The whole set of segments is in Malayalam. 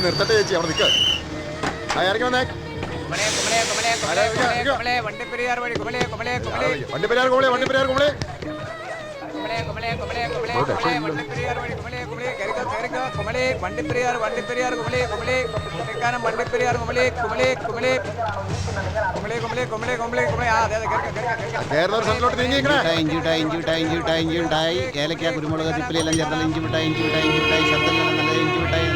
നിർത്തട്ടെ ചേച്ചി, അവിടെ നിൽക്ക്. ഇറങ്ങി വന്നേ. വണ്ടിപ്പെരിയാർ കുമളി വണ്ടിപ്പെരിയാർ കുമളി ഏലക്ക കുരുമുളക് തിപ്പിലെല്ലാം ചേർത്താൽ ഇഞ്ചി മിഠായി ശബ്ദം നല്ല ഇഞ്ചി മിഠായി.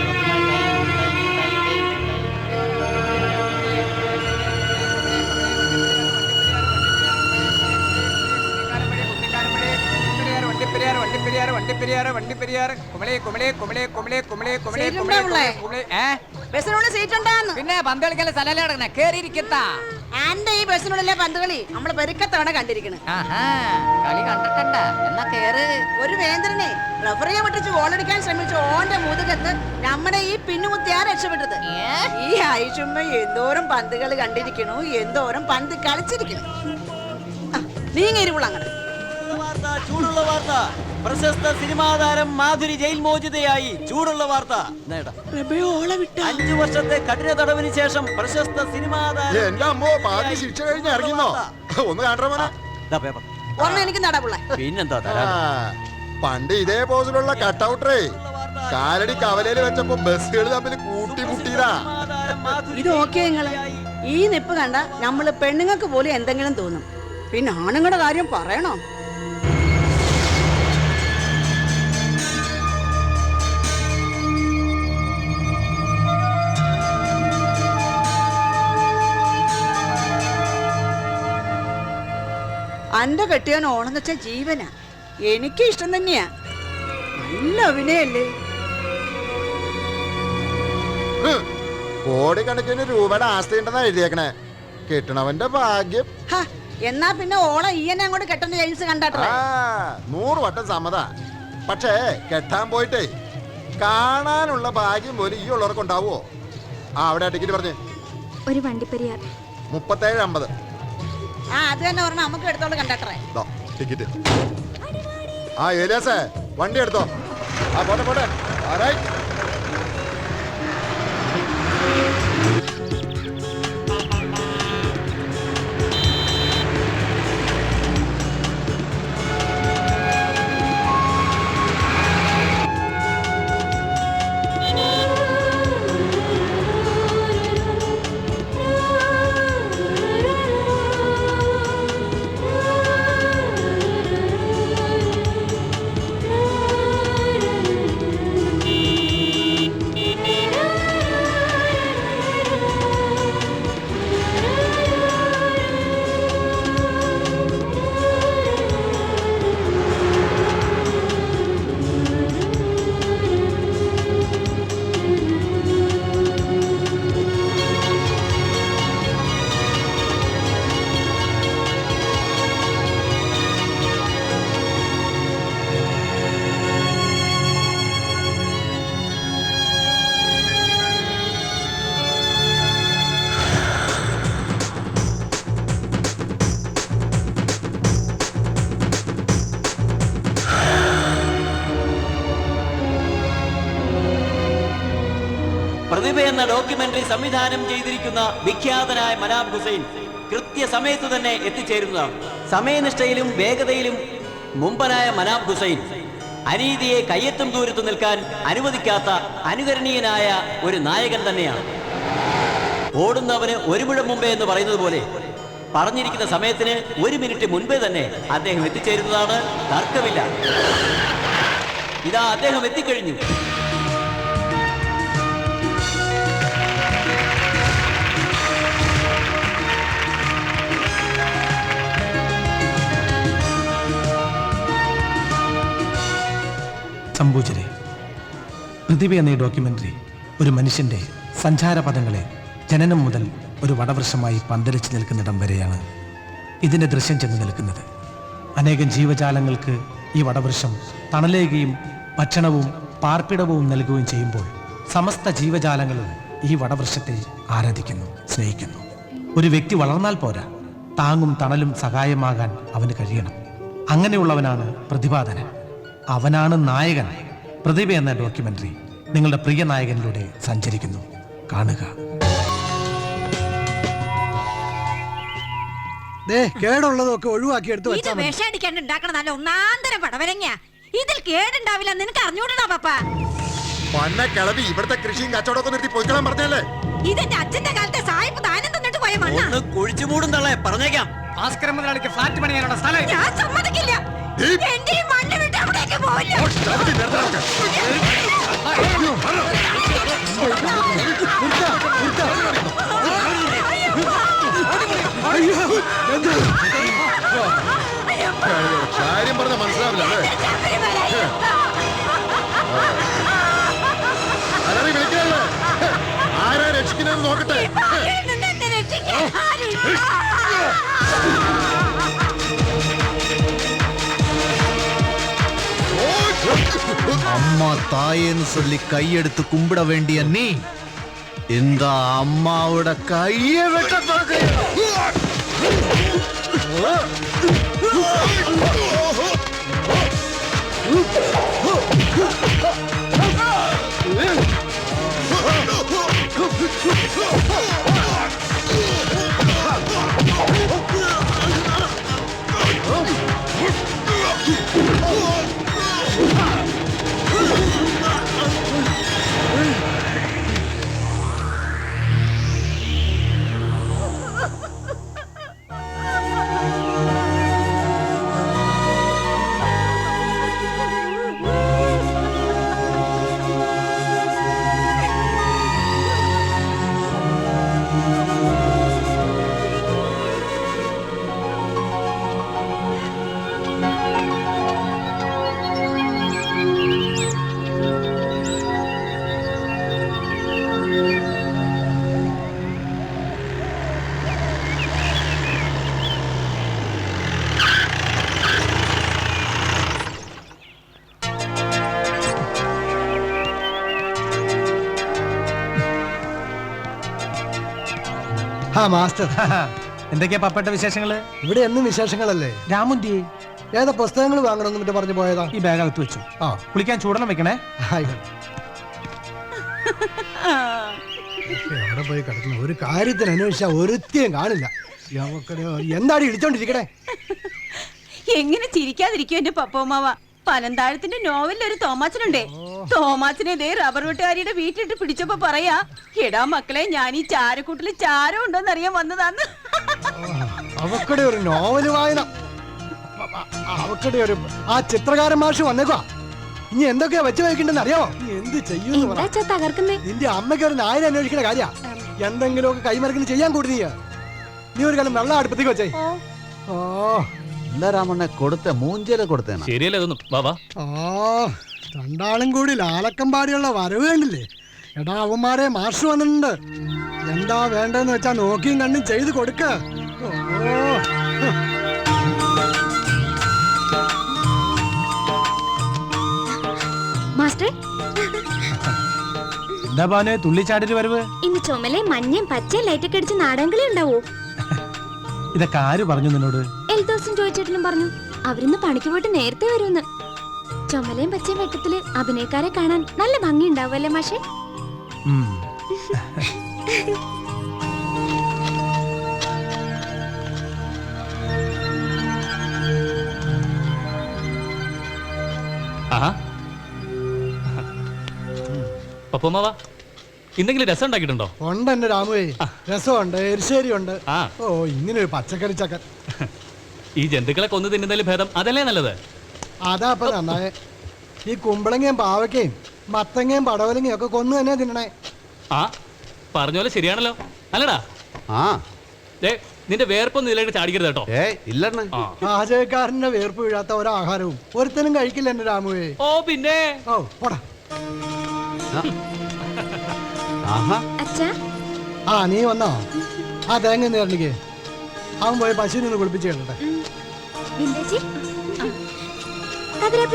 പിന്നെ പന്ത് കളിക്കല്ലേ സ്ഥലല്ലേ കിടക്കണേ കേറിയിരിക്കത്താ. എന്റെ ഈ ബസ്സിനുള്ളിലെ പന്ത് കളി നമ്മള് പെരുക്കത്താണ് കണ്ടിരിക്കണേ. കളി കണ്ടിട്ടണ്ട എന്നാ കേറ്. ഒരു വേന്ദ്രനെ റഫറിയെ വിട്ടിച്ച് ഗോളടിക്കാൻ ശ്രമിച്ചു ഓന്റെ മുതുകത്ത് നമ്മുടെ ഈ പിന്നുമുത്തിയാ രക്ഷപ്പെട്ടത്. ഈ ആയിഷുമ്മ എന്തോരം പന്തുകൾ കണ്ടിരിക്കണു, എന്തോരം പന്ത് കളിച്ചിരിക്കണു. നീങ്ങിരുവുള്ള അങ്ങോട്ട്. ചൂടുള്ള വാർത്ത. പ്രശസ്ത സിനിമാ താരം മാധുരി ജയിൽ മോചിതയായി. ചൂടുള്ള വാർത്ത. 5 വർഷത്തെ കഠിന തടവിന് ശേഷം പ്രശസ്ത സിനിമാ താരം എന്റെ അമ്മോ പാതി ശിക്ഷ കഴിഞ്ഞ് ഇറങ്ങിന്നോ? ഒന്ന് കാണാ എനിക്ക് നടാ. പിന്നെന്താ പണ്ട് ഇതേ പോസിലുള്ള കട്ടൗട്ടറേ കാലടി കവലയില് വെച്ചപ്പോ ബസ്സുകൾ തമ്മിൽ കൂട്ടിമുട്ടിയതാ. ഇത് ഓക്കെ നിങ്ങള് ഈ നിപ്പ് കണ്ട നമ്മള് പെണ്ണുങ്ങൾക്ക് പോലും എന്തെങ്കിലും തോന്നും, പിന്നെ ആണുങ്ങളുടെ കാര്യം പറയണോ? അന്റെ കെട്ടിയവൻ ഓണം വെച്ച ജീവനാ. എനിക്ക് ഇഷ്ടം തന്നെയാ. നല്ല അഭിനയല്ലേ. കോടിക്കണക്കിന് രൂപയുടെ ആസ്തി ഉണ്ടെന്നാ എഴുതിയേക്കണേ. കെട്ടണവന്റെ ഭാഗ്യം. എന്നാ പിന്നെ ഓളെ ഈയനെ അങ്ങോട്ട് കെട്ടേണ്ട ജെയിംസ് കണ്ടാട്ടോ. 100 വട്ടം സമ്മത. പക്ഷേ കെട്ടാൻ പോയിട്ടേ കാണാനുള്ള ഭാഗ്യം പോലും ഈ ഉള്ളവർക്ക് ഉണ്ടാവോ? അവിടെ ടിക്കറ്റ് പറഞ്ഞേ. ഒരു വണ്ടിപ്പെരിയാർ 37.50. അത് തന്നെ പറഞ്ഞ നമുക്ക് എടുത്തോളൂ കണ്ടക്ടറെ. ടിക്കറ്റ്. ഏലിയാസേ വണ്ടി എടുത്തോ. പോട്ടെ. പ്രതിഭ എന്ന ഡോക്യുമെന്ററി സംവിധാനം ചെയ്തിരിക്കുന്ന വിഖ്യാതനായ മനാബ് ഹുസൈൻ കൃത്യസമയത്തു തന്നെ എത്തിച്ചേരുന്നതാണ്. സമയനിഷ്ഠയിലും വേഗതയിലും മുമ്പനായ മനാബ് ഹുസൈൻ അനീതിയെ കയ്യെത്തും ദൂരത്തു നിൽക്കാൻ അനുവദിക്കാത്ത അനുകരണീയനായ ഒരു നായകൻ തന്നെയാണ്. ഓടുന്നവന് ഒരു മുഴം മുമ്പേ എന്ന് പറയുന്നത് പോലെ പറഞ്ഞിരിക്കുന്ന സമയത്തിന് 1 മിനിറ്റ് മുൻപേ തന്നെ അദ്ദേഹം എത്തിച്ചേരുന്നതാണ്. തർക്കമില്ല. ഇതാ അദ്ദേഹം എത്തിക്കഴിഞ്ഞു. സംഭൂചരെ, പ്രതിഭ എന്ന ഡോക്യുമെന്ററി ഒരു മനുഷ്യന്റെ സഞ്ചാരപഥങ്ങളെ ജനനം മുതൽ ഒരു വടവൃക്ഷമായി പന്തലിച്ചു നിൽക്കുന്നിടം വരെയാണ് ഇതിന്റെ ദൃശ്യം ചെന്ന് നിൽക്കുന്നത്. അനേകം ജീവജാലങ്ങൾക്ക് ഈ വടവൃക്ഷം തണലേകുകയും ഭക്ഷണവും പാർപ്പിടവും നൽകുകയും ചെയ്യുമ്പോൾ സമസ്ത ജീവജാലങ്ങളും ഈ വടവൃക്ഷത്തെ ആരാധിക്കുന്നു, സ്നേഹിക്കുന്നു. ഒരു വ്യക്തി വളർന്നാൽ പോരാ, താങ്ങും തണലും സഹായമാകാൻ അവന് കഴിയണം. അങ്ങനെയുള്ളവനാണ് പ്രതിഭാധനൻ. അവനാണ് നായകൻ. പ്രതിഭ എന്ന ഡോക്യുമെന്ററി നിങ്ങളുടെ പ്രിയ നായകനിലൂടെ സഞ്ചരിക്കുന്നു. കാണുക. കേടുള്ളതൊക്കെ ഒഴിവാക്കി എടുത്ത് ഇത് വിഷടിക്കാണ്ട് ഉണ്ടാക്കണം നല്ല ഒന്നാന്തരം പടവരങ്ങ. ഇതിൽ കേടുണ്ടാവില്ല നിനക്ക് അറിഞ്ഞൂടാ പപ്പ. പന്നെ കിളവി ഇവിടുത്തെ കൃഷിയും കച്ചവടമൊക്കെ നിർത്തി പോയിക്കളാൻ പറഞ്ഞല്ലേ. ഇതെന്റെ അച്ഛന്റെ കാലത്തെ സായിപ്പ് ദാനം തന്നിട്ട് പോയ മണ്ണ. ഒന്ന് കുഴിച്ചു മൂടും തള്ളേ, പറഞ്ഞേക്കാം. ഭാസ്കരൻ മുതലാളിക്ക് ഫ്ലാറ്റ് പണിയാനുള്ള സ്ഥലം ഞാൻ സമ്മതിക്കില്ല. എന്റെ ഈ മണ്ണ് വിട്ട് അവിടേക്ക് പോവില്ല. കാര്യം പറഞ്ഞ മനസ്സിലാവില്ല. അലറി വിളിക്കല്ലേ, ആരാ രക്ഷിക്കുന്നതെന്ന് നോക്കട്ടെ. அம்மா தாயேன்னு சொல்லி கையெடுத்து கும்பிட வேண்டிய நீ இந்த அம்மாவோட கையை வெட்ட பார்க்க. മാസ്റ്റർ എന്തൊക്കെയാ പപ്പട്ട വിശേഷങ്ങള്? ഇവിടെ എന്നും വിശേഷങ്ങളല്ലേ. രാമുന്തി ഏതാ പുസ്തകങ്ങൾ വാങ്ങണമെന്ന് മറ്റേ പറഞ്ഞു പോയതാ. ഈ ബാഗ് അകത്ത് വെച്ചു. ആ കുളിക്കാൻ ചൂടണം വെക്കണേ. എവിടെ പോയി കിടക്കുന്നു? ഒരു കാര്യത്തിന് അന്വേഷിച്ചാ ഒരുത്തിയും കാണില്ല. എന്താടി ഇടിച്ചോണ്ടിരിക്കണേ? എങ്ങനെ ചിരിക്കാതിരിക്കും എന്റെ പപ്പമാവ. പനന്താഴത്തിന്റെ നോവലിൽ ഒരു തോമാച്ചനുണ്ടേ. തോമാച്ചനെ ഇതേ റബ്ബർ വെട്ടുകാരിയുടെ വീട്ടിലിട്ട് പിടിച്ചപ്പോ പറയാ, എടാ മക്കളെ ഞാൻ ഈ ചാരക്കൂട്ടില് ചാരം ഉണ്ടോന്ന് അറിയാൻ വന്നതാന്ന്. അവക്കടെ ഒരു നോവല് വായന, അവക്കടെ ഒരു ആ ചിത്രകാരൻ മാഷ് വന്നേക്കാ. ഇനി എന്തൊക്കെയാ വെച്ച് വയ്ക്കണ്ടെന്ന് അറിയാമോ? എന്ത് ചെയ്യുന്നു? തകർക്കുന്നേ നിന്റെ അമ്മയ്ക്ക് ഒരു നായനെ അന്വേഷിക്കുന്ന കാര്യ. എന്തെങ്കിലുമൊക്കെ കൈമറക്കുന്ന ചെയ്യാൻ കൂടി നീ ഒരു കാലം വെള്ളം അടുപ്പത്തേക്ക് വെച്ചേ. ഓ എന്താ രാമണ്ണെ കൊടുത്ത മൂഞ്ചില കൊടുത്തേന ശരിയല്ലേ ഇതൊന്നും. വാ ആ രണ്ടാളും കൂടി ലാലക്കമ്പാടിയുള്ള വരവ് കണ്ടില്ലേ? എടാ അവന്മാരെ മാഷ് വന്നിട്ടുണ്ട്. എന്താ വേണ്ടെന്ന് വെച്ചാ നോക്കിയും കണ്ടും ചെയ്ത് കൊടുക്ക. മാസ്റ്റർ എന്താ പാനെ തുള്ളിച്ചാടിന് വരവ്? ഇന്ന് ചുമലയും മഞ്ഞയും പച്ചയും ലൈറ്റൊക്കെ അടിച്ച് നാടകങ്ങളി ഉണ്ടാവോ? ഇതൊക്കെ ആര് പറഞ്ഞു നിന്നോട്? എൽദോസും ചോദിച്ചിട്ടും പറഞ്ഞു അവരിന്ന് പണിക്ക് പോയിട്ട് നേരത്തെ വരുമെന്ന്. ചുമലയും പച്ചയും വെട്ടത്തില് അഭിനയക്കാരെ കാണാൻ നല്ല ഭംഗി ഉണ്ടാവുമല്ലേ മാഷെ? പപ്പമാവാ എന്തെങ്കിലും രസം ഉണ്ടാക്കിയിട്ടുണ്ടോ? ഉണ്ട് എന്റെ രാമുവേ, രസമുണ്ട്, എരിശ്ശേരി ഉണ്ട്. ആ ഓ ഇങ്ങനെ ഒരു പച്ചക്കറി ചക്കൻ. ഈ ജന്തുക്കളെ കൊന്നു തിന്നുന്നതിൽ ഭേദം അതല്ലേ നല്ലത്. അതാ ഇപ്പൊ നന്നായേ. ഈ കുമ്പളങ്ങയും പാവയ്ക്കയും മത്തങ്ങയും പടവലങ്ങയും ഒക്കെ കൊന്നു തന്നെ തിന്നണേ. ആ പറഞ്ഞ പോലെ ശരിയാണല്ലോ അല്ലടാ. ആ നിന്റെ വേർപ്പൊന്നും ഇതിലേക്ക് ചാടിക്കരുത് കേട്ടോ. ഇല്ലണ്ണ പാചകക്കാരന്റെ വേർപ്പ് വീഴാത്ത ഒരാഹാരവും ഒരുത്തനും കഴിക്കില്ല എന്റെ രാമുവേ. ഓ പിന്നെ ഓ പോടാ. ആ നീ വന്നോ? ആ തേങ്ങ നേരണിക്ക് അവൻ പോയി പശുവിനെ ഒന്ന് കുളിപ്പിച്ച് കേട്ടെ.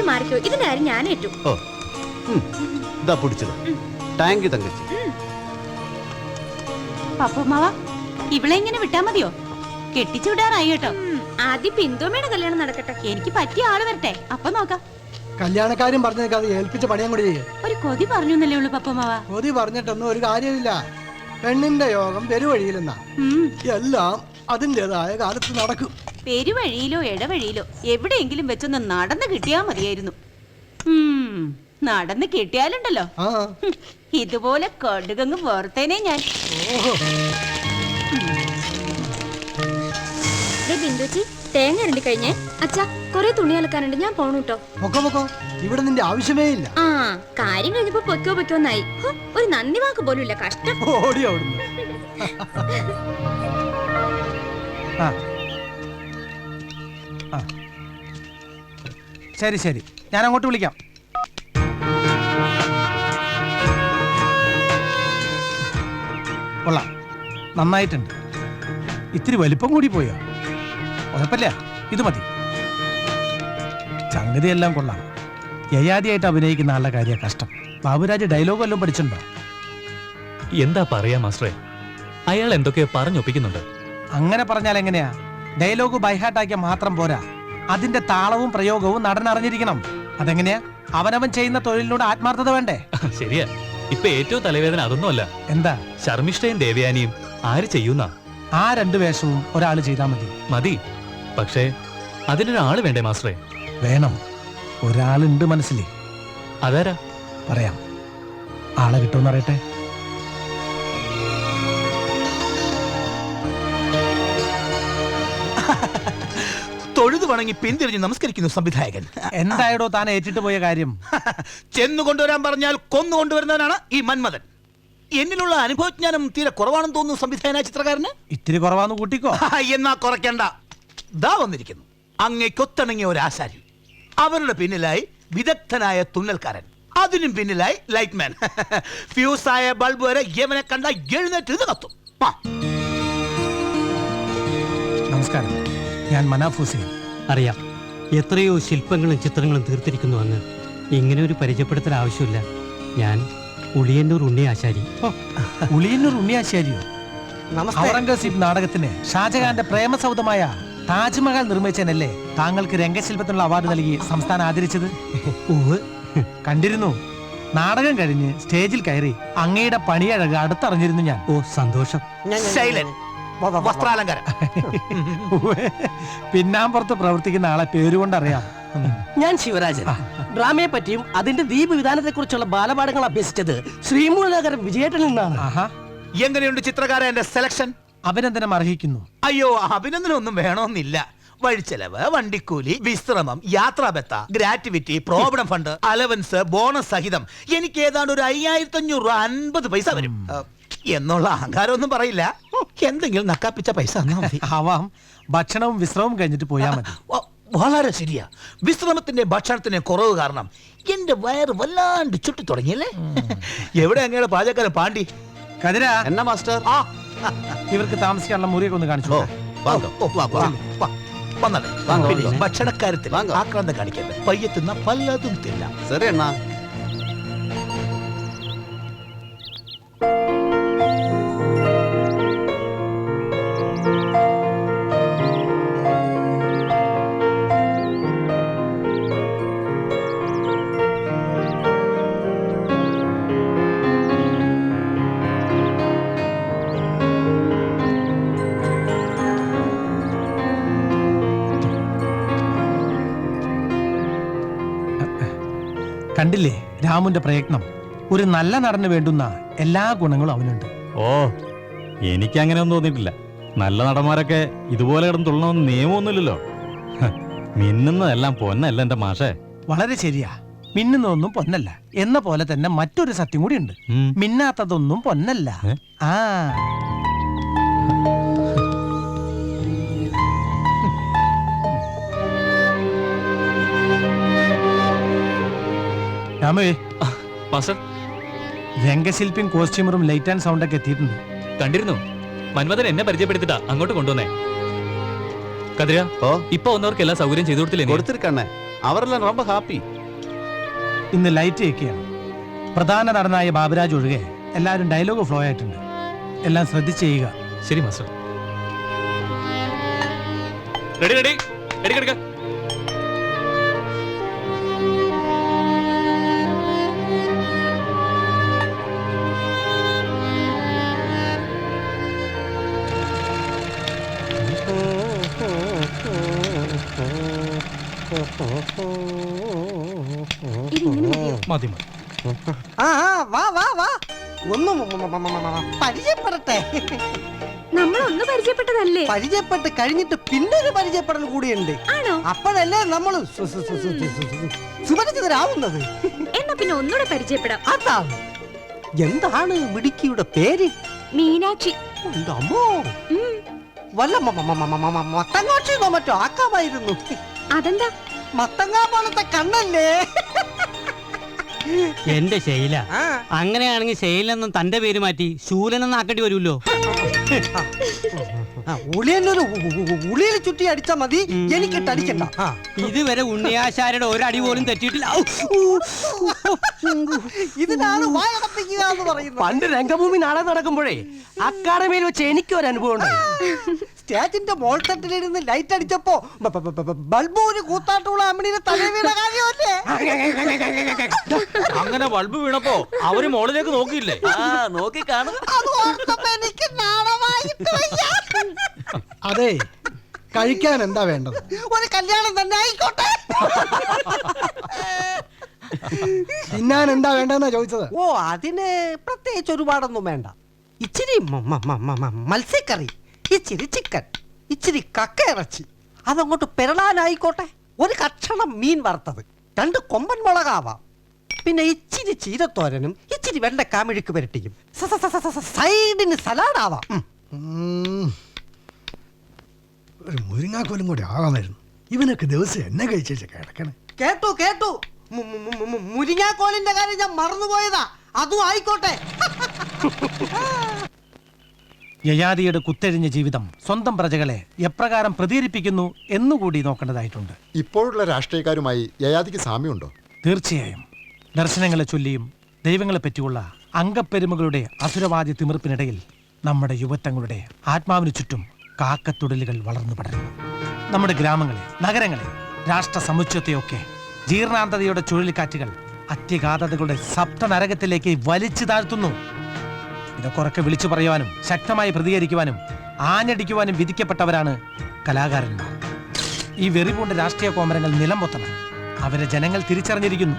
മാറിക്കോ, ഇതിന്റെ കാര്യം ഞാൻ ഏറ്റു. Thank you തങ്കച്ചി. പപ്പമാവ ഇവിടെ ഇങ്ങനെ വിട്ടാ മതിയോ? കെട്ടിച്ചു വിടാറായി കേട്ടോ. ആദ്യം ബിന്ദുമ്മയുടെ കല്യാണം നടക്കട്ടെ. എനിക്ക് പറ്റിയ ആള് വരട്ടെ, അപ്പൊ നോക്കാം. കല്യാണക്കാരും പറഞ്ഞേക്ക് അത് ഏൽപ്പിച്ച പണിയും കൂടി ചെയ്യും. ഒരു കൊതി പറഞ്ഞു എന്നല്ലേ ഉള്ളു പപ്പമാവ. കൊതി പറഞ്ഞിട്ടൊന്നും ഒരു കാര്യമില്ല. പെണ്ണിന്റെ യോഗം പെരുവഴിയിലെന്നാ. എല്ലാം അതിൻ്റെതായ കാലത്ത് നടക്കും. പെരുവഴിയിലോ ഇടവഴിയിലോ എവിടെയെങ്കിലും വെച്ചൊന്ന് നടന്ന് കിട്ടിയാ മതിയായിരുന്നു. നടന്ന് കിട്ടിയാലുണ്ടല്ലോ ഇതുപോലെ കടുകങ്ങ് വേർത്തേനെ ഞാൻ. ബിന്ദുച്ചി തേങ്ങ ഇരണ്ടി കഴിഞ്ഞേ. അച്ഛാ കൊറേ തുണി അലക്കാനുണ്ട്, ഞാൻ പോണൂട്ടോ. പൊക്കോ, ഇവിടെ നിന്റെ ആവശ്യമേ ഇല്ല. ആ കാര്യം കഴിഞ്ഞപ്പോ പൊക്കോന്നായി. ഒരു നന്ദി വാക്ക് പോലും ഇല്ല. കഷ്ടം. ഓടി അവിടുന്ന്. ശരി ശരി, ഞാൻ അങ്ങോട്ട് വിളിക്കാം. കൊള്ളാം, നന്നായിട്ടുണ്ട്. ഇത്തിരി വലിപ്പം കൂടി പോയോ? കുഴപ്പമില്ല, ഇത് മതി. സംഗതിയെല്ലാം കൊള്ളാം. യയാദിയായിട്ട് അഭിനയിക്കുന്ന ആളുടെ കാര്യം കഷ്ടം. ബാബുരാജ് ഡയലോഗ് വല്ലതും പഠിച്ചിട്ടുണ്ടോ? എന്താ പറയാ മാസ്റ്ററെ, അയാൾ എന്തൊക്കെയോ പറഞ്ഞൊപ്പിക്കുന്നുണ്ട്. അങ്ങനെ പറഞ്ഞാൽ എങ്ങനെയാ? ഡയലോഗ് ബൈഹാർട്ടാക്കിയ മാത്രം പോരാ, അതിന്റെ താളവും പ്രയോഗവും നടൻ അറിഞ്ഞിരിക്കണം. അതെങ്ങനെയാ? അവനവൻ ചെയ്യുന്ന തൊഴിലിനോട് ആത്മാർത്ഥത വേണ്ടേ? ശരിയാ. ഇപ്പൊ ഏറ്റവും തലവേദന അതൊന്നുമല്ല. എന്താ? ശർമ്മിഷ്ഠയും ദേവയാനിയും ആര് ചെയ്യുന്ന? ആ രണ്ടു വേഷവും ഒരാൾ ചെയ്താൽ മതി. പക്ഷേ അതിനൊരാള് വേണ്ടേ മാസ്റ്ററെ? വേണം. ഒരാളുണ്ട് മനസ്സിൽ. അതാരാ? പറയാം. ആളെ കിട്ടുമെന്ന് അറിയട്ടെ. തൊഴുതു വണങ്ങി പിന്തിരിഞ്ഞ് നമസ്കരിക്കുന്നു സംവിധായകൻ. എന്തായടോ താൻ ഏറ്റിട്ട് പോയ കാര്യം? ചെന്നു കൊണ്ടുവരാൻ പറഞ്ഞാൽ കൊന്നുകൊണ്ടുവരുന്നവനാണ് ഈ മന്മഥൻ. എന്നിലുള്ള അനുഭവജ്ഞാനം തീരെ കുറവാണെന്ന് തോന്നുന്നു സംവിധായകനായ ചിത്രകാരന്. ഇത്തിരി കുറവാന്ന് കൂട്ടിക്കോ. എന്നാ കുറയ്ക്കണ്ട. ദാ വന്നിരിക്കുന്നു അങ്ങേക്കൊത്തിണങ്ങിയ ഒരു ആശാരി. അവരുടെ പിന്നിലായി വിദഗ്ധനായ തുന്നൽക്കാരൻ. അതിനും പിന്നിലായി ലൈറ്റ്മാൻ. ഫ്യൂസായ ബൾബ് വരെ യവനെ കണ്ട എഴുന്നേറ്റ് കത്തും. നമസ്കാരം, ഞാൻ മനാഫ് ഹുസൈൻ. അറിയാം, എത്രയോ ശില്പങ്ങളും ചിത്രങ്ങളും തീർത്തിരിക്കുന്നു അങ്ങ്. ഇങ്ങനെ ഒരു പരിചയപ്പെടുത്തൽ ആവശ്യമില്ല. ഞാൻ ഉളിയന്നൂർ ഉണ്ണിയാശാരി. ഉളിയന്നൂർ ഉണ്ണിയാശാരിയോ? ഔറംഗസീബ് നാടകത്തിന് ഷാജഹാന്റെ പ്രേമസൗധമായ താജ്മഹൽ നിർമ്മിച്ചതിനല്ലേ താങ്കൾക്ക് രംഗശില്പത്തിനുള്ള അവാർഡ് നൽകി സംസ്ഥാനം ആദരിച്ചത്? കണ്ടിരുന്നു. നാടകം കഴിഞ്ഞ് സ്റ്റേജിൽ കയറി അങ്ങയുടെ പണിയഴക് അടുത്തറിഞ്ഞിരുന്നു ഞാൻ. ഓ സന്തോഷം. വസ്ത്രാലങ്കാരം. പിന്നാമ്പുറത്ത് പ്രവർത്തിക്കുന്ന ആളെ പേരുകൊണ്ടറിയാം. ഞാൻ ശിവരാജൻ. ഡ്രാമയെ പറ്റിയും അതിന്റെ ദ്വീപ് വിധാനത്തെ കുറിച്ചുള്ള ബാലപാഠങ്ങൾ അഭ്യസിച്ചത് ശ്രീമൂലനഗരം വിജയേട്ടനിൽ നിന്നാണ്. എങ്ങനെയുണ്ട് ചിത്രകാരന്റെ സെലക്ഷൻ? അഭിനന്ദനം അർഹിക്കുന്നു. അയ്യോ, അഭിനന്ദനം ഒന്നും വേണമെന്നില്ല. വഴിച്ചെലവ്, വണ്ടിക്കൂലി, വിശ്രമം, യാത്രാബത്ത, gratuity, provident fund, allowance, bonus സഹിതം എനിക്ക് ഏതാണ്ട് ഒരു 5550 പൈസ വരും. എന്നുള്ള അഹങ്കാരമൊന്നും പറയില്ല. എന്തെങ്കിലും നക്കാപ്പിച്ച പൈസ ആവാം. ഭക്ഷണവും വിശ്രമവും കഴിഞ്ഞിട്ട് പോയാൽ മതി. വളരെ ശരിയാ. വിശ്രമത്തിന്റെ ഭക്ഷണത്തിന്റെ കുറവ് കാരണം എന്റെ വയറ് വല്ലാണ്ട് ചുട്ടി തുടങ്ങിയല്ലേ. എവിടെ അങ്ങയുടെ പാചകക്കാരൻ പാണ്ടി? കതിരാ എന്നാ മാസ്റ്റർ? ഇവർക്ക് താമസിക്കാനുള്ള മുറിയൊക്കെ ഒന്ന് കാണിച്ചു. ഭക്ഷണക്കാര്യത്തിൽ ആക്രാന്തം കാണിക്കരുത്. പയ്യെത്തുന്ന പലതും തിന്നാം. ശരി അണ്ണാ. കണ്ടില്ലേ രാമുന്റെ പ്രയത്നം? ഒരു നല്ല നടന് വേണ്ടുന്ന എല്ലാ ഗുണങ്ങളും അവനുണ്ട്. ഓ, എനിക്ക് അങ്ങനെ ഒന്നും തോന്നിയിട്ടില്ല. നല്ല നടന്മാരൊക്കെ ഇതുപോലെ കിടന്ന് തുള്ളണമെന്ന് നിയമമൊന്നുമില്ലല്ലോ. മിന്നുന്നതെല്ലാം പൊന്നല്ല എന്റെ മാഷേ. വളരെ ശരിയാ. മിന്നുന്നതൊന്നും പൊന്നല്ല എന്ന പോലെ തന്നെ മറ്റൊരു സത്യം കൂടി ഉണ്ട്. മിന്നാത്തതൊന്നും പൊന്നല്ല. ആ രാമേ, രംഗശില്പിയും കോസ്റ്റ്യൂമറും ലൈറ്റ് ആൻഡ് സൗണ്ട് ഒക്കെ എത്തിയിട്ടുണ്ട്. കണ്ടിരുന്നു. മന്മഥൻ എന്നെ പരിചയപ്പെടുത്തിട്ടാ അങ്ങോട്ട് കൊണ്ടുവന്നേ. കതിര, ഇപ്പൊ വന്നവർക്ക് എല്ലാ സൗകര്യം ചെയ്തു കൊടുത്തില്ലേ? കൊടുത്തിരിക്കണേ. അവരെല്ലാം ரொம்ப ഹാപ്പി. ഇന്ന് ലൈറ്റ് ഒക്കെയാണ്. പ്രധാന നടനായ ബാബുരാജ് ഒഴികെ എല്ലാവരും ഡയലോഗ് ഫ്ലോ ആയിട്ടുണ്ട്. എല്ലാം ശ്രദ്ധിച്ച് ചെയ്യുക. ശരി മാസ്റ്റർ. Ready ready ready. ഇതിങ്ങനെ മതിയോ? മതി മതി. ആ വാ വാ വാ ഒന്ന് പരിചയപ്പെടട്ടെ. നമ്മളൊന്ന് പരിചയപ്പെട്ടതല്ലേ? പരിചയപ്പെട്ട് കഴിഞ്ഞിട്ട് പിന്നൊരു പരിചയപ്പെടൽ കൂടിയുണ്ട്. ആണോ? അപ്പോഴല്ലേ നമ്മൾ സുപരിചിതരാവുന്നത്. എന്നാ പിന്നെ ഒന്നുകൂടെ പരിചയപ്പെടാം. അതാണ്. എന്താണ് മിടുക്കിയുടെ പേര്? മീനാക്ഷി. അമ്മോ, വല്ല മത്തങ്ങാക്ഷിന്നോ മറ്റോ ആക്കാമായിരുന്നു. അതെന്താ? മത്തങ്ങ പോലത്തെ കണ്ണല്ലേ? എന്റെ ശൈല, അങ്ങനെയാണെങ്കിൽ ശൈലെന്നും തന്റെ പേര് മാറ്റി ശൂലനെന്ന് ആക്കേണ്ടി വരുമല്ലോ. ഉളിയനൊരു ഉളിയിൽ ചുറ്റി അടിച്ചാ മതി, എനിക്കിട്ട് അടിക്കണ്ട. ഇതുവരെ ഉണ്ണിയാശാരുടെ ഒരടി പോലും തെറ്റിയിട്ടില്ല. ഇതിനാണ് വായടപ്പിക്കുക എന്ന് പറയുന്നത്. പണ്ട് രംഗഭൂമി നാടകം നടക്കുമ്പോഴേ അക്കാഡമിയിൽ വെച്ച് എനിക്കൊരു അനുഭവം ഉണ്ടായി. സ്റ്റേജിന്റെ മോൾത്തട്ടിലിരുന്ന് ലൈറ്റ് അടിച്ചപ്പോ ബൾബ് ഒരു കൂത്താട്ടുള്ള അമ്മിണിയുടെ തലേ വീണ കാര്യമല്ലേ? അങ്ങനെ ബൾബ് വീണപ്പോ അവര് മോളിലേക്ക് നോക്കിയില്ലേ? നോക്കി കാണും. അത് ഓർത്തപ്പോ എനിക്ക് നാണമായിട്ട് വയ്യ. അതെ, കഴിക്കാൻ എന്താ വേണ്ടത്? ഒരു കല്യാണം തന്നെ ആയിക്കോട്ടെ. തിന്നാൻ എന്താ വേണ്ടെന്നാ ചോദിച്ചത്. ഓ, അതിന് പ്രത്യേകിച്ച് ഒരുപാടൊന്നും വേണ്ട. ഇച്ചിരി മത്സ്യക്കറി, ഇച്ചിരി ചിക്കൻ, ഇച്ചിരി കക്ക ഇറച്ചി, അതങ്ങോട്ട് പെരളാനായിക്കോട്ടെ. ഒരു കക്ഷണം മീൻ വറുത്തത്, 2 കൊമ്പൻ മുളകാവാം, പിന്നെ ഇച്ചിരി ചീരത്തോരനും ഇച്ചിരി വെണ്ടക്കാമിഴുക്ക് വരട്ടിയും, സൈഡിന് സലാഡാവാം. ഒരു മുരിങ്ങാക്കോലും കൂടി ആകാമായിരുന്നു. ഇവനൊക്കെ ദിവസം എന്നെ കഴിച്ചേച്ച് കിടക്കണേ. കേട്ടു കേട്ടു, മുരിങ്ങാക്കോലിന്റെ കാര്യം ഞാൻ മറന്നുപോയതാ. അതും ആയിക്കോട്ടെ. യയാതിയുടെ കുത്തെഴിഞ്ഞ ജീവിതം സ്വന്തം പ്രജകളെ എപ്രകാരം പ്രതികരിപ്പിക്കുന്നു എന്നുകൂടി നോക്കേണ്ടതായിട്ടുണ്ട്. ഇപ്പോഴുള്ള രാഷ്ട്രീയക്കാരുമായി യയാതിക്ക് സാമ്യമുണ്ടോ? തീർച്ചയായും. ദർശനങ്ങളെ ചൊല്ലിയും ദൈവങ്ങളെ പറ്റിയുള്ള അംഗപ്പെരുമകളുടെ അസുരവാദി തിമിർപ്പിനിടയിൽ നമ്മുടെ യുവത്വങ്ങളുടെ ആത്മാവിനു ചുറ്റും കാക്കത്തുടലുകൾ വളർന്നു പടരുന്നു. നമ്മുടെ ഗ്രാമങ്ങളെ, നഗരങ്ങളെ, രാഷ്ട്ര സമുച്ചയത്തെയൊക്കെ ജീർണാന്തതയുടെ ചുഴലിക്കാറ്റുകൾ അത്യഗാധതകളുടെ സപ്തനരകത്തിലേക്ക് വലിച്ചു താഴ്ത്തുന്നു. ഇതൊക്കെ വിളിച്ചു പറയുവാനും ശക്തമായി പ്രതികരിക്കുവാനും ആഞ്ഞടിക്കുവാനും വിധിക്കപ്പെട്ടവരാണ് കലാകാരന്മാർ. ഈ വെറിപൂണ്ട രാഷ്ട്രീയ കോമരങ്ങൾ നിലംപൊത്തണം. അവരെ ജനങ്ങൾ തിരിച്ചറിഞ്ഞിരിക്കുന്നു.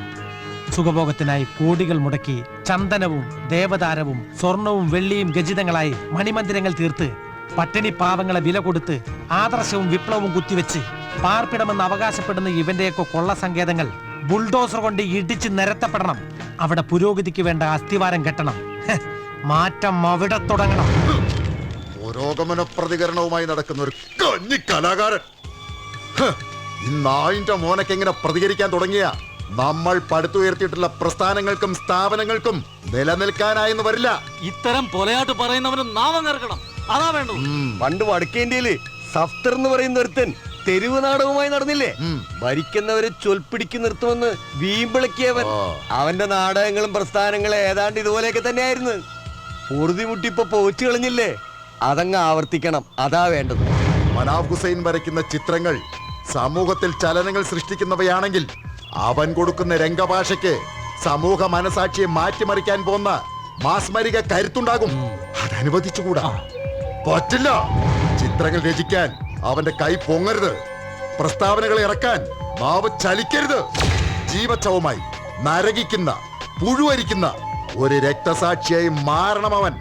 സുഖഭോഗത്തിനായി കോടികൾ മുടക്കി ചന്ദനവും ദേവതാരവും സ്വർണവും വെള്ളിയും ഗജിതങ്ങളായി മണിമന്ദിരങ്ങൾ തീർത്ത് പട്ടിണി പാവങ്ങളെ വില കൊടുത്ത് ആദർശവും വിപ്ലവവും കുത്തിവെച്ച് പാർപ്പിടമെന്ന് അവകാശപ്പെടുന്ന ഇവന്റെയൊക്കെ കൊള്ള സങ്കേതങ്ങൾ ബുൾഡോസർ കൊണ്ട് ഇടിച്ച് നിരത്തപ്പെടണം. അവിടെ പുരോഗതിക്ക് വേണ്ട അസ്ഥിവാരം കെട്ടണം. മാറ്റം അവിടെ തുടങ്ങണം. പുരോഗമന പ്രതികരണവുമായി നടക്കുന്ന ഒരു കഞ്ഞി കലാകാരൻ ഈ നായിന്റെ മോനൊക്കെ എങ്ങനെ പ്രതികരിക്കാൻ തുടങ്ങിയ നമ്മൾ പടുത്തുയർത്തിയിട്ടുള്ള പ്രസ്ഥാനങ്ങൾക്കും സ്ഥാപനങ്ങൾക്കും നിലനിൽക്കാനായെന്ന് വരില്ല. ഇത്തരം പൊലയാട്ട് പറയുന്നവനും നാമം കറക്കണം. അതാ വേണ്ടു. പണ്ട് വടക്കേന്ത്യയില് സഫ്തർ എന്ന് പറയുന്ന ഒരുത്തൻ തെരുവ് നാടകവുമായി നടന്നില്ലേ? ഭരിക്കുന്നവരെ ചൊൽപ്പിടിക്ക് നിർത്തുമെന്ന് വീമ്പിളക്കിയവൻ. അവന്റെ നാടകങ്ങളും പ്രസ്ഥാനങ്ങളും ഏതാണ്ട് ഇതുപോലെയൊക്കെ തന്നെയായിരുന്നു. പൊറുതിമുട്ടിപ്പോ പോച്ചു കളഞ്ഞില്ലേ? അതങ്ങ് ആവർത്തിക്കണം. അതാ വേണ്ടത്. മനാഫ് ഹുസൈൻ വരയ്ക്കുന്ന ചിത്രങ്ങൾ സമൂഹത്തിൽ ചലനങ്ങൾ സൃഷ്ടിക്കുന്നവയാണെങ്കിൽ അവൻ കൊടുക്കുന്ന രംഗഭാഷയ്ക്ക് സമൂഹ മനസാക്ഷിയെ മാറ്റിമറിക്കാൻ പോന്ന മാസ്മരിക കരുത്തുണ്ടാകും. അതനുവദിച്ചുകൂടാ, പറ്റില്ല. ചിത്രങ്ങൾ രചിക്കാൻ അവന്റെ കൈ പൊങ്ങരുത്. പ്രസ്താവനകൾ ഇറക്കാൻ നാവ് ചലിക്കരുത്. ജീവച്ഛവമായി നരകിക്കുന്ന പുഴുവരിക്കുന്ന ഒരു രക്തസാക്ഷിയായി മാറണം അവൻ.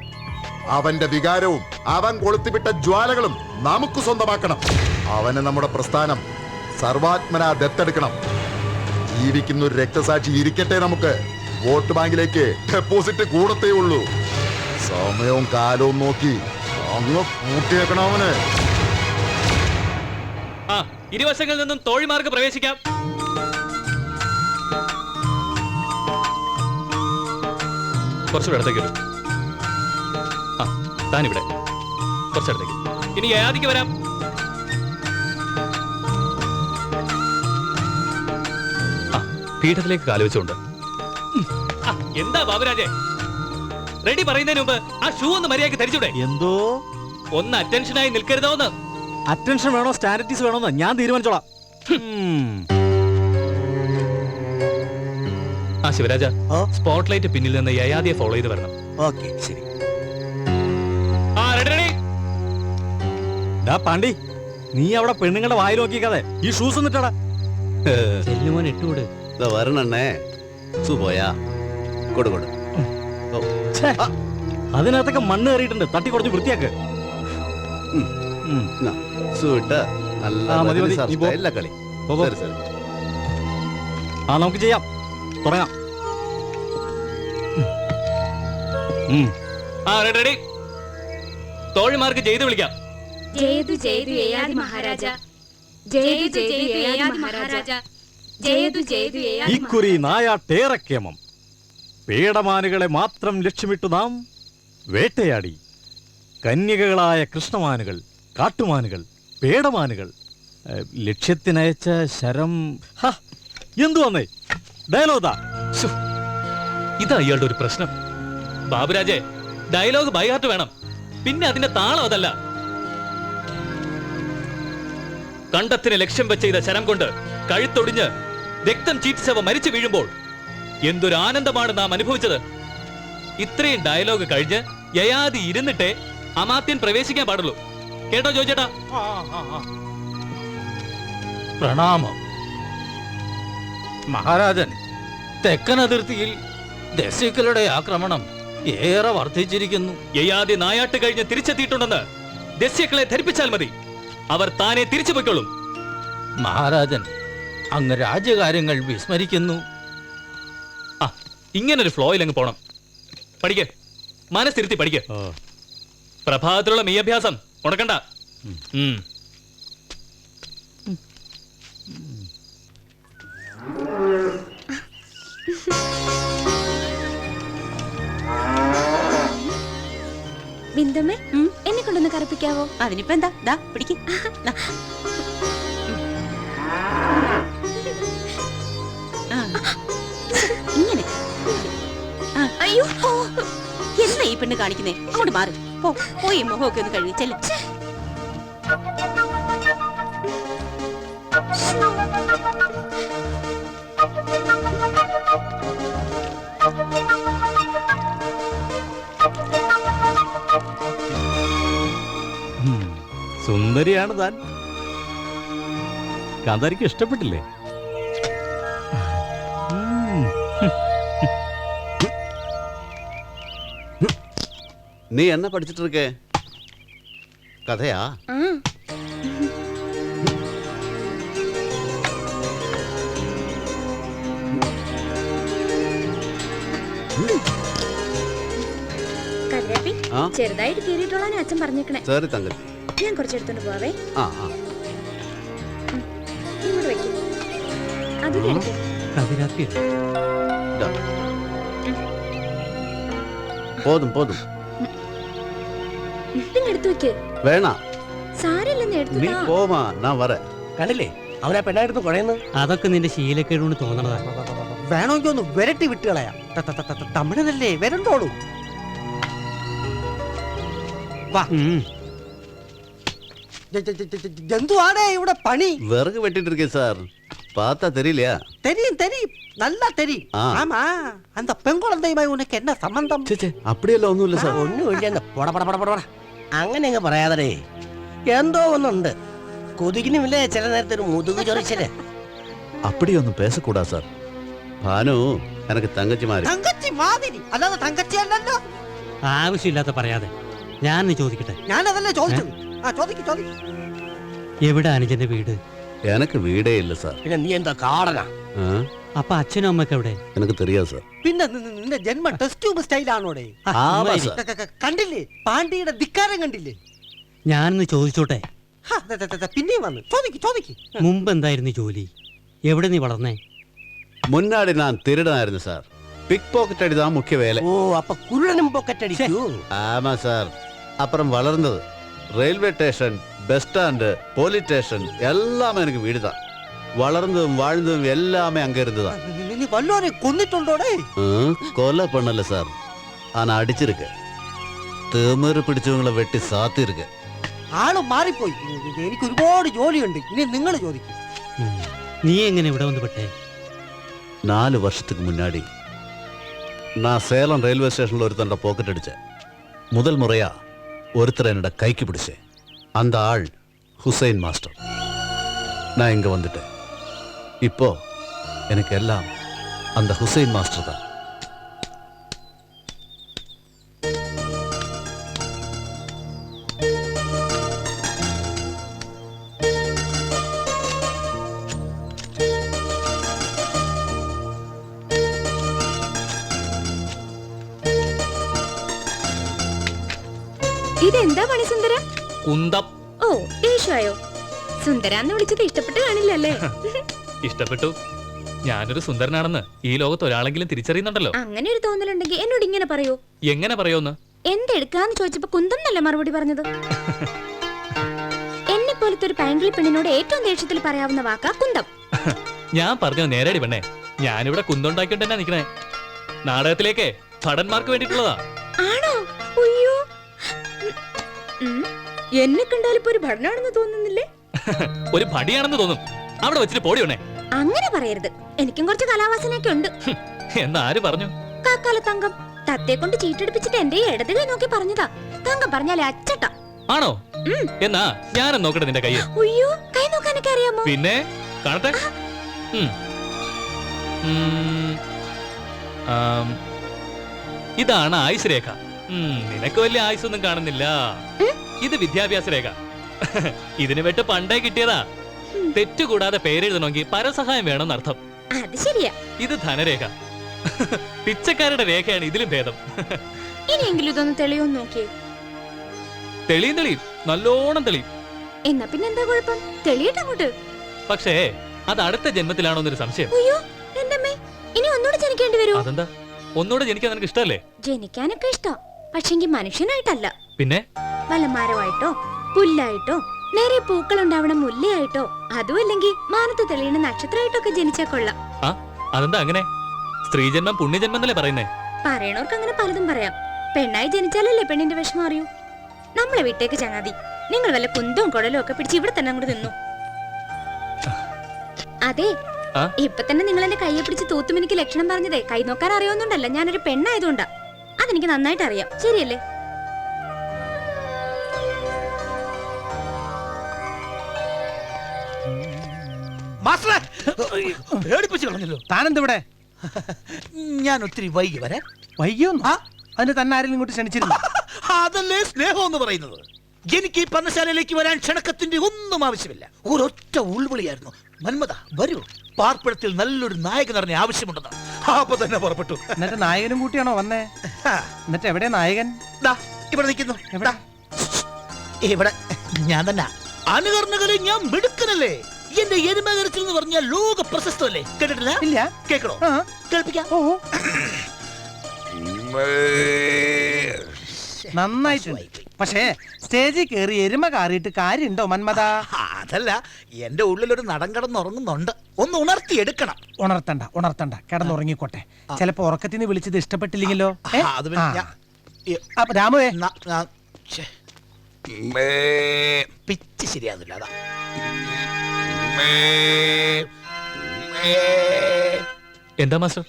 അവന്റെ വികാരവും അവൻ കൊളുത്തിവിട്ട ജ്വാലകളും നമുക്ക് സ്വന്തമാക്കണം. അവന് നമ്മുടെ പ്രസ്ഥാനം സർവാത്മനാ ദത്തെടുക്കണം. ജീവിക്കുന്ന ഒരു രക്തസാക്ഷി ഇരിക്കട്ടെ. നമുക്ക് വോട്ട് ബാങ്കിലേക്ക് ഡെപ്പോസിറ്റ് കൂടത്തേ ഉള്ളൂ. സമയവും കാലവും നോക്കി അങ്ങ് കൂട്ടിയേക്കണം അവന്. ഇരുവശങ്ങളിൽ നിന്നും തോഴിമാർക്ക് പ്രവേശിക്കാം. കുറച്ചുകൂടെ അടുത്തേക്ക് വരും. താനിവിടെ കുറച്ചടുത്തേക്ക്. ഇനി യയാതിക്ക് വരാം. പീഠത്തിലേക്ക് കാലുവെച്ചുകൊണ്ട്. എന്താ ബാബുരാജേ, റെഡി പറയുന്നതിന് മുമ്പ് ആ ഷൂ ഒന്ന് മര്യാദയ്ക്ക് ധരിച്ചൂടെ? എന്തോ ഒന്ന് അറ്റൻഷനായി നിൽക്കരുതോന്ന്. അറ്റൻഷൻ വേണോ സ്റ്റാൻഡിറ്റീസ് വേണോന്ന് ഞാൻ തീരുമാനിച്ചോളാം. ആ ശിവരാജ, സ്പോട്ട് ലൈറ്റ് പിന്നിൽ നിന്ന് യയാതിയെ ഫോളോ ചെയ്ത് വരണം. ഓക്കെ, ശരി. പാണ്ടി, നീ അവിടെ പെണ്ണുങ്ങളുടെ വായി നോക്കിക്കാതെ ഈ ഷൂസ് ഒന്നിട്ടടാ. ചെല്ലുമോൻ ഇട്ടുകൂട്. വരണണ്ണേ സുപോയാ കൊടു കൊടു. അതിനകത്തൊക്കെ മണ്ണ് കയറിയിട്ടുണ്ട്, തട്ടി കുറച്ച് വൃത്തിയാക്ക്. സുട്ട് നല്ല മതി, മതി. നീ പോ. എല്ലാ കളി. പോ, പോ. ശരി ശരി. നമുക്ക് ചെയ്യാം, തുടങ്ങാം. റെഡി. തോഴിമാർക്ക് ചെയ്ത് വിളിക്കാം. ജയതു ജയതു യയാതി മഹാരാജ, ജയതു ജയതു യയാതി മഹാരാജ, ജയതു ജയതു യയാതി. ഇക്കുറി നായാട്ടേറെ കേമം. പേടമാനുകളെ മാത്രം ലക്ഷ്യമിട്ടു നാം വേട്ടയാടി. കന്യകകളായ കൃഷ്ണമാനുകൾ, കാട്ടുമാനുകൾ, പേടമാനുകൾ. ലക്ഷ്യത്തിനയച്ച ശരം. എന്തു വന്നേ ഡയലോഗാ? ഇതാ ഇയാളുടെ ഒരു പ്രശ്നം. ബാബുരാജെ, ഡയലോഗ് ബൈഹാർട്ട് വേണം, പിന്നെ അതിന്റെ താളം അതല്ല. കണ്ടത്തിന് ലക്ഷ്യം വെച്ച് ചെയ്ത ശരം കൊണ്ട് കഴുത്തൊടിഞ്ഞ് രക്തം ചീറ്റിച്ചവ മരിച്ചു വീഴുമ്പോൾ എന്തൊരു ആനന്ദമാണ് നാം അനുഭവിച്ചത്. ഇത്രയും ഡയലോഗ് കഴിഞ്ഞ് യയാതി ഇരുന്നിട്ടേ അമാത്യൻ പ്രവേശിക്കാൻ പാടുള്ളൂ. കേട്ടോ ജോജേട്ടാ? പ്രണാമം മഹാരാജൻ. തെക്കൻ അതിർത്തിയിൽ ദസ്യുക്കളുടെ ആക്രമണം ഏറെ വർദ്ധിച്ചിരിക്കുന്നു. യയാതി നായാട്ട് കഴിഞ്ഞ് തിരിച്ചെത്തിയിട്ടുണ്ടെന്ന് ദസ്യക്കളെ ധരിപ്പിച്ചാൽ മതി, അവർ താനെ തിരിച്ചു പോയിക്കോളും. മഹാരാജൻ, അങ്ങ് രാജ്യകാര്യങ്ങൾ വിസ്മരിക്കുന്നു. ഇങ്ങനൊരു ഫ്ലോയിൽ അങ്ങ് പോണം. പഠിക്ക്, മനസ്സിരുത്തി പഠിക്ക്. പ്രഭാതത്തിലുള്ള മീയഭ്യാസം ഉണക്കണ്ട. ബിന്ദമ്മേ, എന്നെ കൊണ്ടൊന്ന് കറുപ്പിക്കാവോ? അതിനിപ്പോ എന്താ? ദാ പിടിക്ക്. ഇങ്ങനെ. അയ്യോ, എന്താ ഈ പെണ്ണ് കാണിക്കുന്നേ? അങ്ങോട്ട് മാറി പോയി മുഖമൊക്കെ ഒന്ന് കഴുകി ചെല്ലും. സുന്ദരിയാണ് താൻ. കാന്താരിക്ക് ഇഷ്ടപ്പെട്ടില്ലേ? നീ എന്നെ പഠിച്ചിട്ടിരിക്കേ കഥയാ? കതിരപ്പി, ചെറുതായിട്ട് കീറിയിട്ടുള്ള അച്ഛൻ പറഞ്ഞേക്കണേ. സോറി തങ്കച്ചി, ഞാൻ കുറച്ചെടുത്തോണ്ട് പോവേ. ഇങ്ങോട്ട് വെക്കും. അതുകൂടി എടുക്കും. പോതും പോതും. പിന്നെ എടുത്തു വെക്ക്. വേണ സാരല്ലെന്ന് എടുത്തു. നീ പോവാ, ഞാൻ വരെ. കണ്ടില്ലേ അവനാ പെണ്ണായിരുന്നു കുഴയുന്നത്? അതൊക്കെ നിന്റെ ശീലക്കേടുകൊണ്ട് തോന്നണതാ. വേണമെങ്കിൽ ഒന്ന് വിരട്ടി വിട്ടുകളയാം. തമിഴനല്ലേ, വരണ്ടോളൂ. ജന്തുവാണേ ഇവിടെ പണി. വിറക് വെട്ടിട്ടിരിക്കേ സാർ, பார்த்தா தெரியலையா? தெரியும் தெரியும், நல்லா தெரியும். ஆமா, அந்த பெண் குழந்தையுമായി உனக்கு என்ன சம்பந்தம்? அப்படியெல்லாம் ഒന്നുമില്ല സാർ. ഒന്നുമില്ല. പോട പോട പോട പോട. അങ്ങനെ അങ്ങ് പറയാതെ, എന്തോ ഒന്നുണ്ട്. കൊതുകിനുമില്ലേ ചില നേരത്തെ ഒരു മുതുക് ചൊറിച്ചല്. அப்படிയൊന്നും பேசக்கூடா சார். ഭാനു எனக்கு തങ്കച്ചി മാറി. തങ്കച്ചി മാതിരി അല്ലാതെ തങ്കച്ചി അല്ലല്ലോ. ആവശ്യമില്ലാത്ത പറയാതെ ഞാൻ ചോദിക്കട്ടെ? ഞാനതല്ലേ ചോദിച്ചത്. ചോദിക്ക് ചോദിക്ക്. എവിടെ അനുജന്റെ വീട്? எனக்கு വീടേ ഇല്ല സാർ. പിന്നെ നീ എന്താ കാടനാ? അപ്പൊ അച്ഛനും അമ്മക്ക് എവിടെ? എനിക്ക് தெரியாது സാർ. പിന്നെ നിന്റെ ജന്മ ടെസ്റ്റ് ട്യൂബ് സ്റ്റൈലാണോടെ? കണ്ടില്ലേ പാണ്ഡ്യയുടെ ധിക്കാരം കണ്ടില്ലേ? ഞാനൊന്ന് ചോദിച്ചോട്ടെ? പിന്നെയും വന്ന് ചോദിക്ക് ചോദിക്ക്. മുമ്പ് എന്തായിരുന്നു ജോലി? എവിടെ നീ വളർന്നേ? മുന്നാടി ഞാൻ തിരുടനായിരുന്നു സാർ. പിക് പോക്കറ്റ് അടിതാ മുഖ്യ വേല. ഓ, അപ്പൊ കുരുടനും പോക്കറ്റ് അടിച്ചു. ആമാ സാർ. അപ്പുറം വളർന്നത് railway station, bus stand, police station എല്ലാം എനിക്ക് വീടുതാ. വളർന്നതും வாழ்ந்ததும் எல்லாமே அங்க இருந்ததா. நீ வல்லோரை கொன்னிട്ടുണ്ടോடേ? கொலை பண்ணல சார், ஆனா அடிச்சிருக்க. തിമിറ് പിടിച്ചവങ്ങളെ വെട്ടി സാത്തിരിക്ക. ആള് മാറിപ്പോയി. എനിക്ക് ഒരുപാട് ജോലിയുണ്ട്. ഇനി നിങ്ങൾ ചോദിക്കും. നീ എങ്ങനെ ഇവിടെ വന്ന് പെട്ടേ? 4 വർഷத்துக்கு முன்னாடி நான் சேலம் ரயில்வே ஸ்டேஷன்ல ஒருத்தண்ட பாக்கெட் அடிச்சேன். முதல் முறையா ஒருத்தர் என்னோட கைக்கு பிடிச்சேன். அந்த ஆள் ஹுசைன் மாஸ்டர். நான் இங்க வந்துட்டேன். இப்போ எனக்கு எல்லாம் அந்த ஹுசைன் மாஸ்டர் தான். ഇതെന്താ പണി സുന്ദര? കുന്തം. ഓ ദേഷ്യായോ? സുന്ദരാന്ന് വിളിച്ചത് ഇഷ്ടപ്പെട്ട് കാണില്ലല്ലേ? ഇഷ്ടപ്പെട്ടു. ഞാനൊരു സുന്ദരനാണെന്ന് ഈ ലോകത്ത് ഒരാളെങ്കിലും തിരിച്ചറിയുന്നുണ്ടല്ലോ. അങ്ങനെ ഒരു തോന്നലുണ്ടെങ്കിൽ എന്നോട് ഇങ്ങനെ പറയൂ. എങ്ങനെ പറയോന്ന്? എന്തെടുക്കാന്ന് ചോദിച്ചപ്പോ കുന്തം എന്നല്ല മറുപടി പറഞ്ഞത്. എന്നെ പോലത്തെ ഒരു പൈങ്കിളി പെണ്ണിനോട് ഏറ്റവും ദേഷ്യത്തിൽ പറയാവുന്ന വാക്കാ കുന്തം. ഞാൻ പറഞ്ഞത് നേരടി പെണ്ണേ. ഞാനിവിടെ കുന്തമുണ്ടാക്കിട്ട് തന്നെ നിക്കണേ. നാടകത്തിലേക്ക് ഭടന്മാർക്ക് വേണ്ടിട്ടുള്ളതാ. ആണോ? അയ്യോ, എന്നെ കണ്ടാലിപ്പോ ഒരു ഭടനാണെന്ന് തോന്നുന്നില്ലേ? ഒരു ഭടിയാണെന്ന് തോന്നും. അവിടെ വെച്ചിട്ട് പോടിയോണേ. അങ്ങനെ പറയരുത്. എനിക്കും കുറച്ച് കലാവാസനയൊക്കെ ഉണ്ട്. എന്നാര് പറഞ്ഞു? കാക്കാല തങ്കം തത്തെ കൊണ്ട് ചീട്ടെടുപ്പിച്ചിട്ട് എന്റെ ഇടത് കൈ നോക്കി പറഞ്ഞതാ. തങ്കം പറഞ്ഞാലേ അച്ചട്ട. ആണോ? എന്നാ ഞാനും നോക്കട്ടെ നിന്റെ കൈ. അയ്യോ, കൈ നോക്കാനൊക്കെ അറിയാമോ? പിന്നെ കാണട്ടെ. ഇതാണ് ആയുസ് രേഖ. നിനക്ക് വലിയ ആയുസൊന്നും കാണുന്നില്ല. ഇത് വിദ്യാഭ്യാസ രേഖ. ഇതിന് വെട്ട് പണ്ടേ കിട്ടിയതാ. തെറ്റുകൂടാതെ പേരെഴുതണമെങ്കിൽ പരസഹായം വേണമെന്ന് അർത്ഥം. അത് ശരിയാ. ഇത് ധനരേഖ. പിച്ചക്കാരുടെ രേഖയാണ് ഇതിലും ഭേദം. ഇനിയെങ്കിലും ഇതൊന്ന് തെളിയൊന്ന് നോക്കിയേ. തെളിയും തെളിയും, നല്ലോണം തെളിയും. എന്നാ പിന്നെ എന്താ കുഴപ്പം? തെളിയട്ടെ അങ്ങോട്ട്. പക്ഷേ അത് അടുത്ത ജന്മത്തിലാണോ എന്നൊരു സംശയം. അയ്യോ എന്റെ അമ്മേ, ഇനി ഒന്നുകൂടെ ജനിക്കേണ്ടി വരുമോ? അതെന്താ? ഒന്നുകൂടെ ജനിക്കാൻ നിനക്ക് ഇഷ്ടല്ലേ? ജനിക്കാനൊക്കെ ഇഷ്ടം, പക്ഷെങ്കിൽ മനുഷ്യനായിട്ടല്ല. പിന്നെ വല്ല മരമായിട്ടോ പുല്ലായിട്ടോ നേരെ പൂക്കൾ ഉണ്ടാവണ മുല്ലയായിട്ടോ അതും അല്ലെങ്കിൽ മാനത്ത് തെളിയുന്ന നക്ഷത്രമായിട്ടൊക്കെ ജനിച്ചാ കൊള്ളാം. അതെന്താ അങ്ങനെ? സ്ത്രീജന്മം പുണ്യജന്മം എന്നല്ലേ പറയുന്നേ? പറയണവർക്ക് അങ്ങനെ പലതും പറയാം. പെണ്ണായി ജനിച്ചാലല്ലേ പെണ്ണിന്റെ വിഷമം അറിയൂ. നമ്മളെ വീട്ടേക്ക് ചങ്ങാതി, നിങ്ങൾ വല്ല കുന്തവും കുഴലും ഒക്കെ പിടിച്ച് ഇവിടെ തന്നെ അങ്ങോട്ട് നിന്നു. അതെ, ഇപ്പൊ തന്നെ നിങ്ങൾ എന്റെ കയ്യെ പിടിച്ച് തൂത്തും എനിക്ക് ലക്ഷണം പറഞ്ഞതേ കൈ നോക്കാൻ അറിയാവുന്നുണ്ടല്ല, ഞാനൊരു പെണ്ണായതുകൊണ്ടാ. അതെനിക്ക് നന്നായിട്ട് അറിയാം. ശരിയല്ലേ? താനെന്തിവിടെ? ഞാൻ ഒത്തിരി വൈകി വരെ. വൈകിയൊന്നും അതിന് തന്നെ ആരെങ്കിലും ഇങ്ങോട്ട് ക്ഷണിച്ചിരുന്നു? അതല്ലേ സ്നേഹം എന്ന് പറയുന്നത്. എനിക്ക് ഈ പർണശാലയിലേക്ക് വരാൻ ക്ഷണക്കത്തിന്റെ ഒന്നും ആവശ്യമില്ല. ഒരൊറ്റ ഉൾവിളിയായിരുന്നു, മന്മത വരൂ, പാർപ്പിടത്തിൽ നല്ലൊരു നായകൻ അറിഞ്ഞ ആവശ്യമുണ്ടെന്ന്. അപ്പൊ തന്നെ പുറപ്പെട്ടു. എന്നിട്ട് നായകനും കൂട്ടിയാണോ വന്നേ? എന്നിട്ട് എവിടെ നായകൻ? ഇവിടെ നിൽക്കുന്നു. ഇവിടെ ഞാൻ തന്നെ. അനുകരണകളെ ഞാൻ മിടുക്കനല്ലേ. എന്റെ എരുമകരച്ചിൽ എന്ന് പറഞ്ഞാൽ ലോക പ്രശസ്തമല്ലേ? കേട്ടിട്ടില്ല? ഇല്ല. കേൾക്കണോ? കേൾപ്പിക്കാം. നന്നായിട്ടുണ്ട്. പക്ഷേ സ്റ്റേജിൽ കയറി എരുമ കാറിയിട്ട് കാര്യമുണ്ടോ മന്മത? അതല്ല, എന്റെ ഉള്ളിലൊരു നടൻ കിടന്നുറങ്ങുന്നുണ്ട്. ഒന്ന് ഉണർത്തിയെടുക്കണം. ഉണർത്തണ്ട കിടന്നുറങ്ങിക്കോട്ടെ. ചിലപ്പോ ഉറക്കത്തിന് വിളിച്ചത് ഇഷ്ടപ്പെട്ടില്ലെങ്കിലോ? രാമുവേ, പിച്ച് ശരിയാവില്ല. അതാ എന്താ മാസ്റ്റർ?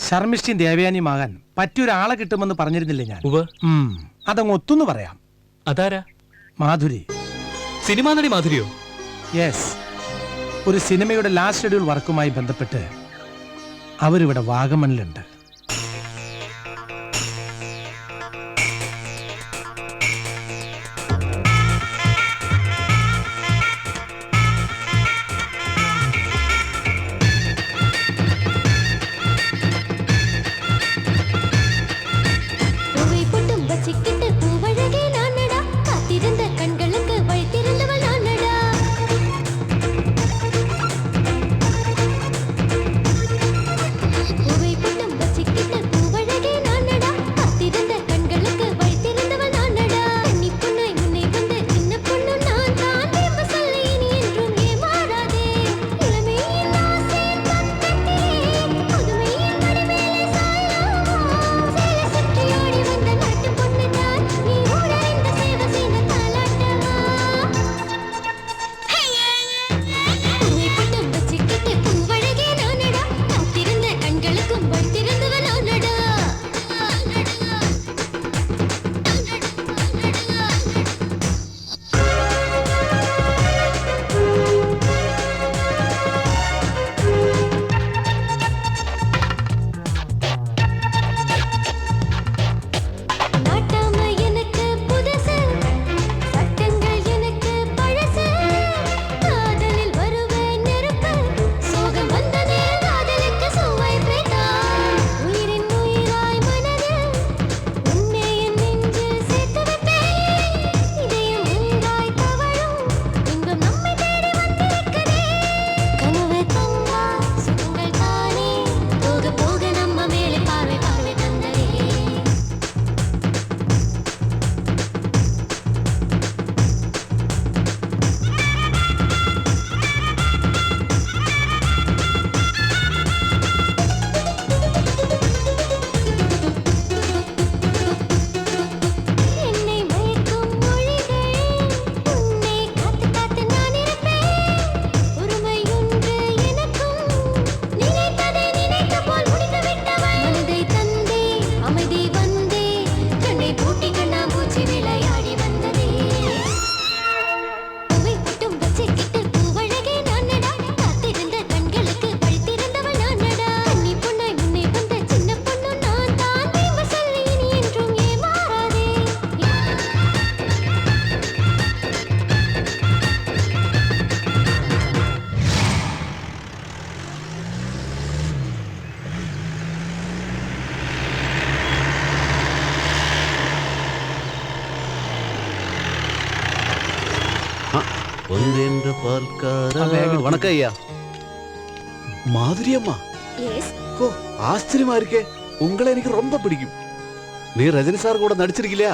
ശർമ്മിഷ്ഠയും ദേവയാനിയുമാകാൻ പറ്റിയൊരാളെ കിട്ടുമെന്ന് പറഞ്ഞിരുന്നില്ലേ ഞാൻ? അതങ്ങ് ഒത്തുന്ന് പറയാം. അതാരാ? മാധുരി. സിനിമാ നടി മാധുരിയോ? യെസ്. ഒരു സിനിമയുടെ ലാസ്റ്റ് ഷെഡ്യൂൾ വർക്കുമായി ബന്ധപ്പെട്ട് അവരിവിടെ വാഗമണിലുണ്ട്. വന്നേന്റെ പാൽക്കാര. വണക്കം ஐயா. മാധുരിയമ്മ ഓ ஆச்சரியமா இருக்கே. உங்களை எனக்கு ரொம்ப பிடிக்கும். நீ ரஜினி சார் கூட நடிச்சிருக்கலையா?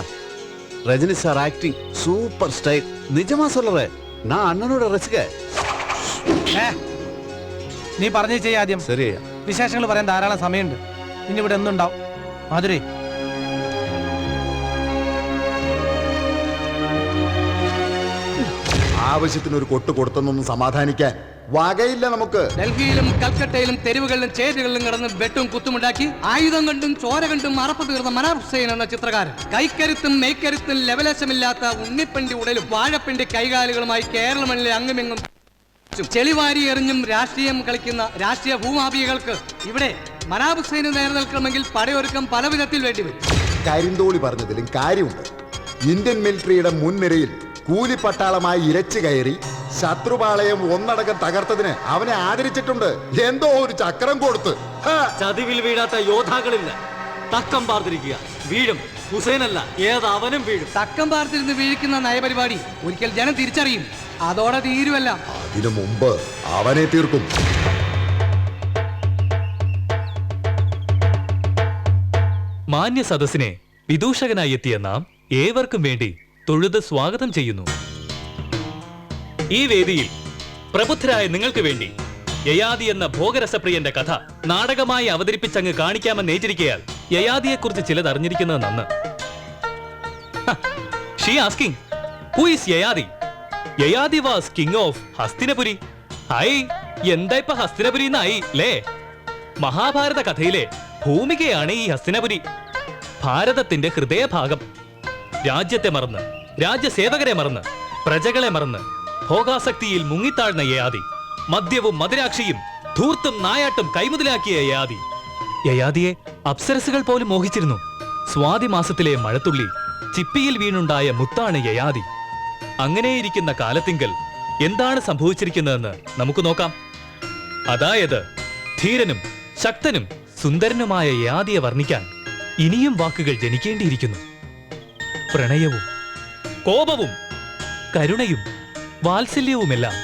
Rajini sir acting super style. நிஜமா சொல்றேன், நான் அண்ணனோட ரசிக. നീ പറഞ്ഞു ചെയ്യാം ആദ്യം. ശരി, വിശേഷങ്ങൾ പറയാൻ ധാരാളം സമയമുണ്ട്. ഇനി ഇവിടെ എന്തുണ്ടാവും മാധുരി? ആവശ്യത്തിന് ഒരു കൊട്ട് കൊടുത്തെന്നൊന്നും സമാധാനിക്കാൻ വകയില്ല നമുക്ക്. ഡൽഹിയിലും കൽക്കട്ടയിലും തെരുവുകളിലും ചേരികളിലും കിടന്ന് വെട്ടും കുത്തുമുണ്ടാക്കി ആയുധം കണ്ടും ചോര കണ്ടും അറപ്പ് തീർന്ന മനാബ് ഹുസൈൻ എന്ന ചിത്രകാരൻ കൈക്കരുത്തും മെയ്ക്കരുത്തും ലെവലേശമില്ലാത്ത ഉണ്ണിപ്പണ്ടി ഉടലും വാഴപ്പിണ്ടി കൈകാലുകളുമായി കേരള മണ്ണിലെ അങ്ങുമെങ്ങും ചെളിവാരി എറിഞ്ഞും രാഷ്ട്രീയം കളിക്കുന്ന രാഷ്ട്രീയ ഭൂമാഫിയകൾക്ക് ഇവിടെ മനാബ് ഹുസൈന് നേരെ നിൽക്കണമെങ്കിൽ പടയൊരുക്കം പല വിധത്തിൽ വേണ്ടിവരും. കരിന്തോളി പറഞ്ഞതിലും കാര്യമുണ്ട്. ഇന്ത്യൻ മിലിറ്ററിയുടെ മുൻനിരയിൽ കൂലിപ്പട്ടാളമായി ഇരച്ചു കയറി ശത്രുപാളയം ഒന്നടക്കം തകർത്തതിന് അവനെ ആദരിച്ചിട്ടുണ്ട്. എന്തോ ഒരു ചക്രം കൊടുത്ത്. ചതിവിൽ വീഴാത്ത യോദ്ധാക്കളില്ല. തക്കം പാർത്തിരിക്കുക വീഴും. ഹുസൈനല്ല, ഏതവനും വീഴും. തക്കം പാർത്തിരുന്ന് വീഴിക്കുന്ന നയപരിപാടി ഒരിക്കൽ ജനം തിരിച്ചറിയും. അതോടെ തീരുവല്ല. അതിനു മുമ്പ് അവനെ തീർക്കും. മാന്യ സദസ്സിനെ വിദൂഷകനായി എത്തിയ നാം ഏവർക്കും വേണ്ടി തൊഴുത് സ്വാഗതം ചെയ്യുന്നു. ഈ വേദിയിൽ പ്രബുദ്ധരായ നിങ്ങൾക്ക് വേണ്ടി യയാതി എന്ന ഭോഗരസപ്രിയന്റെ കഥ നാടകമായി അവതരിപ്പിച്ചങ്ങ് കാണിക്കാമെന്ന് ഏറ്റിരിക്കയാൽ യയാതിയെക്കുറിച്ച് ചിലത് അറിഞ്ഞിരിക്കുന്നത് നന്ന്. She asking, who is Yayati? Yayati was king of Hastinapuri. Hi, എന്താ ഇപ്പൊ ഹസ്തിനപുരി എന്നായി ലേ? മഹാഭാരത കഥയിലെ ഭൂമികയാണ് ഈ ഹസ്തിനപുരി. ഭാരതത്തിന്റെ ഹൃദയഭാഗം. രാജ്യത്തെ മറന്ന്, രാജ്യസേവകരെ മറന്ന്, പ്രജകളെ മറന്ന് ഭോഗാസക്തിയിൽ മുങ്ങിത്താഴ്ന്ന യയാതി, മദ്യവും മദിരാക്ഷിയും ധൂർത്തും നായാട്ടും കൈമുതലാക്കിയ യയാതി. യയാതിയെ അപ്സരസുകൾ പോലും മോഹിച്ചിരുന്നു. സ്വാതി മാസത്തിലെ മഴത്തുള്ളി ചിപ്പിയിൽ വീണുണ്ടായ മുത്താണ് യയാതി. അങ്ങനെയിരിക്കുന്ന കാലത്തിങ്കൽ എന്താണ് സംഭവിച്ചിരിക്കുന്നതെന്ന് നമുക്ക് നോക്കാം. അതായത് ധീരനും ശക്തനും സുന്ദരനുമായ യയാതിയെ വർണ്ണിക്കാൻ ഇനിയും വാക്കുകൾ ജനിക്കേണ്ടിയിരിക്കുന്നു. പ്രണയവും കോപവും കരുണയും വാത്സല്യവുമെല്ലാം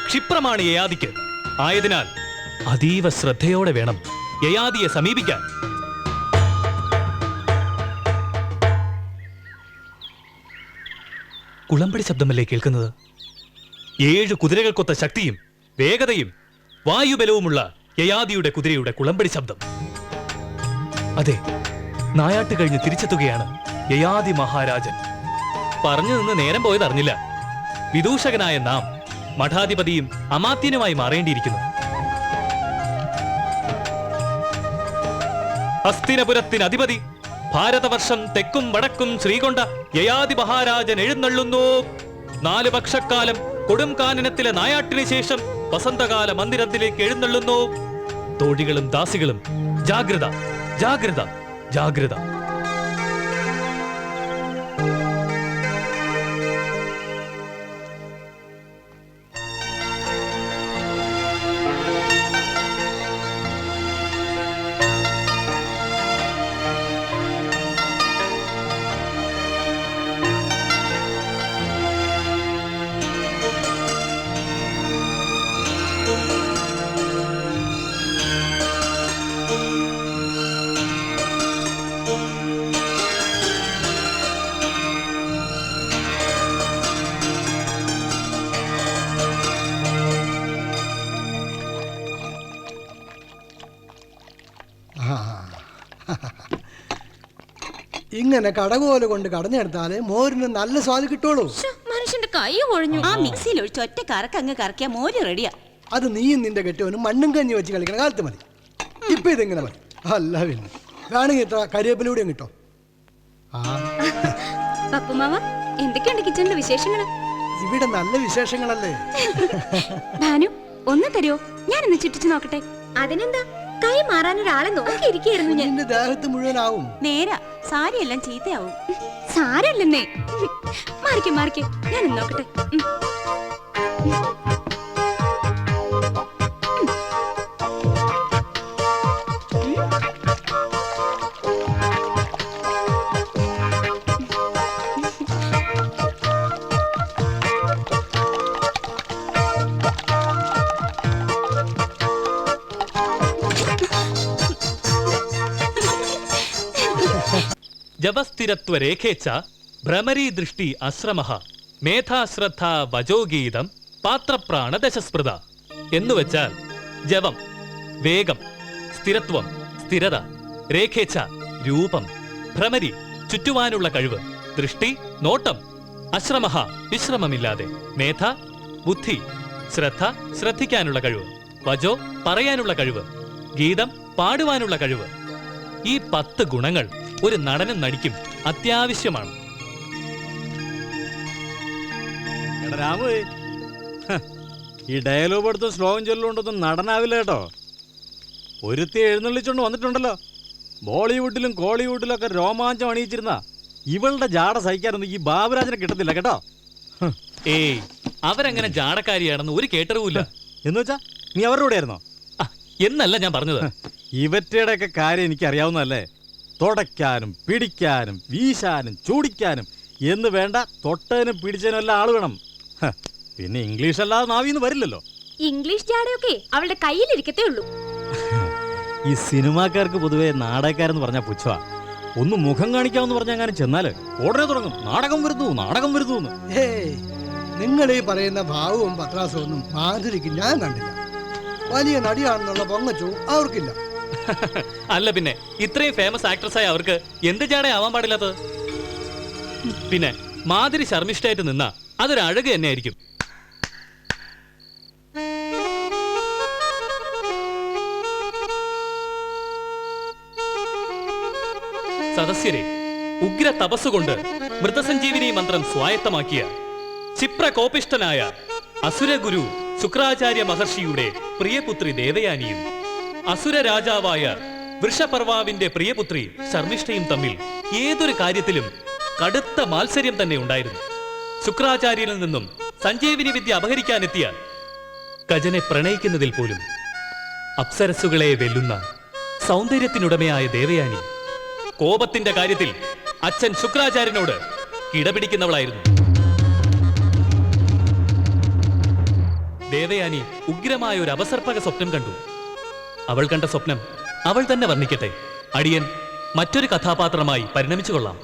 ക്ഷിപ്രമാണ് യയാതിക്ക്. ആയതിനാൽ അതീവ ശ്രദ്ധയോടെ വേണം യയാതിയെ സമീപിക്കാൻ. കുളമ്പടി ശബ്ദമല്ലേ കേൾക്കുന്നത്? 7 കുതിരകൾക്കൊത്ത ശക്തിയും വേഗതയും വായുബലവുമുള്ള യയാതിയുടെ കുതിരയുടെ കുളമ്പടി ശബ്ദം. അതെ, നായാട്ട് കഴിഞ്ഞ് തിരിച്ചെത്തുകയാണ് യയാതി മഹാരാജൻ. പറഞ്ഞു നിന്ന് നേരം പോയത് അറിഞ്ഞില്ല. വിദൂഷകനായ നാം മഠാധിപതിയും അമാത്യനുമായി മാറേണ്ടിയിരിക്കുന്നു. ഹസ്തിനപുരത്തിന് അധിപതി, ഭാരതവർഷം തെക്കും വടക്കും ശ്രീകൊണ്ട യയാതി മഹാരാജൻ എഴുന്നള്ളുന്നു. 4 പക്ഷക്കാലം കൊടും കാനനത്തിലെ നായാട്ടിന് ശേഷം വസന്തകാല മന്ദിരത്തിലേക്ക് എഴുന്നള്ളുന്നു. തോഴികളും ദാസികളും ജാഗ്രത, ജാഗ്രത, ജാഗ്രത. ഇങ്ങനെ കടകോല് കൊണ്ട് കടഞ്ഞെടുത്താലേ മോരിന് നല്ല സ്വാദ് കിട്ടുള്ളൂ. മനുഷ്യന്റെ കൈ ഒഴിഞ്ഞു. ആ മിക്സിയിൽ ഒഴിച്ച് ഒറ്റ കറക്ക് അങ്ങ് കറക്കിയ മോര് റെഡിയാ. അത് നീയും നിന്റെ കെട്ടിയവനും മണ്ണും കഞ്ഞി വെച്ച് കളിക്കണ കാലത്ത് മതി. ഇപ്പൊ ഇതെങ്ങനെ മതി? അല്ല പിന്നെ വേണമെങ്കിൽ ഇത്ര കരിവേപ്പിലൂടെയും കിട്ടോ. പപ്പുമാവ, എന്തൊക്കെയുണ്ട് കിച്ചണിലെ വിശേഷങ്ങള്? ഇവിടെ നല്ല വിശേഷങ്ങളല്ലേ. ഭാനു, ഒന്ന് തരുമോ? ഞാനൊന്ന് ചുറ്റിച്ചു നോക്കട്ടെ. അതിനെന്താ, കൈ മാറാൻ ഒരാളെ നോക്കിയിരിക്കുന്നു ഞാൻ. നിന്റെ ദേഹത്ത് മുഴുവനാവും. നേരാ, സാരിയെല്ലാം ചീത്തയാവും. സാരല്ലെന്നേ. മാറിക്കെ മാറിക്കെ, ഞാനൊന്ന് നോക്കട്ടെ. ജപസ്ഥിരത്വ രേഖേച്ഛ ഭ്രമരീ ദൃഷ്ടി അശ്രമഃ മേധാശ്രദ്ധ വജോഗീതം പാത്രപ്രാണ ദശസ്മൃത എന്നുവെച്ചാൽ ജപം, വേഗം, സ്ഥിരത്വം, സ്ഥിരത, രേഖേച്ഛ, രൂപം, ഭ്രമരി, ചുറ്റുവാനുള്ള കഴിവ്, ദൃഷ്ടി, നോട്ടം, അശ്രമഃ, വിശ്രമമില്ലാതെ, മേധ, ബുദ്ധി, ശ്രദ്ധ, ശ്രദ്ധിക്കാനുള്ള കഴിവ്, വജോ, പറയാനുള്ള കഴിവ്, ഗീതം, പാടുവാനുള്ള കഴിവ്. ഈ 10 ഗുണങ്ങൾ ഒരു നടനും നടിക്കും അത്യാവശ്യമാണ്. രാമേ, ഈ ഡയലോഗ് എടുത്ത് ശ്ലോകം ചൊല്ലുകൊണ്ടൊന്നും നടനാവില്ല കേട്ടോ. ഒരുത്തി എഴുന്നള്ളിച്ചോണ്ട് വന്നിട്ടുണ്ടല്ലോ. ബോളിവുഡിലും കോളിവുഡിലും ഒക്കെ രോമാഞ്ചം അണിയിച്ചിരുന്ന ഇവളുടെ ജാട സഹിക്കാനൊന്നും ഈ ബാബുരാജനെ കിട്ടത്തില്ല കേട്ടോ. ഏയ്, അവരങ്ങനെ ജാടക്കാരിയാണെന്ന് ഒരു കേട്ടറിവില്ല. എന്ന് വെച്ചാ നീ അവരുടെ കൂടെ ആയിരുന്നോ? എന്നല്ല ഞാൻ പറഞ്ഞത്. ഇവറ്റയുടെ ഒക്കെ കാര്യം എനിക്ക് അറിയാവുന്നതല്ലേ. തുടയ്ക്കാനും പിടിക്കാനും വീശാനും ചൂടിക്കാനും എന്ന് വേണ്ട, തൊട്ടതിനും പിടിച്ചതിനും എല്ലാം ആള് വേണം. പിന്നെ ഇംഗ്ലീഷ് അല്ലാതെ നാവിന്ന് വരില്ലല്ലോ. ഇംഗ്ലീഷ് ജാടയൊക്കെ അവളുടെ കയ്യിലിരിക്കത്തേ ഉള്ളൂ. ഈ സിനിമാക്കാർക്ക് പൊതുവെ നാടകക്കാരെന്ന് പറഞ്ഞാൽ പുച്ഛവാ. ഒന്ന് മുഖം കാണിക്കാമെന്ന് പറഞ്ഞാൽ അങ്ങനെ ചെന്നാല് ഉടനെ തുടങ്ങും നാടകം വരുന്നു നാടകം വരുന്നു എന്ന്. നിങ്ങൾ ഈ പറയുന്ന ഭാവവും പത്രാസവും ഒന്നും മാധുരിക്ക് ഞാൻ കണ്ടില്ല. വലിയ നടിയാണെന്നുള്ള പൊങ്ങച്ചു അവർക്കില്ല. അല്ല പിന്നെ ഇത്രയും ഫേമസ് ആക്ട്രസ് ആയ അവർക്ക് എന്ത് ജാട ആവാൻ പാടില്ലാത്തത്? പിന്നെ മാധുരി ശർമ്മിഷ്ഠയായിട്ട് നിന്നാ അതൊരു അഴക് തന്നെയായിരിക്കും. സദസ്യരെ, ഉഗ്ര തപസ്സുകൊണ്ട് മൃതസഞ്ജീവിനി മന്ത്രം സ്വായത്തമാക്കിയ ക്ഷിപ്രകോപിഷ്ഠനായ അസുരഗുരു ശുക്രാചാര്യ മഹർഷിയുടെ പ്രിയപുത്രി ദേവയാനിയും അസുര രാജാവായ വൃഷപർവാവിന്റെ പ്രിയപുത്രി ശർമ്മിഷ്ഠയും തമ്മിൽ ഏതൊരു കാര്യത്തിലും കടുത്ത മാത്സര്യം തന്നെ ഉണ്ടായിരുന്നു. ശുക്രാചാര്യനിൽ നിന്നും സഞ്ജീവിനി വിദ്യ അപഹരിക്കാനെത്തിയ ഗജനെ പ്രണയിക്കുന്നതിൽ പോലും അപ്സരസ്സുകളെ വെല്ലുന്ന സൗന്ദര്യത്തിനുടമയായ ദേവയാനി കോപത്തിന്റെ കാര്യത്തിൽ അച്ഛൻ ശുക്രാചാര്യനോട് കിടപിടിക്കുന്നവളായിരുന്നു. ദേവയാനി ഉഗ്രമായ ഒരു അപസർപ്പക സ്വപ്നം കണ്ടു. അവൾ കണ്ട സ്വപ്നം അവൾ തന്നെ വർണ്ണിക്കട്ടെ. അടിയൻ മറ്റൊരു കഥാപാത്രമായി പരിണമിച്ചുകൊള്ളാം.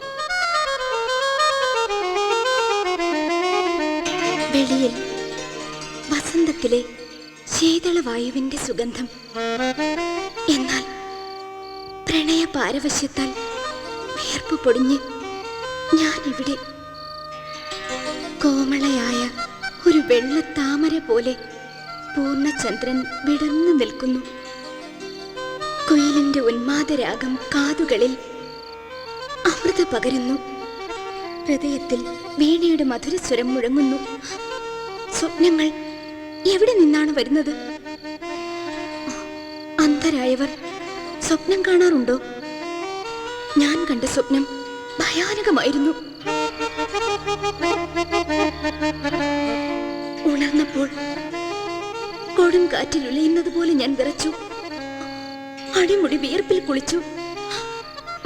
വെളിയിൽ വസന്തത്തിലെ ശീതളവായുവിന്റെ സുഗന്ധം. എന്നാൽ പ്രണയ പാരവശ്യത്താൽ വിയർപ്പ് പൊടിഞ്ഞ് ഞാനിവിടെ കോമളയായ ഒരു വെള്ളത്താമര പോലെ പൂർണ്ണചന്ദ്രൻ വിടർന്നു നിൽക്കുന്നു. കുയിലിന്റെ ഉന്മാദരാഗം കാതുകളിൽ അമൃത പകരുന്നു. ഹൃദയത്തിൽ വീണയുടെ മധുരസ്വരം മുഴങ്ങുന്നു. സ്വപ്നങ്ങൾ എവിടെ നിന്നാണ് വരുന്നത്? അന്ധരായവർ സ്വപ്നം കാണാറുണ്ടോ? ഞാൻ കണ്ട സ്വപ്നം ഭയാനകമായിരുന്നു. ഉണർന്നപ്പോൾ കൊടും കാറ്റിൽ ഉലയുന്നത് പോലെ ഞാൻ വിറച്ചു. അടിമുടി വിയർപ്പിൽ കുളിച്ചു.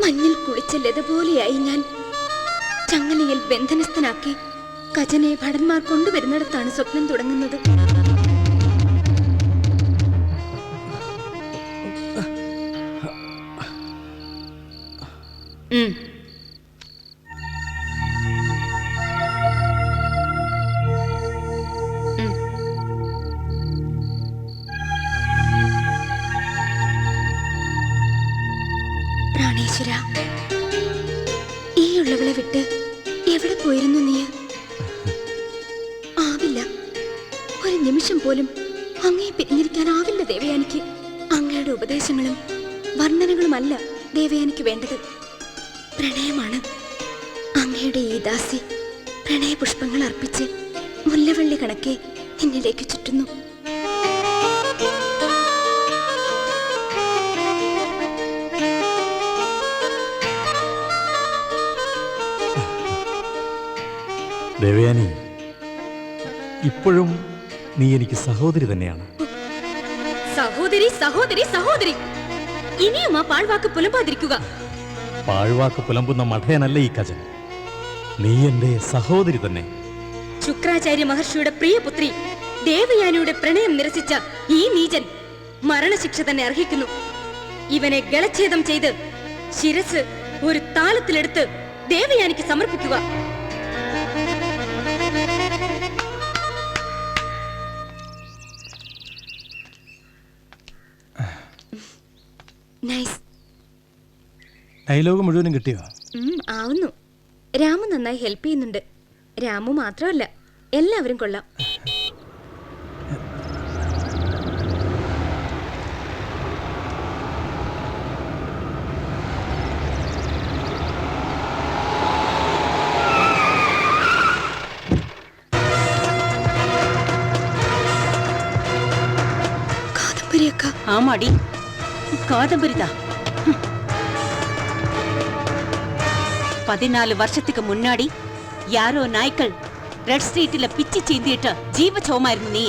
മഞ്ഞിൽ കുളിച്ച ലത പോലെയായി ഞാൻ. ചങ്ങലയിൽ ബന്ധനസ്ഥനാക്കി ഗജനെ ഭടന്മാർ കൊണ്ടുവരുന്നിടത്താണ് സ്വപ്നം തുടങ്ങുന്നത്. പ്രാണേശ്വര, ഈ ഉള്ളവളെ വിട്ട് എവിടെ പോയിരുന്നു നീ? ആവില്ല, ഒരു നിമിഷം പോലും അങ്ങയെ പിരിഞ്ഞിരിക്കാനാവില്ല ദേവയാനിക്ക്. അങ്ങയുടെ ഉപദേശങ്ങളും വർണ്ണനകളുമല്ല ദേവയാനിക്ക് വേണ്ടത്, പ്രണയമാണ്. അങ്ങയുടെ ഈ ദാസി പ്രണയപുഷ്പങ്ങൾ അർപ്പിച്ച് മുല്ലവള്ളി കണക്കെ നിന്നിലേക്ക് ചുറ്റുന്നു. ദേവയാനി, ഇപ്പോഴും നീ എനിക്ക് സഹോദരി തന്നെയാണ്. സഹോദരി സഹോദരി സഹോദരി, ഇനിയും ആ പാഴ്വാക്ക് പുലമ്പാതിരിക്കുക. പാഴ്വാക്ക് പുലമ്പുന്ന മഠയനല്ല ഈ കജൻ. നീ എന്റെ സഹോദരി തന്നെ. ശുക്രാചാര്യ മഹർഷിയുടെ പ്രിയപുത്രി ദേവയാനിയുടെ പ്രണയം നിരസിച്ച ഈ നീചൻ മരണശിക്ഷ തന്നെ അർഹിക്കുന്നു. ഇവനെ ഗളച്ഛേദം ചെയ്ത് ശിരസ് ഒരു താളത്തിലെടുത്ത് ദേവയാനിക്ക് സമർപ്പിക്കുക. നൈസ്. ഡയലോഗ് മുഴുവനും കിട്ടിയോ? ആവുന്നു. രാമു നന്നായി ഹെൽപ്പ് ചെയ്യുന്നുണ്ട്. രാമു മാത്രമല്ല, എല്ലാവരും കൊള്ളാം. ஆமாடி, காதம்பரிதா. 14 வருஷத்துக்கு முன்னாடி யாரோ நாய்க்கள் ரெட் ஸ்ட்ரீட்ல பிச்சி சீந்திட்டு ஜீவச்சோமாയിരുന്നു നീ.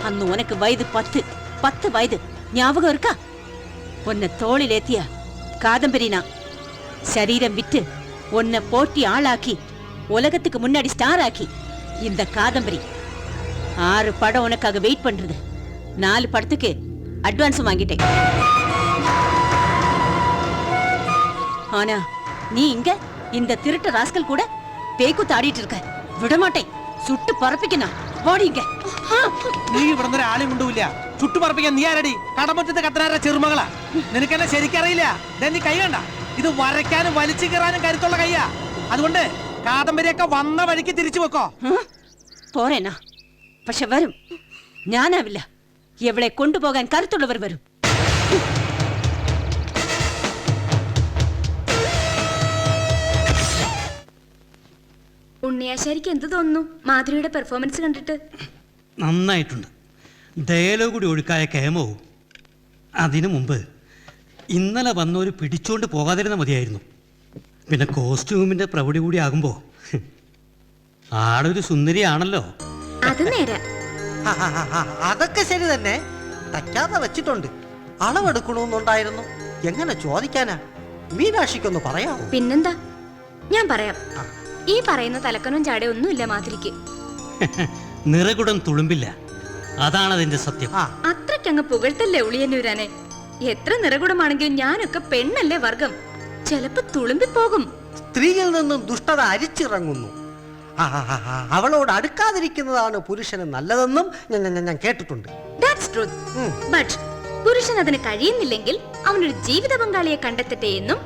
അന്ന് ഉനക്ക് വയது 10 വയது ஞாபகம் இருக்கா? உன்னை தோளிலேத்திய காதம்பரினா சரீரம் விட்டு உன்னை போட்டி ஆளாக்கி உலகத்துக்கு முன்னாடி ஸ்டார் ஆக்கி இந்த காதம்பரி 6 படம் உனக்காக வெயிட் பண்றது. 4 படத்துக்கு அட்வான்ஸ் வாங்கிட்டேன். ஆனா நீ இங்க இந்த திருட்டு ராஸ்கல் கூட பேக்கு தாடிட்டு இருக்க. விடமாட்டேன், சுட்டு பறப்பிக்கணும். போடிங்க. നീ ഇവിടെ ആളെയും കൊണ്ടുപോയില്ല. ചുട്ടു പറപ്പിക്കാൻ നീ ആരടി? കടമുറ്റത്തെ കത്തനാര ചെറുമകളാ. നിനക്കെന്നെ ശരിക്കറിയില്ല. നീ കൈ കണ്ട, ഇത് വരയ്ക്കാനും വലിച്ചു കയറാനും കരുത്തുള്ള കയ്യാ. അതുകൊണ്ട് കാദംബരിയൊക്കെ വന്ന വഴിക്ക് തിരിച്ചു വെക്കോ. പോരേനാ, പക്ഷെ വരും. ഞാനാവില്ല. എവളെ കൊണ്ടുപോകാൻ കരുത്തുള്ളവർ വരും. ഉണ്ണിയാശാരിക്ക് എന്ത് തോന്നുന്നു മാധുരിയുടെ പെർഫോമൻസ് കണ്ടിട്ട്? നന്നായിട്ടുണ്ട്. ഡയലോഗ് കൂടി ഒഴുക്കായ കേമവും. അതിനു മുമ്പ് ഇന്നലെ വന്നവർ പിടിച്ചോണ്ട് പോകാതിരുന്ന മതിയായിരുന്നു. പിന്നെ കോസ്റ്റ്യൂമിന്റെ പ്രൗഢി കൂടി ആകുമ്പോ ആളൊരു സുന്ദരിയാണല്ലോ. അത് നേരെ. അതൊക്കെ ശരി തന്നെ. തയ്ക്കാതെ വെച്ചിട്ടുണ്ട്. അളവെടുക്കണമെന്നുണ്ടായിരുന്നു. എങ്ങനെ ചോദിക്കാനാ? മീനാക്ഷിക്കൊന്ന് പറയാമോ? പിന്നെന്താ, ഞാൻ പറയാം. ഈ പറയുന്ന തലക്കനും ചാടയും ഒന്നുമില്ല മാധുരിക്ക്. നിറകുടം തുളുമ്പില്ല, അതാണ് അതിന്റെ സത്യം. അത്രയ്ക്കങ്ങ് പുകഴ്ത്തല്ലേ ഉളിയന്നൂരാനെ. എത്ര നിറകുടമാണെങ്കിലും ഞാനൊക്കെ പെണ്ണല്ലേ വർഗം. ചിലപ്പോ തുളുമ്പിപ്പോകും. സ്ത്രീയിൽ നിന്നും ദുഷ്ടത അരിച്ചിറങ്ങുന്നു. അവളോട് അടുക്കാതിരിക്കുന്നതാണ് പുരുഷന് നല്ലതെന്നും ഞാൻ കേട്ടിട്ടുണ്ട്. ബട്ട് പുരുഷൻ അതിന് കഴിയുന്നില്ലെങ്കിൽ അവനൊരു ജീവിത പങ്കാളിയെ കണ്ടെത്തട്ടെ എന്നും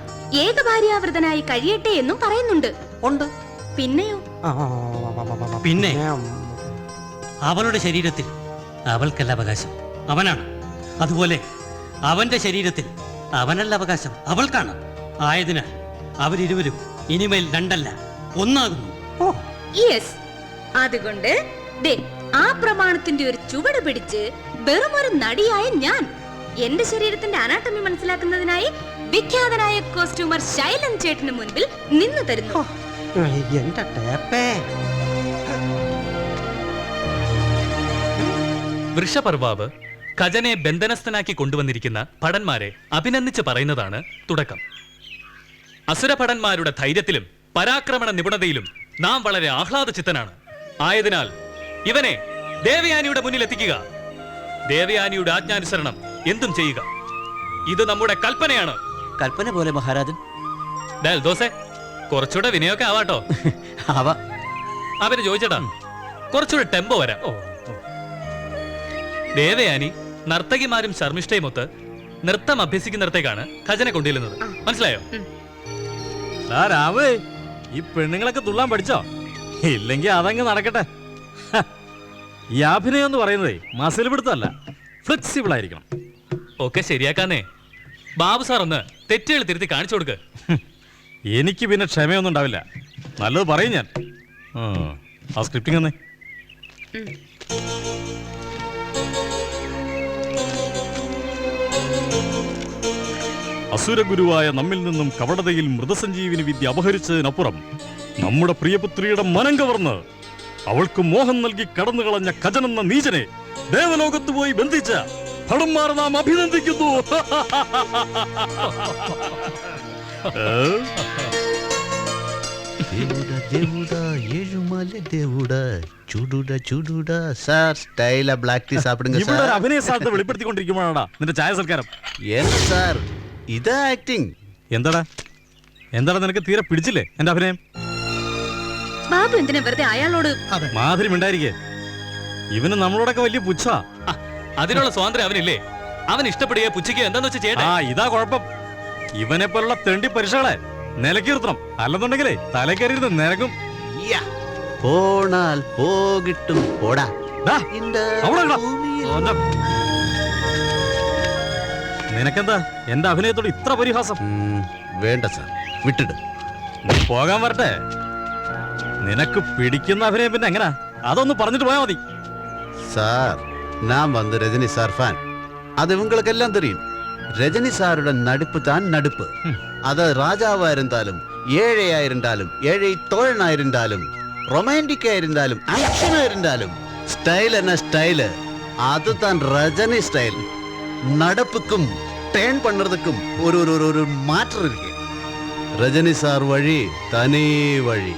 ഏകഭാര്യാവൃതനായി കഴിയട്ടെ എന്നും പറയുന്നുണ്ട്. ഉണ്ട്. പിന്നെയോ? പിന്നെ അവളുടെ ശരീരത്തിൽ അവൾക്കല്ല അവകാശം, അവനാണ്. അതുപോലെ അവന്റെ ശരീരത്തിൽ അവനല്ല അവകാശം, അവൾക്കാണ്. ആയതിനാൽ അവരിരുവരും ഇനിമേൽ രണ്ടല്ല ഒന്നാകുന്നു. യെസ്. അതുകൊണ്ട് ആ പ്രമാണത്തിന്റെ ഒരു ചുവട് പിടിച്ച് വെറുമൊരു നടിയായ ഞാൻ എന്റെ ശരീരത്തിന്റെ അനാട്ടമി മനസ്സിലാക്കുന്നതിനായി വിഖ്യാതനായ കോസ്റ്റ്യൂമർ ശൈലൻ ചേട്ടന് മുൻപിൽ നിന്നു തരുന്നു. വൃഷപർവാവ് ഖജനെ ബന്ധനസ്ഥനാക്കി കൊണ്ടുവന്നിരിക്കുന്ന ഭടന്മാരെ അഭിനന്ദിച്ച് പറയുന്നതാണ് തുടക്കം. അസുരഭടന്മാരുടെ ധൈര്യത്തിലും പരാക്രമണ നിപുണതയിലും നാം വളരെ ആഹ്ലാദചിത്തനാണ്. ആയതിനാൽ ഇവനെ ദേവയാനിയുടെ മുന്നിൽ എത്തിക്കുക. ദേവയാനിയുടെ ആജ്ഞാനുസരണം എന്തും ചെയ്യുക. ഇത് നമ്മുടെ കൽപ്പനയാണ്. കൽപ്പന പോലെ മഹാരാജൻ. ദോസേ, കുറച്ചുകൂടെ വിനയൊക്കെ ആവാട്ടോ. അവന് ചോദിച്ചടാ, കുറച്ചുകൂടെ ടെമ്പോ വരാം. ദേവയാനി നർത്തകിമാരും ശർമ്മിഷ്ഠയും ഒത്ത് നൃത്തം അഭ്യസിക്കുന്നിടത്തേക്കാണ് ഖജനെ കൊണ്ടുവരുന്നത്. മനസ്സിലായോ? രാമേ, ഈ പെണ്ണുങ്ങളൊക്കെ തുള്ളാൻ പഠിച്ചോ? ഇല്ലെങ്കിൽ അതങ്ങ് നടക്കട്ടെ. ഈ അഭിനയം എന്ന് പറയുന്നതേ മസിൽ പിടുത്തമല്ല, ഫ്ലെക്സിബിൾ ആയിരിക്കണം. ഒക്കെ ശരിയാക്കാന്നേ. ബാബു സാർ ഒന്ന് തെറ്റുകൾ തിരുത്തി കാണിച്ചു കൊടുക്ക്. എനിക്ക് പിന്നെ ക്ഷമയൊന്നും ഉണ്ടാവില്ല. നല്ലത് പറയും ഞാൻ. ആ സ്ക്രിപ്റ്റിംഗ് എന്നേ. അസുരഗുരുവായ നമ്മിൽ നിന്നും കപടതയിൽ മൃതസഞ്ജീവിനി വിദ്യ അപഹരിച്ചതിനപ്പുറം നമ്മുടെ പ്രിയപുത്രിയുടെ മനം കവർന്ന് അവൾക്ക് മോഹം നൽകി കടന്നു കളഞ്ഞ ഖജനെന്ന നീചനെ ദേവലോകത്ത് പോയി ബന്ധിച്ച ഭടന്മാർ നാം അഭിനന്ദിക്കുന്നു. അഭിനയ സാധ്യത വെളിപ്പെടുത്തിക്കൊണ്ടിരിക്കുമ്പോഴാണ് നിന്റെ ചായ സൽക്കാരം. ഇതാ ആക്ടിങ്. എന്താടാ എന്താണ് നിനക്ക് തീരെ പിടിച്ചില്ലേ എന്റെ അഭിനയം? ബാബു എന്തിനാ വെറുതെ അയാളോട്? മാധുരി മിണ്ടായിരിക്കേ. ഇവന് നമ്മളോടൊക്കെ വലിയ പുച്ഛാ. അതിനുള്ള സ്വാതന്ത്ര്യം അവനില്ലേ? അവൻ ഇഷ്ടപ്പെടുകയോ പുച്ഛിക്കുകയോ എന്താന്ന് വെച്ചാൽ ചെയ്യട്ടെ. ഇതാ കുഴപ്പം. ഇവനെ പോലുള്ള തെണ്ടി പരീക്ഷകളെ നിലക്കിർത്തണം, അല്ലെന്നുണ്ടെങ്കിലേ തലക്കേറിയിരുന്ന് നിരങ്ങും. പോണാൽ പോകിട്ടും പോടാ. നിനക്കെന്താ എന്റെ അഭിനയത്തോട് ഇത്ര പരിഹാസം? വേണ്ട സാർ, വിട്ടിട്. നീ പോകാൻ വരട്ടെ. നിനക്ക് പിടിക്കുന്ന അഭിനയം പിന്നെ എങ്ങനാ? അതൊന്ന് പറഞ്ഞിട്ട് പോയാ മതി. സാർ, நான் வந்து ரஜினி சார் ஃபேன். அது உங்களுக்கு எல்லாம் தெரியும். ரஜினி சாரோட நடிப்பு தான் நடிப்பு. அது ராஜாவா இருந்தாலும், ஏழையா இருந்தாலும், ஏழை தோழனா இருந்தாலும், ரொமான்டிக்கா இருந்தாலும், ஆக்ஷனா இருந்தாலும், ஸ்டைல் என்ன ஸ்டைல், அதுதான் ரஜினி ஸ்டைல். நடப்புக்கும் டேன் பண்றதுக்கும் ஒரு ஒரு ஒரு மாற்றம் இருக்கு. ரஜினி சார் வழி தனி வழி.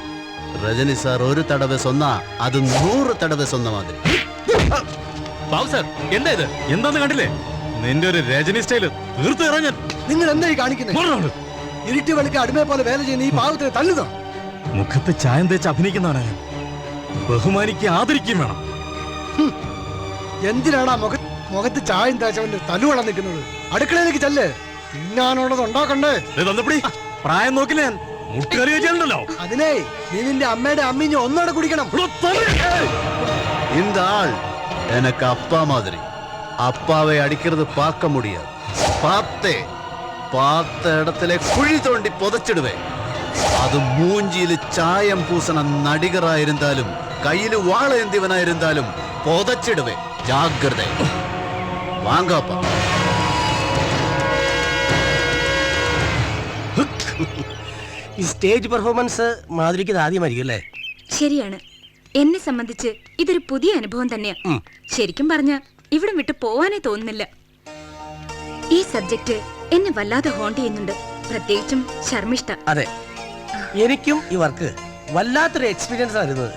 ரஜினி சார் ஒரு தடவை சொன்னா அது 100 தடவை சொன்ன மாதிரி. ബാബു സാർ, എന്താ ഇത്? എന്താന്ന് കണ്ടില്ലേ? നിന്റെ ഒരു രജനി സ്റ്റൈല് തീർത്ത് ഇറങ്ങാൻ. നിങ്ങൾ എന്തായി കാണിക്കുന്നത്? ഇരുട്ടി വെളുക്ക് അടിമയെ പോലെ വേല ചെയ്യുന്ന ഈ പാവത്തിന് തല്ലുക. മുഖത്ത് ചായം തേച്ച് അഭിനയിക്കുന്നവനാ ഞാൻ. ബഹുമാനിക്കുകയും ആദരിക്കുകയും വേണം. എന്തിനാണ് മുഖത്ത് ചായം തേച്ചവന്റെ തല്ലുവളം നിൽക്കുന്നത്? അടുക്കളയിലേക്ക് ചെല്ല്, തിന്നാനുള്ളത് ഉണ്ടാക്കണ്ടേ? പ്രായം നോക്കില്ല ഞാൻ. മുട്ടുകറി വെച്ചാലുണ്ടല്ലോ. അതിനെ നീ നിന്റെ അമ്മയുടെ അമ്മിഞ്ഞ് ഒന്നോടെ കുടിക്കണം. இந்த ஆள் எனக்கு அப்பா மாதிரி. அப்பாவை அடிக்கிறது பார்க்க முடியாது. பார்த்த இடத்துல குழி தோண்டி புதைச்சிடுவேன். அது மூஞ்சியில சாயம் பூசண நடிகராயிருந்தாலும், கையில வாழ ஏந்தியவனாயிருந்தாலும் புதைச்சிடுவேன். ஜாக்கிரதை. வாங்க அப்பா. ഈ സ്റ്റേജ് പെർഫോമൻസ് മാധുരിക്ക് ആദ്യമായിരിക്കും അല്ലേ? ശരിയാണ്. എന്നെ സംബന്ധിച്ച് ഇതൊരു പുതിയ അനുഭവം തന്നെയാ. ശരിക്കും പറഞ്ഞ ഇവിടം വിട്ട് പോവാനേ തോന്നുന്നില്ല. ഈ സബ്ജക്റ്റ് എന്നെ വല്ലാതെ ഹോണ്ട് ചെയ്യുന്നുണ്ട്, പ്രത്യേകിച്ചും ശർമ്മിഷ്ഠ. അതെ, എനിക്കും ഈ വർക്ക് വല്ലാത്തൊരു എക്സ്പീരിയൻസ് ആയിരുന്നത്.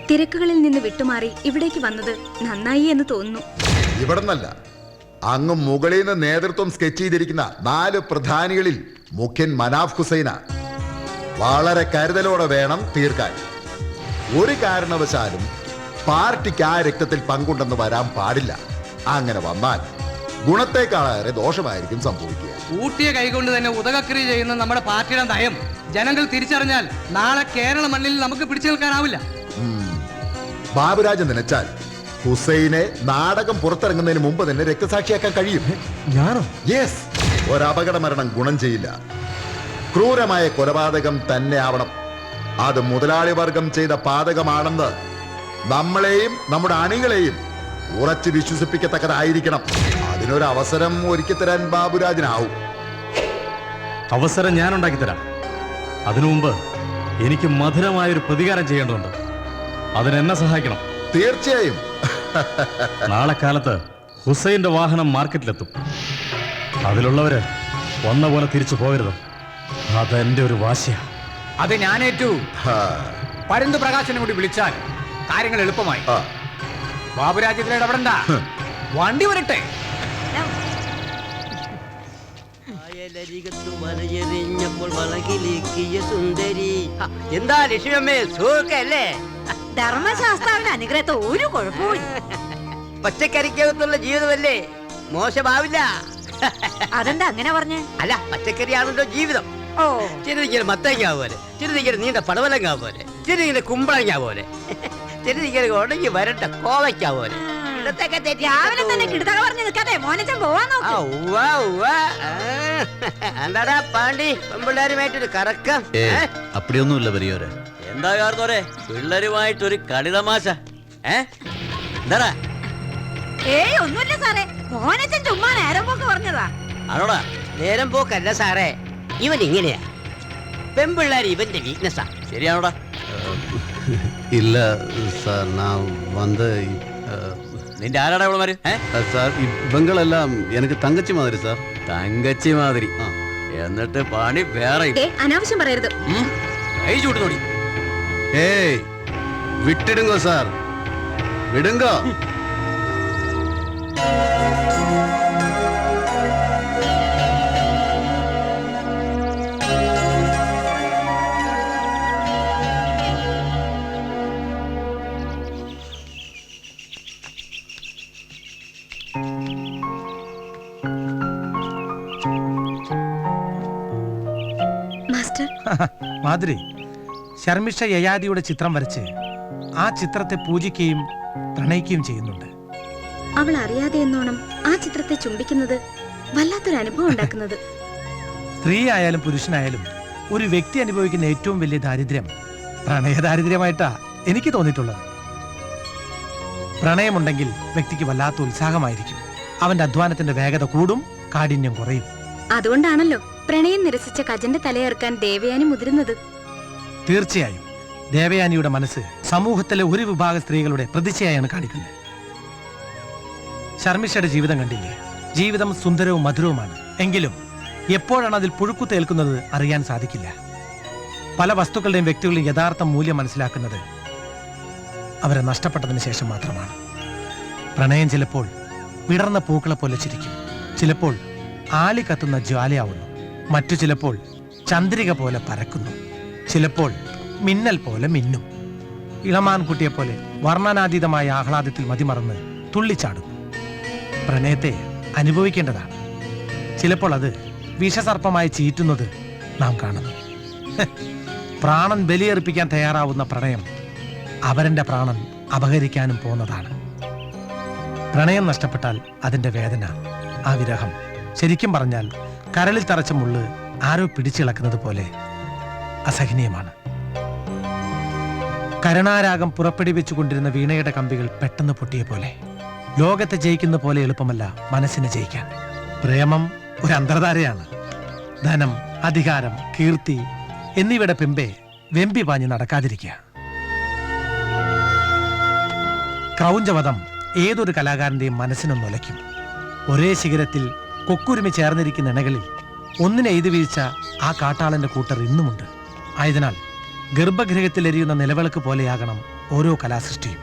തിരക്കുകളിൽ നിന്ന് വിട്ടുമാറി ഇവിടേക്ക് വന്നത് നന്നായി എന്ന് തോന്നുന്നു. ഇവിടെന്നല്ല, അങ്ങ് മുകളിൽ നിന്ന് നേതൃത്വം സ്കെച്ച് ചെയ്തിരിക്കുന്ന 4 പ്രധാനികളിൽ മുഖ്യൻ മനാഫ് ഹുസൈന. വളരെ കരുതലോടെ വേണം തീർക്കാൻ. ഒരു കാരണവശാലും പാർട്ടിക്ക് ആ രക്തത്തിൽ പങ്കുണ്ടെന്ന് വരാൻ പാടില്ല. അങ്ങനെ വന്നാൽ ഗുണത്തെക്കാളേറെ ദോഷമായിരിക്കും സംഭവിക്കുക. ഊട്ടിയ കൈകൊണ്ട് തന്നെ ഉദകക്രിയ ചെയ്യുന്ന നമ്മുടെ പാർട്ടിയുടെ നയം ജനങ്ങൾ തിരിച്ചറിഞ്ഞാൽ നാളെ കേരള മണ്ണിൽ നമുക്ക് പിടിച്ചു നിൽക്കാനാവില്ല. ബാബുരാജ് നനച്ചാൽ ഹുസൈനെ നാടകം പുറത്തിറങ്ങുന്നതിന് മുമ്പ് തന്നെ രക്തസാക്ഷിയാക്കാൻ കഴിയും. ഞാനോ? യെസ്. ഒരു അപകട മരണം ഗുണം ചെയ്യില്ല. ക്രൂരമായ കൊലപാതകം തന്നെ ആവണം. അത് മുതലാളി വർഗം ചെയ്ത പാതകമാണെന്ന് നമ്മളെയും നമ്മുടെ അണികളെയും ഉറച്ചു വിശ്വസിപ്പിക്കത്തക്കതായിരിക്കണം. അതിനൊരു അവസരം ഒരുക്കി തരാൻ ബാബുരാജിനാവും. അവസരം ഞാൻ ഉണ്ടാക്കി തരാം. അതിനു മുമ്പ് എനിക്ക് മധുരമായൊരു പ്രതികാരം ചെയ്യേണ്ടതുണ്ട്. അതിനെന്നെ സഹായിക്കണം. തീർച്ചയായും. നാളെ കാലത്ത് ഹുസൈന്റെ വാഹനം മാർക്കറ്റിലെത്തും. അതിലുള്ളവര് വന്ന പോലെ തിരിച്ചു പോകരുത്. അതെന്റെ ഒരു വാശിയാ. അത് ഞാനേറ്റു. പരുന്ത് പ്രകാശനെ കൂടി വിളിച്ചാൽ കാര്യങ്ങൾ എളുപ്പമായി. ബാബുരാജ്യത്തിൽ ഇടപെടണ്ട, വണ്ടി വരട്ടെ. എന്താ ലക്ഷ്മിയമ്മേ, സുഖല്ലേ? ധർമ്മശാസ്ത്രാവിന്റെ അനുഗ്രഹത്തെ ഒരു കുഴപ്പവും. പച്ചക്കറിക്കകത്തുള്ള ജീവിതമല്ലേ, മോശമാവില്ല. അതെന്താ അങ്ങനെ പറഞ്ഞേ? അല്ല, പച്ചക്കറിയാണല്ലോ ജീവിതം. ഓ, ചിലതിങ്ങനെ മത്തങ്ങ പോലെ, ചിലതിങ്ങനെ നീണ്ട പടവലങ്ങ പോലെ, ചിലതിങ്ങനെ കുമ്പളങ്ങ പോലെ, ചിലതിങ്ങനെ ഉണങ്ങി വരണ്ട കോവയ്ക്ക പോലെ. രാവിലെ തന്നെ കിടത്തക പറഞ്ഞു നിൽക്കാതെ മോനച്ചൻ പോവാൻ നോക്ക്. എന്താടാ പാണ്ടി പെമ്പിള്ളേരുമായിട്ടൊരു കറക്കം? അപ്പടിയൊന്നുമില്ല പെരിയോരെ. എന്താ കാർന്നോരെ പിള്ളേരുമായിട്ടൊരു കളിതമാശ? എന്താടാ? ഏയ് ഒന്നുമില്ല സാറേ, മോനച്ചൻ ചുമ്മാ നേരം പോക്ക് പറഞ്ഞതാ. ആണോടാ? നേരം പോക്കല്ല സാറേ, ഇവൻ ഇങ്ങനെയാ. പെമ്പിള്ളേർ ഇവന്റെ വീക്ക്നെസ്സാ. ശരിയാണോടാ? ഇല്ല സാർ, ഞാൻ വന്ന് നിന്റെ ആരാടാ ഇവളുമാര്? സാർ, ഇവങ്ങളെല്ലാം എനിക്ക് തങ്കച്ചി മാതിരി സാർ. തങ്കച്ചി മാതിരി? എന്നിട്ട് പണി വേറെ. അനാവശ്യം പറയരുത്. കൈ ചൂടുന്നോടി. ഏയ് വിട്ടിടുങ്ങോ സാർ, വിടുങ്ങോ. മാധുരി, ശർമിഷ്ഠ യയാതിയുടെ ചിത്രം വരച്ച് ആ ചിത്രത്തെ പൂജിക്കുകയും പ്രണയിക്കുകയും ചെയ്യുന്നുണ്ട്. അവൾ അറിയാതെ എന്നോണം ആ ചിത്രത്തെ ചുംബിക്കുന്നത് വല്ലാത്തൊരു അനുഭവം ഉണ്ടാക്കുന്നത്. സ്ത്രീ ആയാലും പുരുഷനായാലും ഒരു വ്യക്തി അനുഭവിക്കുന്ന ഏറ്റവും വലിയ ദാരിദ്ര്യം പ്രണയദാരിദ്ര്യമായിട്ടാ എനിക്ക് തോന്നിയിട്ടുള്ളത്. പ്രണയമുണ്ടെങ്കിൽ വ്യക്തിക്ക് വല്ലാത്ത ഉത്സാഹമായിരിക്കും. അവന്റെ അധ്വാനത്തിന്റെ വേഗത കൂടും, കാഠിന്യം കുറയും. അതുകൊണ്ടാണല്ലോ പ്രണയം നിരസിച്ച കജന്റെ തലയേർക്കാൻ ദേവയാനി മുതിരുന്നത്. തീർച്ചയായും ദേവയാനിയുടെ മനസ്സ് സമൂഹത്തിലെ ഒരു വിഭാഗം സ്ത്രീകളുടെ പ്രതിച്ഛയാണ് കാണിക്കുന്നത്. ശർമിഷ്ഠയുടെ ജീവിതം കണ്ടില്ലേ? ജീവിതം സുന്ദരവും മധുരവുമാണ്. എങ്കിലും എപ്പോഴാണ് അതിൽ പുഴുക്കുത്തേൽക്കുന്നത് അറിയാൻ സാധിക്കില്ല. പല വസ്തുക്കളുടെയും വ്യക്തികളുടെയും യഥാർത്ഥ മൂല്യം മനസ്സിലാക്കുന്നത് അവരെ നഷ്ടപ്പെട്ടതിന് ശേഷം മാത്രമാണ്. പ്രണയം ചിലപ്പോൾ വിടർന്ന പൂക്കളെ പോലെ ചിരിക്കും, ചിലപ്പോൾ ആളി കത്തുന്ന ജ്വാലയാവുന്നു, മറ്റു ചിലപ്പോൾ ചന്ദ്രിക പോലെ പരക്കുന്നു, ചിലപ്പോൾ മിന്നൽ പോലെ മിന്നും. ഇളമാൻകുട്ടിയെ പോലെ വർണ്ണനാതീതമായ ആഹ്ലാദത്തിൽ മതിമറന്ന് തുള്ളിച്ചാടും. പ്രണയത്തെ അനുഭവിക്കേണ്ടതാണ്. ചിലപ്പോൾ അത് വിഷസർപ്പമായി ചീറ്റുന്നത് നാം കാണുന്നു. പ്രാണൻ ബലിയർപ്പിക്കാൻ തയ്യാറാവുന്ന പ്രണയം അവരന്റെ പ്രാണൻ അപഹരിക്കാനും പോന്നതാണ്. പ്രണയം നഷ്ടപ്പെട്ടാൽ അതിന്റെ വേദന, ആ വിരഹം, ശരിക്കും പറഞ്ഞാൽ കരളിൽ തറച്ച മുള്ള് ആരോ പിടിച്ചിളക്കുന്നത് പോലെ അസഹനീയമാണ്. കരുണാരാഗം പുറപ്പെടുവിച്ചുകൊണ്ടിരുന്ന വീണയുടെ കമ്പികൾ പെട്ടെന്ന് പൊട്ടിയ പോലെ. ലോകത്തെ ജയിക്കുന്ന പോലെ എളുപ്പമല്ല മനസ്സിനെ ജയിക്കാൻ. പ്രേമം ഒരു അന്തർധാരയാണ്. ധനം, അധികാരം, കീർത്തി എന്നിവയുടെ പിമ്പെ വെമ്പി പാഞ്ഞ് നടക്കാതിരിക്കുക. ക്രൗഞ്ചവധം ഏതൊരു കലാകാരന്റെയും മനസ്സിനൊന്നുലയ്ക്കും. ഒരേ ശിഖരത്തിൽ കൊക്കുരുമി ചേർന്നിരിക്കുന്ന ഇണകളിൽ ഒന്നിനെ എയ്തു വീഴ്ച ആ കാട്ടാളന്റെ കൂട്ടർ ഇന്നുമുണ്ട്. ആയതിനാൽ ഗർഭഗൃഹത്തിലെരിയുന്ന നിലവിളക്ക് പോലെയാകണം ഓരോ കലാസൃഷ്ടിയും.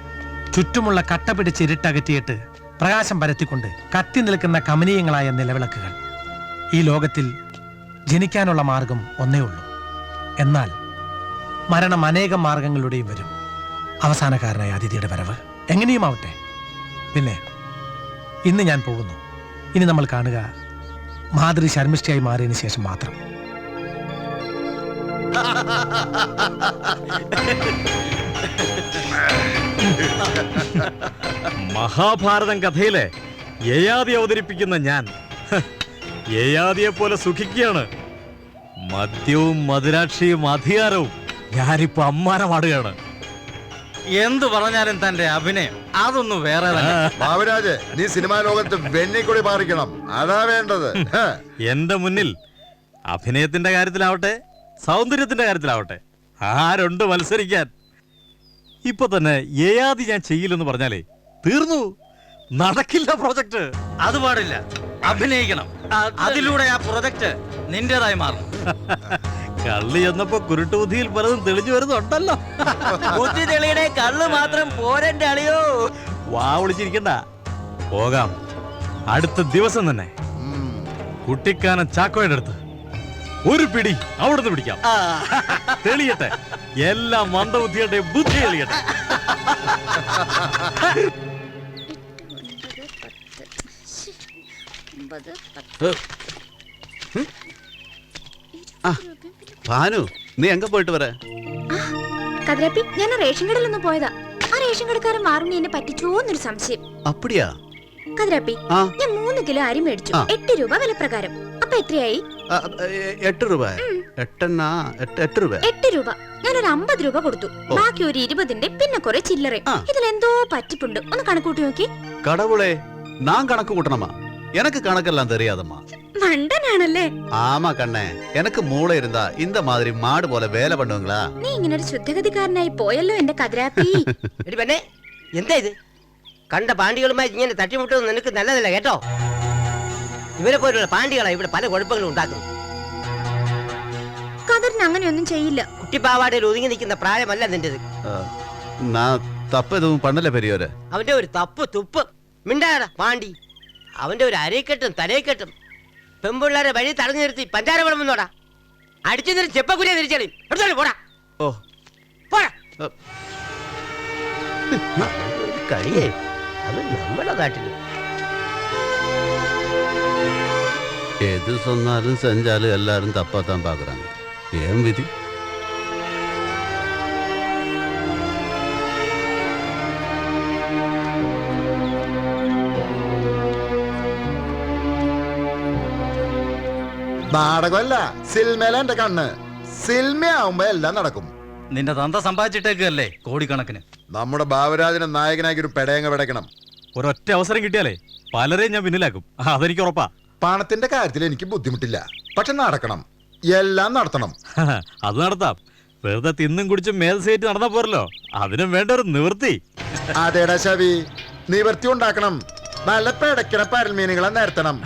ചുറ്റുമുള്ള കട്ട പിടിച്ച് ഇരുട്ടകറ്റിയിട്ട് പ്രകാശം പരത്തിക്കൊണ്ട് കത്തി നിൽക്കുന്ന കമനീയങ്ങളായ നിലവിളക്കുകൾ. ഈ ലോകത്തിൽ ജനിക്കാനുള്ള മാർഗം ഒന്നേ ഉള്ളൂ. എന്നാൽ മരണം അനേകം മാർഗങ്ങളുടെയും വരും. അവസാനക്കാരനായ അതിഥിയുടെ വരവ് എങ്ങനെയുമാവട്ടെ. പിന്നെ ഇന്ന് ഞാൻ പോകുന്നു. ഇനി നമ്മൾ കാണുക മാധുരി ശർമിഷ്ഠയായി മാറിയതിനു ശേഷം മാത്രം. മഹാഭാരതം കഥയിലെ യയാതി അവതരിപ്പിക്കുന്ന ഞാൻ യയാതിയെ പോലെ സുഖിക്കുകയാണ്. മദ്യവും മധുരാക്ഷിയും അധികാരവും ഞാനിപ്പോ അമ്മാനമാടുകയാണ്. എന്തു പറഞ്ഞാലും തന്റെ അഭിനയം അതൊന്നും വേറെ ബാബുരാജ്, നീ സിനിമാ ലോകത്ത് വെണ്ണിക്കൊടി പാറിക്കണം, അതാ വേണ്ടത്. എന്റെ മുന്നിൽ അഭിനയത്തിന്റെ കാര്യത്തിലാവട്ടെ സൗന്ദര്യത്തിന്റെ കാര്യത്തിലാവട്ടെ ആരുണ്ട് മത്സരിക്കാൻ? ഇപ്പൊ തന്നെ യയാതി ഞാൻ ചെയ്യില്ലെന്ന് പറഞ്ഞാലേ തീർന്നു, നടക്കില്ല പ്രോജക്റ്റ്. അത് പാടില്ല, അഭിനയിക്കണം. അതിലൂടെ ആ പ്രൊജക്ട് നിന്റേതായി മാറും. കള്ളി എന്നപ്പോ കുരുട്ടുബുദ്ധിയിൽ പലതും തെളിഞ്ഞു വരുന്നുണ്ടല്ലോ. ബുദ്ധി തെളിയുടെ കള്ള് മാത്രം പോരന്റെ അളിയോ. വാ വിളിച്ചിരിക്കണ്ട, പോകാം. അടുത്ത ദിവസം തന്നെ കുട്ടിക്കാനം ചാക്കോയുടെ അടുത്ത് ഒരു പിടി അവിടുന്ന് പിടിക്കാം. തെളിയട്ടെ, എല്ലാ മന്ദബുദ്ധികളുടെയും ബുദ്ധി തെളിയട്ടെ. ഭാനു, നീ എങ്ക പോയിട്ട് വരാ? കതിരപ്പി, ഞാൻ റേഷൻ കടയിലൊന്നും പോയതാ. ആ റേഷൻ കടക്കാരൻ മാറുണ്ണി എന്നെ പറ്റിച്ചോന്നൊരു സംശയം. അപ്പടിയാ? കതിരപ്പി, ഞാൻ 3 കിലോ അരി മേടിച്ചു. 8 രൂപ വില പ്രകാരം. അപ്പൊ എത്രയായി? 8 രൂപ. 8 രൂപ. 8 രൂപ. ഞാനൊരു 50 രൂപ കൊടുത്തു. ബാക്കി ഒരു 20ന്റെ പിന്നെ കുറെ ചില്ലറ. ഇതിലെന്തോ പറ്റിപ്പുണ്ട്. ഒന്ന് കണക്കൂട്ടി നോക്കി. കടവുളെ, ഞാൻ കണക്ക് കൂട്ടണമാ. எனக்கு கணக்கெல்லாம் தெரியாதம்மா. மண்டனானல்லே. ஆமா கண்ணே, எனக்கு மூளை இருந்தா இந்த மாதிரி மாடு போல வேலை பண்ணுவீங்களா? നീ ഇങ്ങനെ ഒരു ശുദ്ധഗതിക്കാരനായി പോയല്ലോ എന്റെ കതിരാപ്പി. എടി പെണ്ണേ, എന്താ ഇത്? കണ്ട പാണ്ടികളുമായി ഇങ്ങനെ തട്ടിമുട്ടുന്നത് നിനക്ക് നല്ലതല്ല കേട്ടോ. ഇവരെ പോലുള്ള പാണ്ടികളാ ഇവിടെ പല കുഴപ്പങ്ങളും ഉണ്ടാക്കുന്നു. കതിരിന് അങ്ങനെയൊന്നും ചെയ്യില്ല. കുട്ടിപ്പാവാടയിൽ ഒതുങ്ങി നിൽക്കുന്ന പ്രായമല്ല നിന്റേത്. തപ്പതും പണ്ടല്ലേ പെരിയോര്. അവന്റെ ഒരു തപ്പ് തുപ്പ് മിണ്ടാടാ പാണ്ടി. അവന്റെ ഒരു അരക്കെട്ടും തലയെക്കെട്ടും പെമ്പിള്ളാരെ വഴി തടഞ്ഞു നിർത്തി പഞ്ചാര വിളമ്പുന്നോടാ. അടിച്ചു നിന്നിട്ട് ചെപ്പക്കുരിയെ തിരിച്ചറിയും. എടുത്തോളൂ പോടാ. ഓ പോടാ. കളിയേ അത് നമ്മുടെ നാട്ടില്. எது சொன்னாலும் செஞ்சாலும் எல்லாரும் தப்பா தான் பாக்குறாங்க. ஏன் விதி? നാടകമല്ല, സിൽമേല എന്റെ കണ്ണ്. സിൽമയാവുമ്പോ എല്ലാം നടക്കും. നിന്റെ തന്ത സമ്പാദിച്ചിട്ടേക്കല്ലേ കോടിക്കണക്കിന്. നമ്മുടെ ബാബുരാജിനെ നായകനാക്കി ഒരു പെടയങ്ങ പെടയ്ക്കണം. ഒരൊറ്റ അവസരം കിട്ടിയാലേ പലരെയും ഞാൻ പിന്നിലാക്കും, അതെനിക്ക് ഉറപ്പാ. പണത്തിന്റെ കാര്യത്തിൽ എനിക്ക് ബുദ്ധിമുട്ടില്ല, പക്ഷെ നടക്കണം, എല്ലാം നടത്തണം. അത് നടത്താം. വെറുതെ തിന്നും കുടിച്ചും മേൽസേറ്റ് നടന്നാ പോരല്ലോ, അതിനും വേണ്ട ഒരു നിവൃത്തി. അതേടാ ശവി, നിവൃത്തി ഉണ്ടാക്കണം. നല്ല പെടക്കണ പരൽമീനുകളെ നിരത്തണം.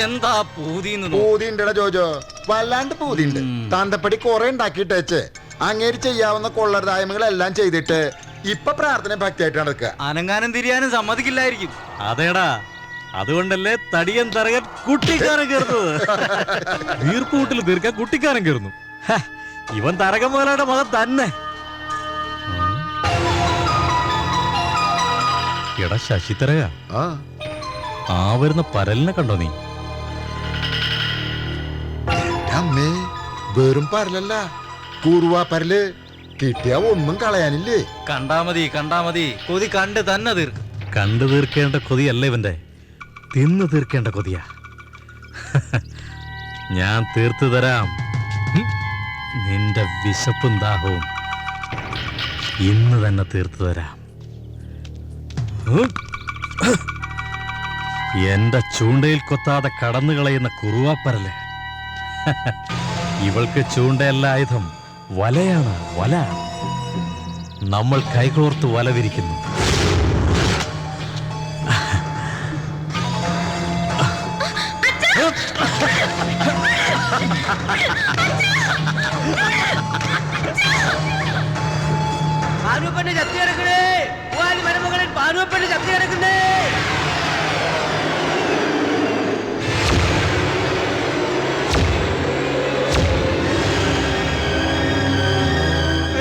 എന്താ പൂതിണ്ടടാ ജോജോ, വല്ലാണ്ട് പൂതിണ്ട്. താന്തപ്പടി കുറെ ഉണ്ടാക്കിയിട്ട് അങ്ങേര് ചെയ്യാവുന്ന കൊള്ളരുതായ്മകളെല്ലാം ചെയ്തിട്ട് ഇപ്പൊ പ്രാർത്ഥന ഭക്തിയായിട്ട് നടക്കുക. അനങ്ങാനും തിരിയാനും സമ്മതിക്കില്ലായിരിക്കും. അതേടാ, അതുകൊണ്ടല്ലേ തടിയൻ തറകൻ കുട്ടിക്കാരൻ കയറുന്നത്. വീർപ്പൂട്ടിൽ തീർക്കാൻ കുട്ടിക്കാരൻ കയറുന്നു. ഇവൻ തരകൻ മുതലായുടെ മകൻ തന്നെ. എടാ ശശിത്തരക, ആ വരുന്ന പരലിനെ കണ്ടോ നീ? അമ്മേ, വെറും പരലല്ല, കുറുവാ പരല്. കിട്ടിയ ഒന്നും കളയാനില്ലേ? കണ്ടാ മതി, കൊതി കണ്ട് തന്നെ തീർക്കും. കണ്ടു തീർക്കേണ്ട കൊതിയല്ല ഇവന്റെ, തിന്നു തീർക്കേണ്ട കൊതിയാ. ഞാൻ തീർത്തു തരാം നിന്റെ വിശപ്പും ദാഹവും. ഇന്ന് തന്നെ തീർത്തു തരാം. എന്റെ ചൂണ്ടയിൽ കൊത്താതെ കടന്നു കളയുന്ന കുറുവാപ്പരല്. ഇവൾക്ക് ചൂണ്ടയല്ല ആയുധം, വലയാണ്, വല. നമ്മൾ കൈകോർത്ത് വല വിരിക്കുന്നു. പാനുവപ്പന്റെ ചത്തി കിടക്കണേ, മരുമകളിൽ പാനുവപ്പന്റെ ചത്തി കിടക്കണേ.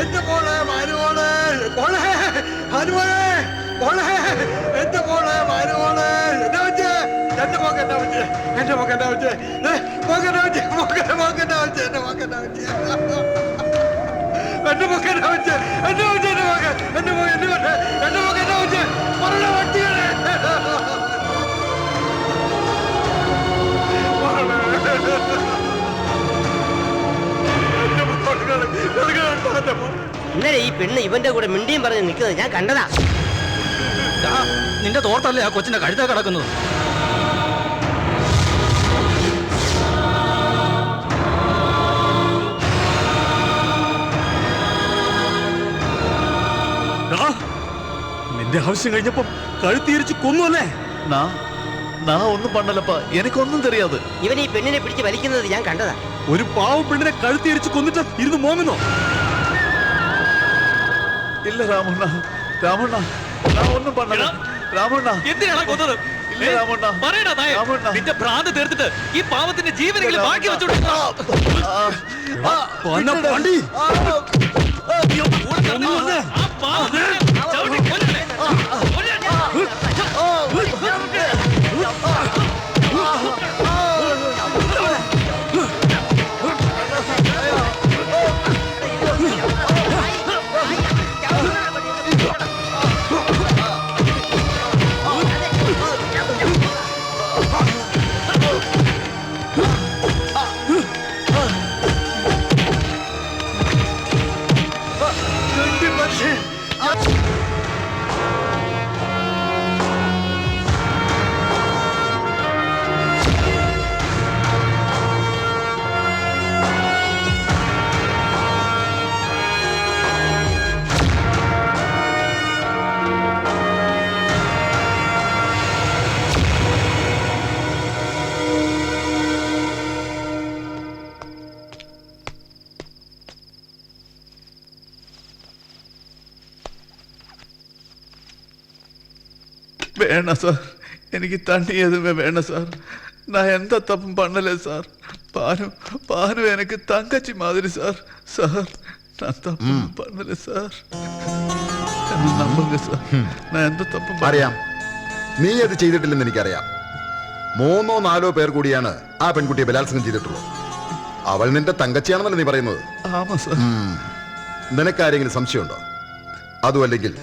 എന്റെ മോളെ മാനുവോളെ, മോളെ മാനുവോളെ, മോളെ എന്റെ മോളെ മാനുവോളെ. എന്നാ വെച്ചേ എന്റെ മോക്ക്, എന്നാ വെച്ചേ എന്റെ മോക്ക്, എന്നാ വെച്ചേ മോക്കെന്നാ വെച്ചേ, മോക്കെന്നാ വെച്ചേ, എന്റെ മോക്കെന്നാ വെച്ചേ, എന്റെ മോക്കെന്നാ വെച്ചേ, എന്റെ വെച്ചേ, എന്റെ മോക്ക്, എന്റെ മോക്ക്, എന്റെ മോക്ക്, എന്റെ മോക്ക് എന്നാ വെച്ചേ, പറഞ്ഞ വട്ടികളെ. ഇന്നലെ ഈ പെണ്ണ് ഇവന്റെ കൂടെ മിണ്ടിയും പറഞ്ഞ് നിൽക്കുന്നത് ഞാൻ കണ്ടതാ. നിന്റെ തോർത്തല്ലേ ആ കൊച്ചിന്റെ കഴുത്ത കിടക്കുന്നത്. നിന്റെ ആവശ്യം കഴിഞ്ഞപ്പോ കഴുത്തിരിച്ച് കൊന്നുവല്ലേ? ഒന്നും പണ്ടല്ലപ്പാ, എനിക്കൊന്നും தெரியாது. ഇവൻ ഈ പെണ്ണിനെ പിടിച്ച് വലിക്കുന്നത് ഞാൻ കണ്ടതാ. ഒരു പാവം പെണ്ണിനെ കഴുത്തിരിച്ച് കൊന്നിട്ട് ഇരുന്ന് മോങ്ങുന്നോ? ഇല്ല രാമണ്ണ, രാമണ്ണ, ഞാൻ ഒന്നും പണ്ടല്ല. രാമണ്ണ, എന്തിനാണ് കൊന്നത്? പറയടാ നായ, നിന്റെ ഭ്രാന്ത് തീർത്തിട്ട് ഈ പാവത്തിന്റെ ജീവനെങ്കിലും ബാക്കി വെച്ചോണ്ട് வேணாம் சார், எனக்கு தண்ணி எதுவுமே வேணாம் சார். நான் எந்த தப்பும் பண்ணல சார். பானு எனக்கு தங்கச்சி மாதிரி சார். சார், நான் தப்பு பண்ணல சார். നമ്പുക സാർ, ഞാൻ എന്ത് തപ്പും അറിയാം. നീ അത് ചെയ്തിട്ടില്ലെന്ന് എനിക്കറിയാം. 3 or 4 പേർ കൂടിയാണ് ആ പെൺകുട്ടിയെ ബലാത്സംഗം ചെയ്തിട്ടുള്ളത്. അവൾ നിന്റെ തങ്കച്ചിയാണെന്നല്ലേ നീ പറയുന്നത്? ആമാ സാർ. നിനക്കാരെങ്കിലും സംശയമുണ്ടോ? അതുമല്ലെങ്കിൽ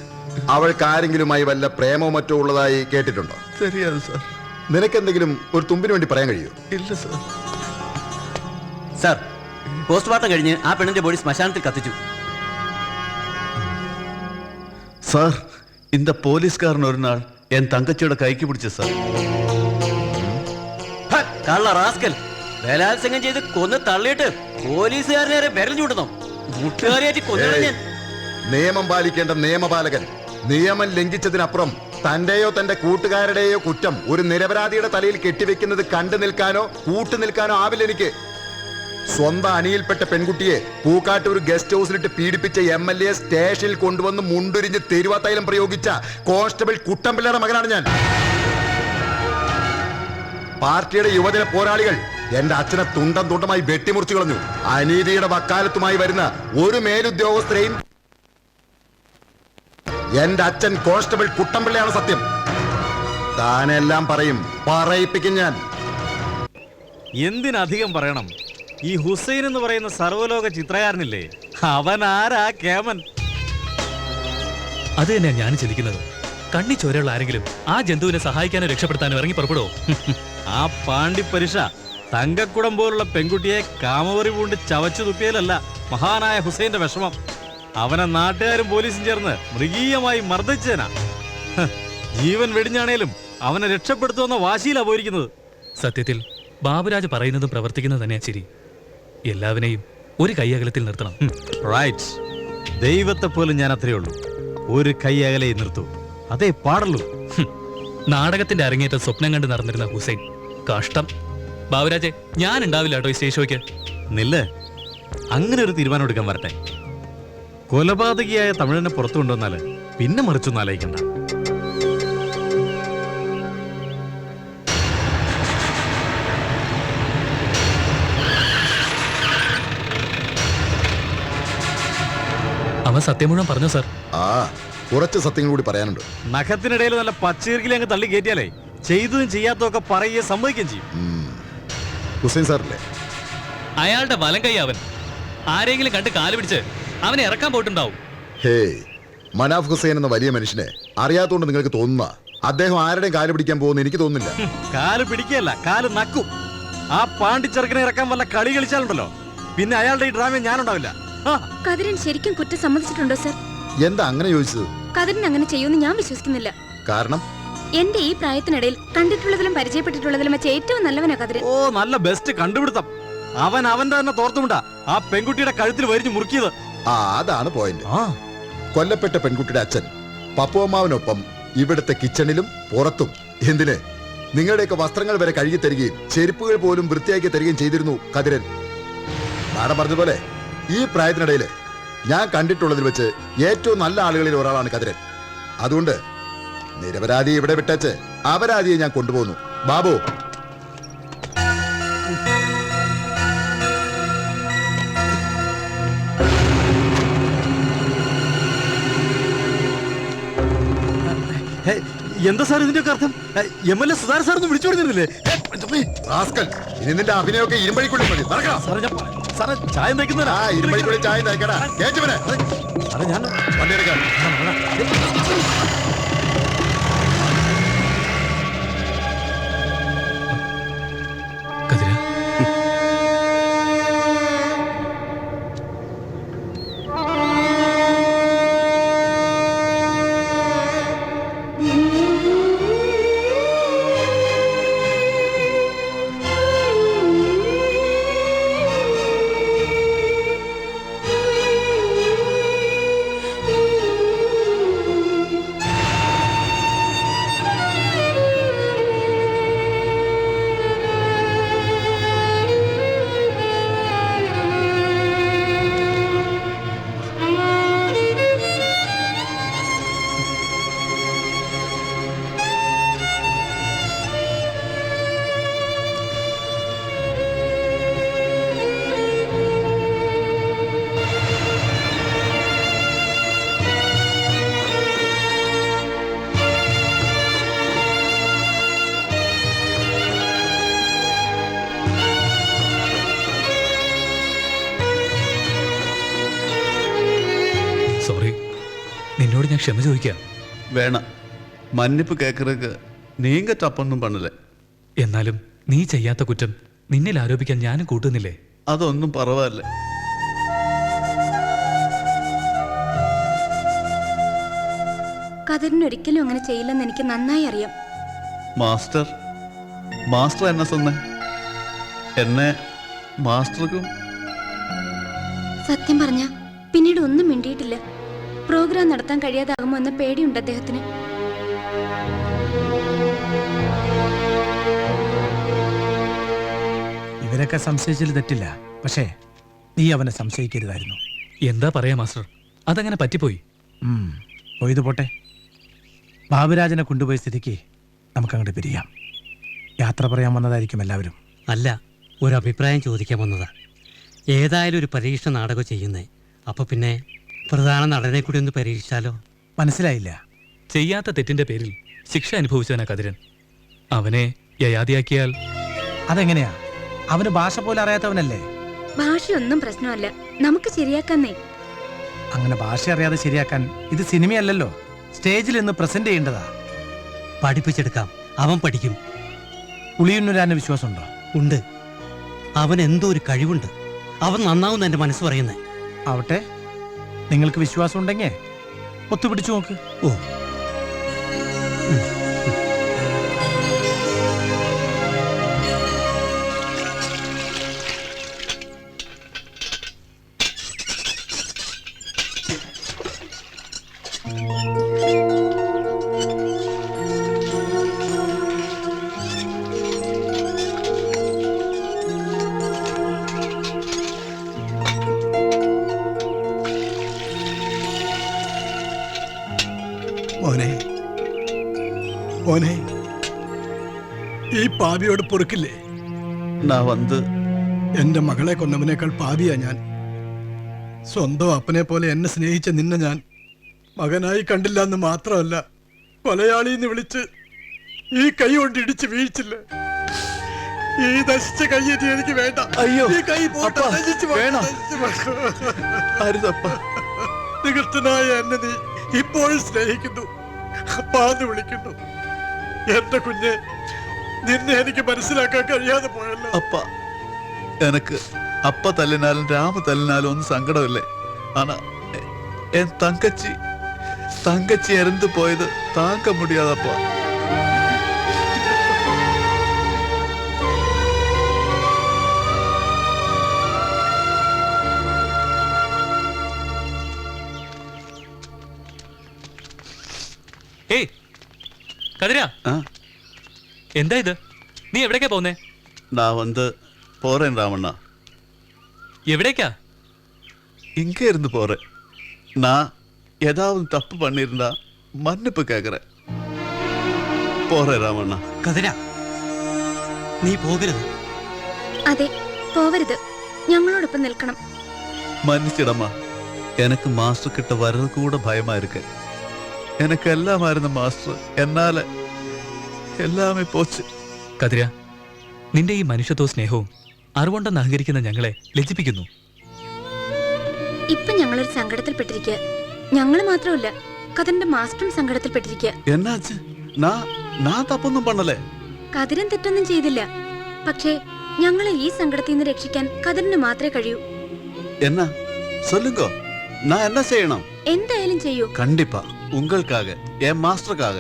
അവൾക്ക് ആരെങ്കിലുമായി വല്ല പ്രേമോ മറ്റോ ഉള്ളതായി കേട്ടിട്ടുണ്ടോ? தெரியாது സാർ. നിനക്കെന്തെങ്കിലും ഒരു തുമ്പിന് വേണ്ടി പറയാൻ കഴിയോ? ഇല്ല സാർ. സാർ, പോസ്റ്റ്മോർട്ടം കഴിഞ്ഞ് ആ പെണ്ണിന്റെ ബോഡി ശ്മശാനത്തിൽ കത്തിച്ചു. സാർ, இந்த പോലീസുകാരൻ ഒരു നാൾ എൻ തങ്കച്ചിയുടെ കൈക്ക് പിടിച്ചു സാർ. കള്ള റാസ്കൽ, ബലാത്സംഗം ചെയ്ത് കൊന്ന് തള്ളിയിട്ട് പോലീസുകാരനെ വിരൽ ചൂടുന്നു. മുട്ടുകാരിയായിട്ട് കൊന്നു ഞാൻ. നിയമം പാലിക്കേണ്ട നിയമപാലകൻ നിയമം ലംഘിച്ചതിനപ്പുറം തന്റെയോ തന്റെ കൂട്ടുകാരുടെയോ കുറ്റം ഒരു നിരപരാധിയുടെ തലയിൽ കെട്ടിവെക്കുന്നത് കണ്ടു നിൽക്കാനോ കൂട്ടുനിൽക്കാനോ ആവില്ല എനിക്ക്. സ്വന്തം അണിയിൽപ്പെട്ട പെൺകുട്ടിയെ പൂക്കാട്ടൂർ ഗസ്റ്റ് ഹൗസിലിട്ട് പീഡിപ്പിച്ച MLA സ്റ്റേഷനിൽ കൊണ്ടുവന്ന് മുണ്ടുരിഞ്ഞ് തെരുവാത്തൈലം പ്രയോഗിച്ച കോൺസ്റ്റബിൾ കുട്ടമ്പിള്ളയുടെ മകനാണ് ഞാൻ. പാർട്ടിയുടെ യുവജന പോരാളികൾ എന്റെ അച്ഛനെ തുണ്ടം തുണ്ടമായി വെട്ടിമുറിച്ചു കളഞ്ഞു. അനീതിയുടെ വക്കാലത്തുമായി വരുന്ന ഒരു മേലുദ്യോഗസ്ഥരെയും എന്റെ അച്ഛൻ കോൺസ്റ്റബിൾ കുട്ടമ്പിള്ളയാണ് സത്യം. താനെല്ലാം പറയും, പറയിപ്പിക്കും ഞാൻ. എന്തിനധികം പറയണം, ഈ ഹുസൈൻ എന്ന് പറയുന്ന സർവ്വലോക ചിത്രകാരനില്ലേ, അവൻ ആരാ കേമൻ? അത് തന്നെയാ ഞാൻ ചിന്തിക്കുന്നത്. കണ്ണി ചോരയുള്ള ആരെങ്കിലും ആ ജന്തുവിനെ സഹായിക്കാനോ രക്ഷപ്പെടുത്താനോ ഇറങ്ങി പുറപ്പെടുവോ? ആ പാണ്ഡിപ്പരിഷ തങ്കക്കുടം പോലുള്ള പെൺകുട്ടിയെ കാമവറി പൂണ്ട് ചവച്ചു തുപ്പിയാലല്ല മഹാനായ ഹുസൈന്റെ വിഷമം. അവനെ നാട്ടുകാരും പോലീസും ചേർന്ന് മൃഗീയമായി മർദ്ദിച്ചേനാ. ജീവൻ വെടിഞ്ഞാണേലും അവനെ രക്ഷപ്പെടുത്തുമെന്ന വാശിയിലാ പോയിരിക്കുന്നത്. സത്യത്തിൽ ബാബുരാജ് പറയുന്നതും പ്രവർത്തിക്കുന്നതും തന്നെയാ ശരി. എല്ലാവരെയും ഒരു കൈയകലത്തിൽ നിർത്തണം. റൈറ്റ്. ദൈവത്തെ പോലും ഞാൻ അത്രയേ ഉള്ളൂ. ഒരു കൈ അകലെ നിർത്തൂ, അതേ പാടുള്ളൂ. നാടകത്തിന്റെ അരങ്ങേറ്റം സ്വപ്നം കണ്ട് നടന്നിരുന്ന ഹുസൈൻ കഷ്ടം. ബാബുരാജെ, ഞാൻ ഉണ്ടാവില്ല കേട്ടോ ഈ സ്റ്റേജ് ഷോയ്ക്ക്. നില്ല്, അങ്ങനെ ഒരു തീരുമാനം എടുക്കാൻ വരട്ടെ. കൊലപാതകിയായ തമിഴനെ പുറത്തു കൊണ്ടുവന്നാല് പിന്നെ മറിച്ചൊന്നും ആലോചിക്കണ്ട. അവൻ സത്യം മുഴുവൻ പറഞ്ഞു സാർ. കുറച്ച് സത്യങ്ങൾ കൂടി പറയാനുണ്ട്. നഖത്തിനിടയിൽ നല്ല പച്ചീർക്കിലെ അങ്ങ് തള്ളി കയറ്റിയാലേ ചെയ്തതും ചെയ്യാത്തതൊക്കെ പറയുകയും സമ്മതിക്കുകയും ചെയ്യും. ഹുസൈൻ സാറല്ലേ? അയാളുടെ വലം കൈ അവൻ. ആരെങ്കിലും കണ്ട് കാല് പിടിച്ച് അവനെ ഇറക്കാൻ പോയിട്ടുണ്ടാവും. ഹേ, മനാഫ് ഹുസൈൻ എന്ന വലിയ മനുഷ്യനെ അറിയാത്തോണ്ട് നിങ്ങൾക്ക് തോന്നുന്ന അദ്ദേഹം ആരുടെയും കാല് പിടിക്കാൻ പോകുന്ന എനിക്ക് തോന്നുന്നില്ല. കാല് പിടിക്കുകയല്ല, കാല് നക്കും. ആ പാണ്ടിച്ചെറുക്കനെ ഇറക്കാൻ വല്ല കളി കളിച്ചാലുണ്ടല്ലോ, പിന്നെ അയാളുടെ ഈ ഡ്രാമ ഞാനുണ്ടാവില്ല. കതിരൻ ശരിക്കും കുറ്റം സമ്മതിച്ചിട്ടുണ്ടോ സർ? എന്താ അങ്ങനെ ചോദിച്ചത്? കതിരൻ അങ്ങനെ ചെയ്യുമെന്ന് ഞാൻ വിശ്വസിക്കുന്നില്ല. കാരണം എന്റെ ഈ പ്രായത്തിനിടയിൽ കണ്ടിട്ടുള്ളതിലും പരിചയപ്പെട്ടിട്ടുള്ളതിലും വെച്ച് ഏറ്റവും നല്ലവനാ കതിരൻ. ഓ, നല്ല ബെസ്റ്റ് കണ്ടുപിടുത്തം. അവൻ അവന്റെ തന്നെ തോർത്തുമുണ്ടാ ആ പെൺകുട്ടിയുടെ കഴുത്തിൽ വരിഞ്ഞു മുറുക്കിയത്. അതാണ് പോയിന്റ്. കൊല്ലപ്പെട്ട പെൺകുട്ടിയുടെ അച്ഛൻ പപ്പുവമ്മാവിനൊപ്പം ഇവിടുത്തെ കിച്ചണിലും പുറത്തും എന്തിന് നിങ്ങളുടെയൊക്കെ വസ്ത്രങ്ങൾ വരെ കഴുകി തരികയും ചെരുപ്പുകൾ പോലും വൃത്തിയാക്കി തരികയും ചെയ്തിരുന്നു കതിരൻ. മാഡം പറഞ്ഞതുപോലെ ഈ പ്രായത്തിനിടയിൽ ഞാൻ കണ്ടിട്ടുള്ളതിൽ വെച്ച് ഏറ്റവും നല്ല ആളുകളിൽ ഒരാളാണ് കതിരൻ. അതുകൊണ്ട് നിരപരാധിയെ ഇവിടെ വിട്ടേച്ച് അപരാധിയെ ഞാൻ കൊണ്ടുപോകുന്നു. ബാബു, എന്താ സാർ ഇതിന്റെ അർത്ഥം? MLA സുധാകർ സാർ ഒന്നും വിളിച്ചു കൊടുത്തിരുന്നില്ലേ? ഇനി നിന്റെ അഭിനയൊക്കെ ഇരുമ്പഴിക്കുള്ളിൽ മതി. സാറേ, ചായ നയിക്കുന്നവരാ. ഇരുമ്പഴിക്കുള്ളിൽ ചായ നയിക്കടാ. കേറ്റുവനെ. സാറേ, ഞാൻ വണ്ടി എടുക്കാം. നിന്നോട് ഞാൻ ക്ഷമ ചോദിക്കാം. വേണം, മന്നിപ്പ് കേക്കറക്ക് നീങ്ക തപ്പൊന്നും പണില്ല. എന്നാലും നീ ചെയ്യാത്ത കുറ്റം നിന്നിൽ ആരോപിക്കാൻ ഞാനും കൂട്ടുന്നില്ലേ? അതൊന്നും പറവല്ലേ. കതിരിന് ഒരിക്കലും അങ്ങനെ ചെയ്യില്ലെന്ന് എനിക്ക് നന്നായി അറിയാം. മാസ്റ്റർ മാസ്റ്റർ എന്നെ സ്വന്തം എന്നെ മാസ്റ്റർക്കും സത്യം പറഞ്ഞ പിന്നീട് ഒന്നും മിണ്ടിയിട്ടില്ല. പ്രോഗ്രാം നടത്താൻ കഴിയാതാകുമോ എന്ന പേടിയുണ്ട് അദ്ദേഹത്തിന്. ഇവരൊക്കെ സംശയിച്ചതിൽ തെറ്റില്ല, പക്ഷേ നീ അവനെ സംശയിക്കരുതായിരുന്നു. എന്താ പറയാ മാസ്റ്റർ, അതങ്ങനെ പറ്റിപ്പോയി. പോയത് പോട്ടെ. ബാബുരാജനെ കൊണ്ടുപോയ സ്ഥിതിക്ക് നമുക്കങ്ങോട്ട് പിരിയാം. യാത്ര പറയാൻ വന്നതായിരിക്കും എല്ലാവരും. അല്ല, ഒരു അഭിപ്രായം ചോദിക്കാൻ വന്നതാ. ഏതായാലും ഒരു പരീക്ഷ നാടകം ചെയ്യുന്നേ, അപ്പൊ പിന്നെ പ്രധാന നടനെ കൂടി ഒന്ന് പരീക്ഷിച്ചാലോ? മനസ്സിലായില്ല. ചെയ്യാത്ത തെറ്റിന്റെ പേരിൽ ശിക്ഷ അനുഭവിച്ചവനാ കതിരൻ. അവനെ യയാതിയാക്കിയാൽ അതെങ്ങനെയാ? അവന് ഭാഷ പോലും അറിയാത്തവനല്ലേ? ഭാഷയൊന്നും പ്രശ്നമല്ല, നമുക്ക് ശരിയാക്കാന്നേ. അങ്ങനെ ഭാഷ അറിയാതെ ശരിയാക്കാൻ ഇത് സിനിമയല്ലല്ലോ, സ്റ്റേജിൽ നിന്ന് പ്രസന്റ് ചെയ്യേണ്ടതാ. പഠിപ്പിച്ചെടുക്കാം, അവൻ പഠിക്കും. ഉളിയുന്നൊരാന് വിശ്വാസമുണ്ടോ? ഉണ്ട്. അവൻ എന്തോ ഒരു കഴിവുണ്ട്. അവൻ നന്നാവും എന്റെ മനസ്സ് പറയുന്നേ. ആവട്ടെ, നിങ്ങൾക്ക് വിശ്വാസം ഉണ്ടെങ്കിൽ ഒത്തുപിടിച്ചു നോക്ക്. ഓ, മോനെ മോനെ, ഈ പാപിയോട് പൊറുക്കില്ലേ? എന്റെ മകളെ കൊന്നവനേക്കാൾ പാപിയാ ഞാൻ. സ്വന്തം അപ്പനെ പോലെ എന്നെ സ്നേഹിച്ച നിന്നെ ഞാൻ മകനായി കണ്ടില്ല എന്ന് മാത്രമല്ല, കൊലയാളിന്ന് വിളിച്ച് ഈ കൈ കൊണ്ട് ഇടിച്ച് വീഴ്ചില്ല. ഈ നശിച്ച കൈ എനിക്ക് വേണ്ട. അയ്യോ, ഈ കൈ പോട്ടെ, നികൃഷ്ടനായ എന്നെ നീ ഇപ്പോഴും സ്നേഹിക്കുന്നു, അപ്പാന്ന് വിളിക്കുന്നു. എന്റെ കുഞ്ഞെ, നിന്നെ എനിക്ക് മനസ്സിലാക്കാൻ കഴിയാതെ പോയല്ലോ. അപ്പ എനക്ക് അപ്പ തല്ലിനാലും രാമ തല്ലിനാലും ഒന്നും സങ്കടമില്ലേ. ആനാ എൻ തങ്കച്ചി എരന്ത് പോയത് താങ്ക മുടിയാതപ്പ. ഏയ് കതിരാ, എന്താ ഇത്? നീ എവിടേക്കാ പോന്നേ? நான் போறேன் ராமண்ணா. எவிடேக்கா? இங்கே இருந்து போறேன். நான் ஏதாவது தப்பு பண்ணிருந்தா மன்னிப்பு கேட்கிறேன். போறேன் ராமண்ணா. കതിരാ, നീ പോകരുത്. അതെ, പോവരുത്. ഞങ്ങളോടൊപ്പം നിൽക്കണം. மன்னிச்சிடம்மா. எனக்கு மாஸ்டர் கிட்ட வர்றது கூட பயமா இருக்கு. எனக்கு எல்லாமாயிருந்த மாஸ்டர், என்னால எல்லாமே போச்சு. കതിര, നിന്റെ ഈ മനുഷ്യത്വവും സ്നേഹവും അറിവുണ്ടെന്ന് അഹങ്കരിക്കുന്ന ഞങ്ങളെ ലജ്ജിപ്പിക്കുന്നു. ഇപ്പൊ ഞങ്ങളൊരു സങ്കടത്തിൽപ്പെട്ടിരിക്കുക. ഞങ്ങൾ മാത്രമല്ല, കതിരന്റെ മാസ്റ്ററും സങ്കടത്തിൽപ്പെട്ടിരിക്കുക. എന്നാച്ച്? ഞാൻ തപ്പൊന്നും പണല്ലേ. കതിരൻ തെറ്റൊന്നും ചെയ്തില്ല. പക്ഷേ ഞങ്ങളെ ഈ സങ്കടത്തിൽ നിന്ന് രക്ഷിക്കാൻ കതിരന് മാത്രമേ കഴിയൂ. എന്നാ சொல்லுங்க, நான் என்ன செய்யணும்? എന്തായാലും ചെയ്യൂ. கண்டிப்பா உங்களுக்காக, என் மாஸ்டருக்காக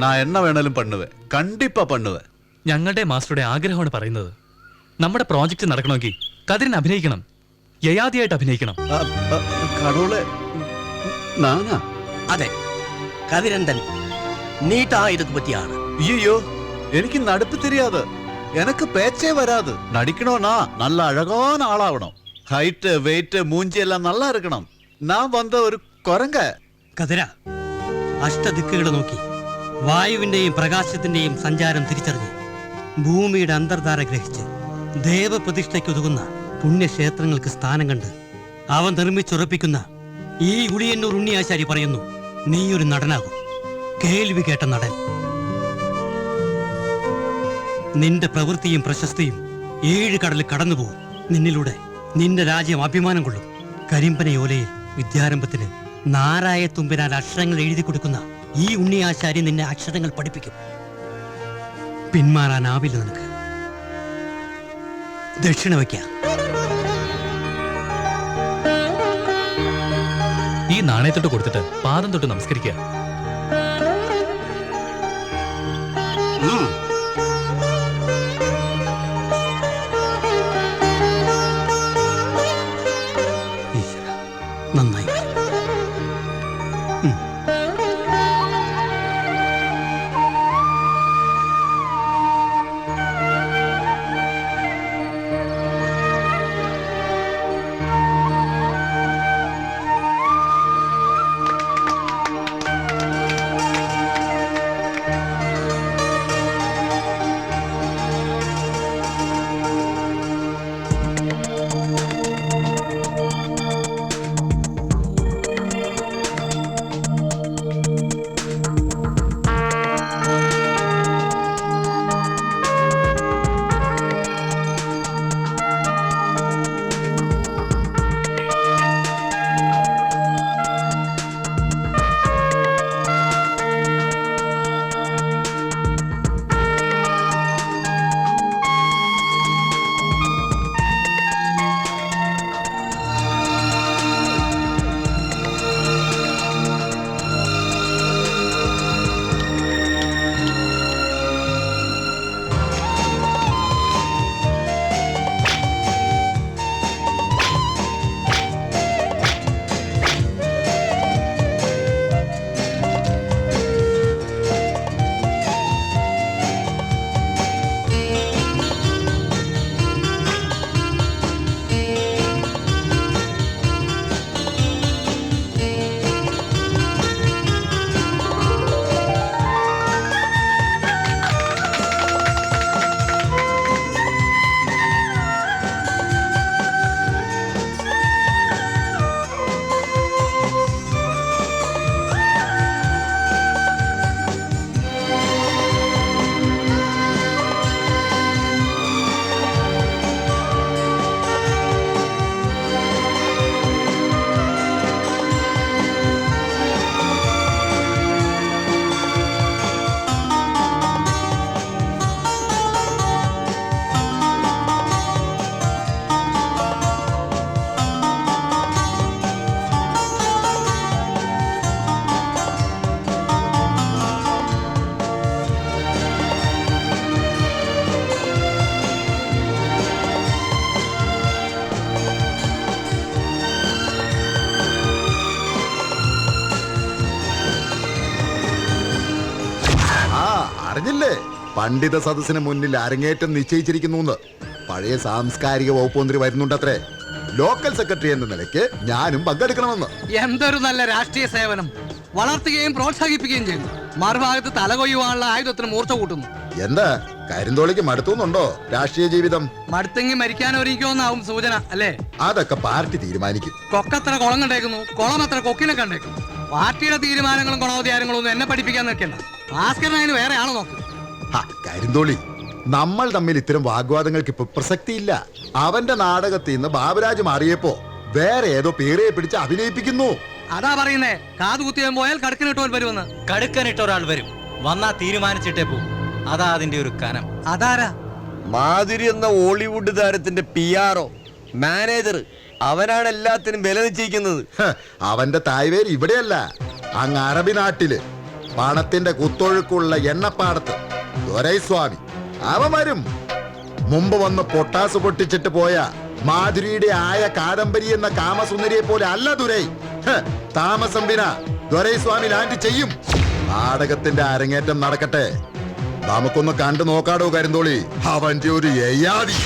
நான் என்ன வேணாலும் பண்ணுவேன். கண்டிப்பா பண்ணுவேன். ഞങ്ങളുടെ മാസ്റ്ററുടെ ആഗ്രഹമാണ് പറയുന്നത്. നമ്മുടെ പ്രോജക്റ്റ് നടക്കണമെങ്കിൽ കതിരൻ അഭിനയിക്കണം, യയാതിയായിട്ട് അഭിനയിക്കണം. അതെ, കതിരൻ തന്നെ. നീട്ടാ ഇതൊക്കെ പറ്റിയാണ്. ஐயோ, எனக்கு நடிப்பு தெரியாது. எனக்கு பேச்சே வராது. நடிக்கணும்னா நல்ல அழகான ஆளாகணும். ஹைட் வெயிட் மூஞ்சி எல்லாம் நல்லா இருக்கணும். நான் வந்த ஒரு குரங்க. കതിര, അഷ്ടദിക്കുകളെ നോക്കി വായുവിന്റെയും പ്രകാശത്തിന്റെയും സഞ്ചാരം തിരിച്ചറിഞ്ഞ് ഭൂമിയുടെ അന്തർധാര ഗ്രഹിച്ച് ദേവപ്രതിഷ്ഠയ്ക്കൊതുങ്ങുന്ന പുണ്യക്ഷേത്രങ്ങൾക്ക് സ്ഥാനം കണ്ട് അവൻ നിർമ്മിച്ചുറപ്പിക്കുന്ന ഈ ഉളിയന്നൂർ ഉണ്ണിയാശാരി പറയുന്നു, നീയൊരു നടനാകും. കേൾവി കേട്ട നടൻ. നിന്റെ പ്രവൃത്തിയും പ്രശസ്തിയും 7 കടലിൽ കടന്നുപോകും. നിന്നിലൂടെ നിന്റെ രാജ്യം അഭിമാനം കൊള്ളും. കരിമ്പനയോലയിൽ വിദ്യാരംഭത്തിന് നാരായ തുമ്പിനാൽ അക്ഷരങ്ങൾ എഴുതി കൊടുക്കുന്ന ഈ ഉണ്ണിയാശാരി നിന്നെ അക്ഷരങ്ങൾ പഠിപ്പിക്കും. പിന്മാറാനാവില്ല നിനക്ക്. ദക്ഷിണ വയ്ക്കാം. നാണയത്തൊട്ട് കൊടുത്തിട്ട് പാദം തൊട്ട് നമസ്കരിക്കുക. നന്നായി. അറിഞ്ഞില്ലേ പണ്ഡിത സദസ്സിന് മുന്നിൽ അരങ്ങേറ്റം നിശ്ചയിച്ചിരിക്കുന്നു. പഴയ സാംസ്കാരിക വകുപ്പ് മന്ത്രി വരുന്നുണ്ടത്രേ. ലോക്കൽ സെക്രട്ടറി എന്ന നിലയ്ക്ക് ഞാനും പങ്കെടുക്കണമെന്ന്. എന്തൊരു നല്ല രാഷ്ട്രീയ സേവനം. വളർത്തുകയും പ്രോത്സാഹിപ്പിക്കുകയും ചെയ്യുന്നു. മറുഭാഗത്ത് തലകൊയ്യുവാനുള്ള ആയുധത്തിന് മൂർച്ച കൂട്ടുന്നു. എന്താ കരിന്തോളിക്ക് മടുത്തുന്നുണ്ടോ രാഷ്ട്രീയ ജീവിതം? മടുത്തെങ്കിൽ മരിക്കാൻ ഒരുങ്ങിക്കോന്നാവും സൂചന അല്ലേ? അതൊക്കെ പാർട്ടി തീരുമാനിക്കും. കൊക്കത്ര കുളം കണ്ടേക്കുന്നു, കുളം എത്ര കൊക്കിനെ കണ്ടേക്കുന്നു. പാർട്ടിയുടെ തീരുമാനങ്ങളും ഗുണോദ്യാരങ്ങളും ഒന്നും എന്നെ പഠിപ്പിക്കാൻ നിൽക്കണ്ട. ഭാസ്കരൻ വേറെ ആളെ നോക്ക്. കരിന്തോളി, നമ്മൾ തമ്മിൽ ഇത്തരം വാഗ്വാദങ്ങൾക്ക് ഇപ്പൊ പ്രസക്തിയില്ല. അവന്റെ നാടകത്തിൽ നിന്ന് ബാബുരാജ് മാറിയപ്പോ വേറെ ഏതോ പേരെ പിടിച്ച് അഭിനയിപ്പിക്കുന്നു. അതാ പറയുന്നേ, കാതുകുത്തിയാൻ പോയാൽ കടുക്കനിട്ടോൽ വരുമെന്ന്. കടുക്കനിട്ട ഒരാൾ വരും, വന്നാ തീരുമാനിച്ചിട്ടേ പോകും. അതാ അതിന്റെ ഒരു കനം. അതാരാ? മാധുരി എന്ന ഹോളിവുഡ് താരത്തിന്റെ PR മാനേജർ. അവനാണ് എല്ലാത്തിനും വില നിശ്ചയിക്കുന്നത്. അവന്റെ തായ്വേര് ഇവിടെയല്ല, അങ്ങ് അറബി നാട്ടില് പണത്തിന്റെ കുത്തൊഴുക്കുള്ള എണ്ണപ്പാടത്ത് ദൊരൈസ്വാമി. അവൻ വരും. മുമ്പ് വന്ന് പൊട്ടാസ് പൊട്ടിച്ചിട്ട് പോയ മാധുരിയുടെ ആയ കാദംബരി എന്ന കാമസുന്ദരിയെ പോലെ അല്ല ദുരൈ. താമസം വിന ദൊരൈസ്വാമി ലാൻഡ് ചെയ്യും. നാടകത്തിന്റെ അരങ്ങേറ്റം നടക്കട്ടെ. നമുക്കൊന്ന് കണ്ടു നോക്കാടോ കരിന്തോളി, അവന്റെ ഒരു യയാതി.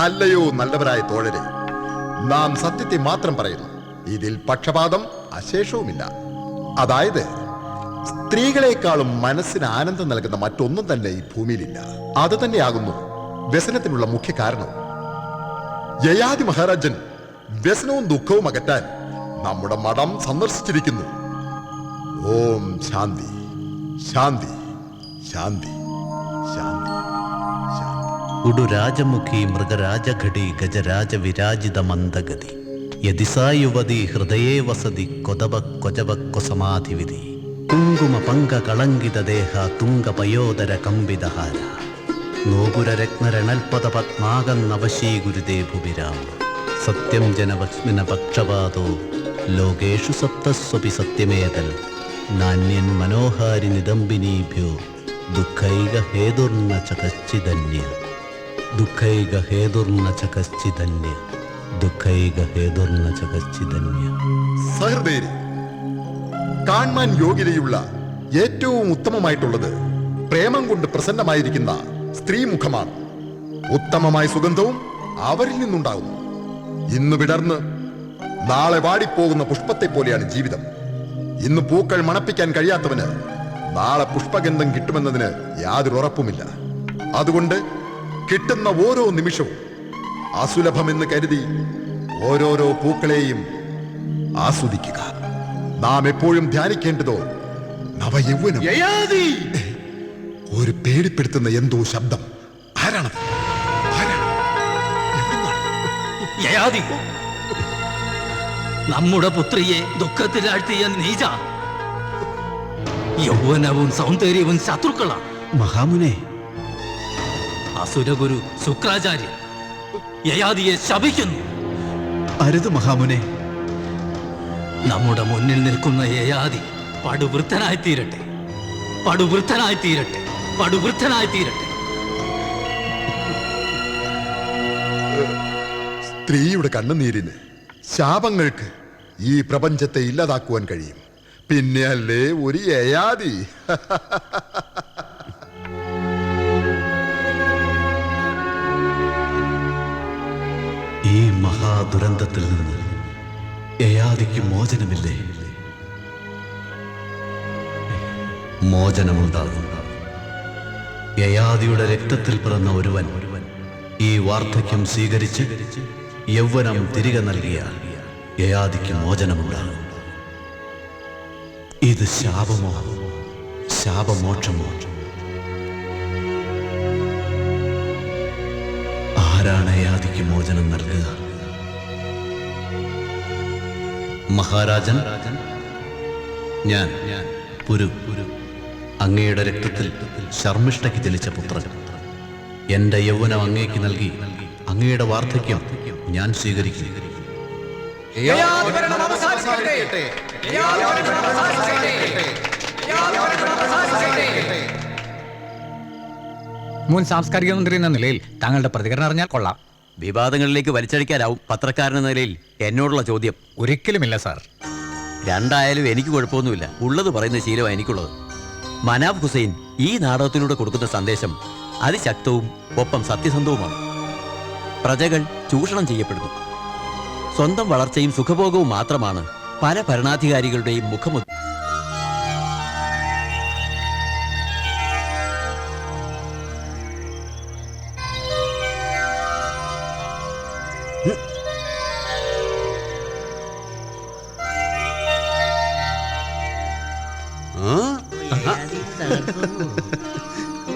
അല്ലയോ നല്ലവരായ തോഴരെ, നാം സത്യത്തെ മാത്രം പറയുന്നു. ഇതിൽ പക്ഷപാതം അശേഷവുമില്ല. അതായത് സ്ത്രീകളെക്കാളും മനസ്സിന് ആനന്ദം നൽകുന്ന മറ്റൊന്നും തന്നെ ഈ ഭൂമിയിലില്ല. അത് തന്നെയാകുന്നു വ്യസനത്തിനുള്ള മുഖ്യ കാരണം. യയാതി മഹാരാജൻ വ്യസനവും ദുഃഖവും അകറ്റാൻ നമ്മുടെ മഠം സന്ദർശിച്ചിരിക്കുന്നു. ഓം ശാന്തി ശാന്തി ശാന്തി ശാന്തി. ഉടുരാജമുഖി മൃഗരാജഘടി ഗജരാജ വിരാജിത മന്ദഗതി യതിസാ യുവതി ഹൃദയേ വസതി കൊതവ കൊജവക്കൊ സമാധിവിധി കുങ്കുമ പങ്ക കളങ്കിത ദേഹ തുംഗ പയോദര കമ്പിതഹാര നോപുര രത്നരണൽപദ പത്മാകം നവശീ ഗുരുദേ ഭുവിരാമ സത്യം ജനവക്ഷ്മിന പക്ഷപാതോ ലോകേഷു സപ്തസ്വപി സത്യമേതൽ നാന്യൻ മനോഹാരി നിദംബിനീഭ്യോ ദുഃഖൈക ഹേതുർന ച കശ്ചിദന്യ ദുഃഖൈക ഹേതുർന ച കശ്ചിദന്യ ദുഃഖൈക ഹേതുർന ച കശ്ചിദന്യ. സഹൃദയരെ, കാണാൻ യോഗ്യതയുള്ള ഏറ്റവും ഉത്തമമായിട്ടുള്ളത് പ്രേമം കൊണ്ട് പ്രസന്നമായിരിക്കുന്ന സ്ത്രീമുഖമാണ്. ഉത്തമമായ സുഗന്ധവും അവരിൽ നിന്നുണ്ടാകുന്നു. ഇന്ന് വിടർന്ന് നാളെ വാടിപ്പോകുന്ന പുഷ്പത്തെ പോലെയാണ് ജീവിതം. ഇന്ന് പൂക്കൾ മണപ്പിക്കാൻ കഴിയാത്തവന് നാളെ പുഷ്പഗന്ധം കിട്ടുമെന്നതിന് യാതൊരു ഉറപ്പുമില്ല. അതുകൊണ്ട് കിട്ടുന്ന ഓരോ നിമിഷവും അസുലഭമെന്ന് കരുതി ഓരോരോ പൂക്കളെയും ആസ്വദിക്കുക. നാം എപ്പോഴും ധ്യാനിക്കേണ്ടതോ നവയൗവനം. ഒരു പേടിപ്പെടുത്തുന്ന എന്തോ ശബ്ദം. ആരാണത്? യയാതി, നമ്മുടെ പുത്രിയെ ദുഃഖത്തിലാഴ്ത്തിയ നീച. യൗവനവും സൗന്ദര്യവും ശത്രുക്കളാണ്. മഹാമുനെ, അസുരഗുരു ശുക്രാചാര്യൻ യയാതിയെ ശപിക്കുന്നു. അരുത് മഹാമുനെ. നമ്മുടെ മുന്നിൽ നിൽക്കുന്ന യയാതി പടുവൃദ്ധനായി തീരട്ടെ, പടുവൃദ്ധനായി തീരട്ടെ, പടുവൃദ്ധനായി തീരട്ടെ. സ്ത്രീയുടെ കണ്ണുനീരിന് ശാപങ്ങൾക്ക് ഈ പ്രപഞ്ചത്തെ ഇല്ലാതാക്കുവാൻ കഴിയും. പിന്നെ അല്ലേ ഒരു യയാതി. ഈ മഹാദുരന്തത്തിൽ നിന്ന് യയാതിക്ക് മോചനമില്ലേ? മോചനമുണ്ടാകും. യയാതിയുടെ രക്തത്തിൽ പിറന്ന ഒരുവൻ ഈ വാർദ്ധക്യം സ്വീകരിച്ച് യൗവനം തിരികെ നൽകിയാൽ യയാതിക്ക് മോചനമുണ്ടാകും. ഇത് ശാപമോ ശാപമോക്ഷമോ? ആരാണ് യയാതിക്ക് മോചനം നൽകുക? മഹാരാജൻ, ഞാൻ പുരു, അങ്ങയുടെ രക്തത്തിൽ ശർമ്മിഷ്ഠയ്ക്ക് ജനിച്ച പുത്രൻ. എന്റെ യൗവനം അങ്ങേക്ക് നൽകി അങ്ങയുടെ വാർദ്ധക്യം ഞാൻ സ്വീകരിക്കും. മുൻ സാംസ്കാരിക മന്ത്രി എന്ന നിലയിൽ താങ്കളുടെ പ്രതികരണം അറിഞ്ഞാൽ കൊള്ളാം. വിവാദങ്ങളിലേക്ക് വലിച്ചടിക്കാനാവും പത്രക്കാരൻ എന്ന നിലയിൽ എന്നോടുള്ള ചോദ്യം. ഒരിക്കലുമില്ല സാർ. രണ്ടായാലും എനിക്ക് കുഴപ്പമൊന്നുമില്ല. ഉള്ളത് പറയുന്ന ശീലമാണ് എനിക്കുള്ളത്. മനാബ് ഹുസൈൻ ഈ നാടകത്തിലൂടെ കൊടുക്കുന്ന സന്ദേശം അതിശക്തവും ഒപ്പം സത്യസന്ധവുമാണ്. പ്രജകൾ ചൂഷണം ചെയ്യപ്പെടുന്നു. സ്വന്തം വളർച്ചയും സുഖഭോഗവും മാത്രമാണ് പല ഭരണാധികാരികളുടെയും മുഖമുദ്ര.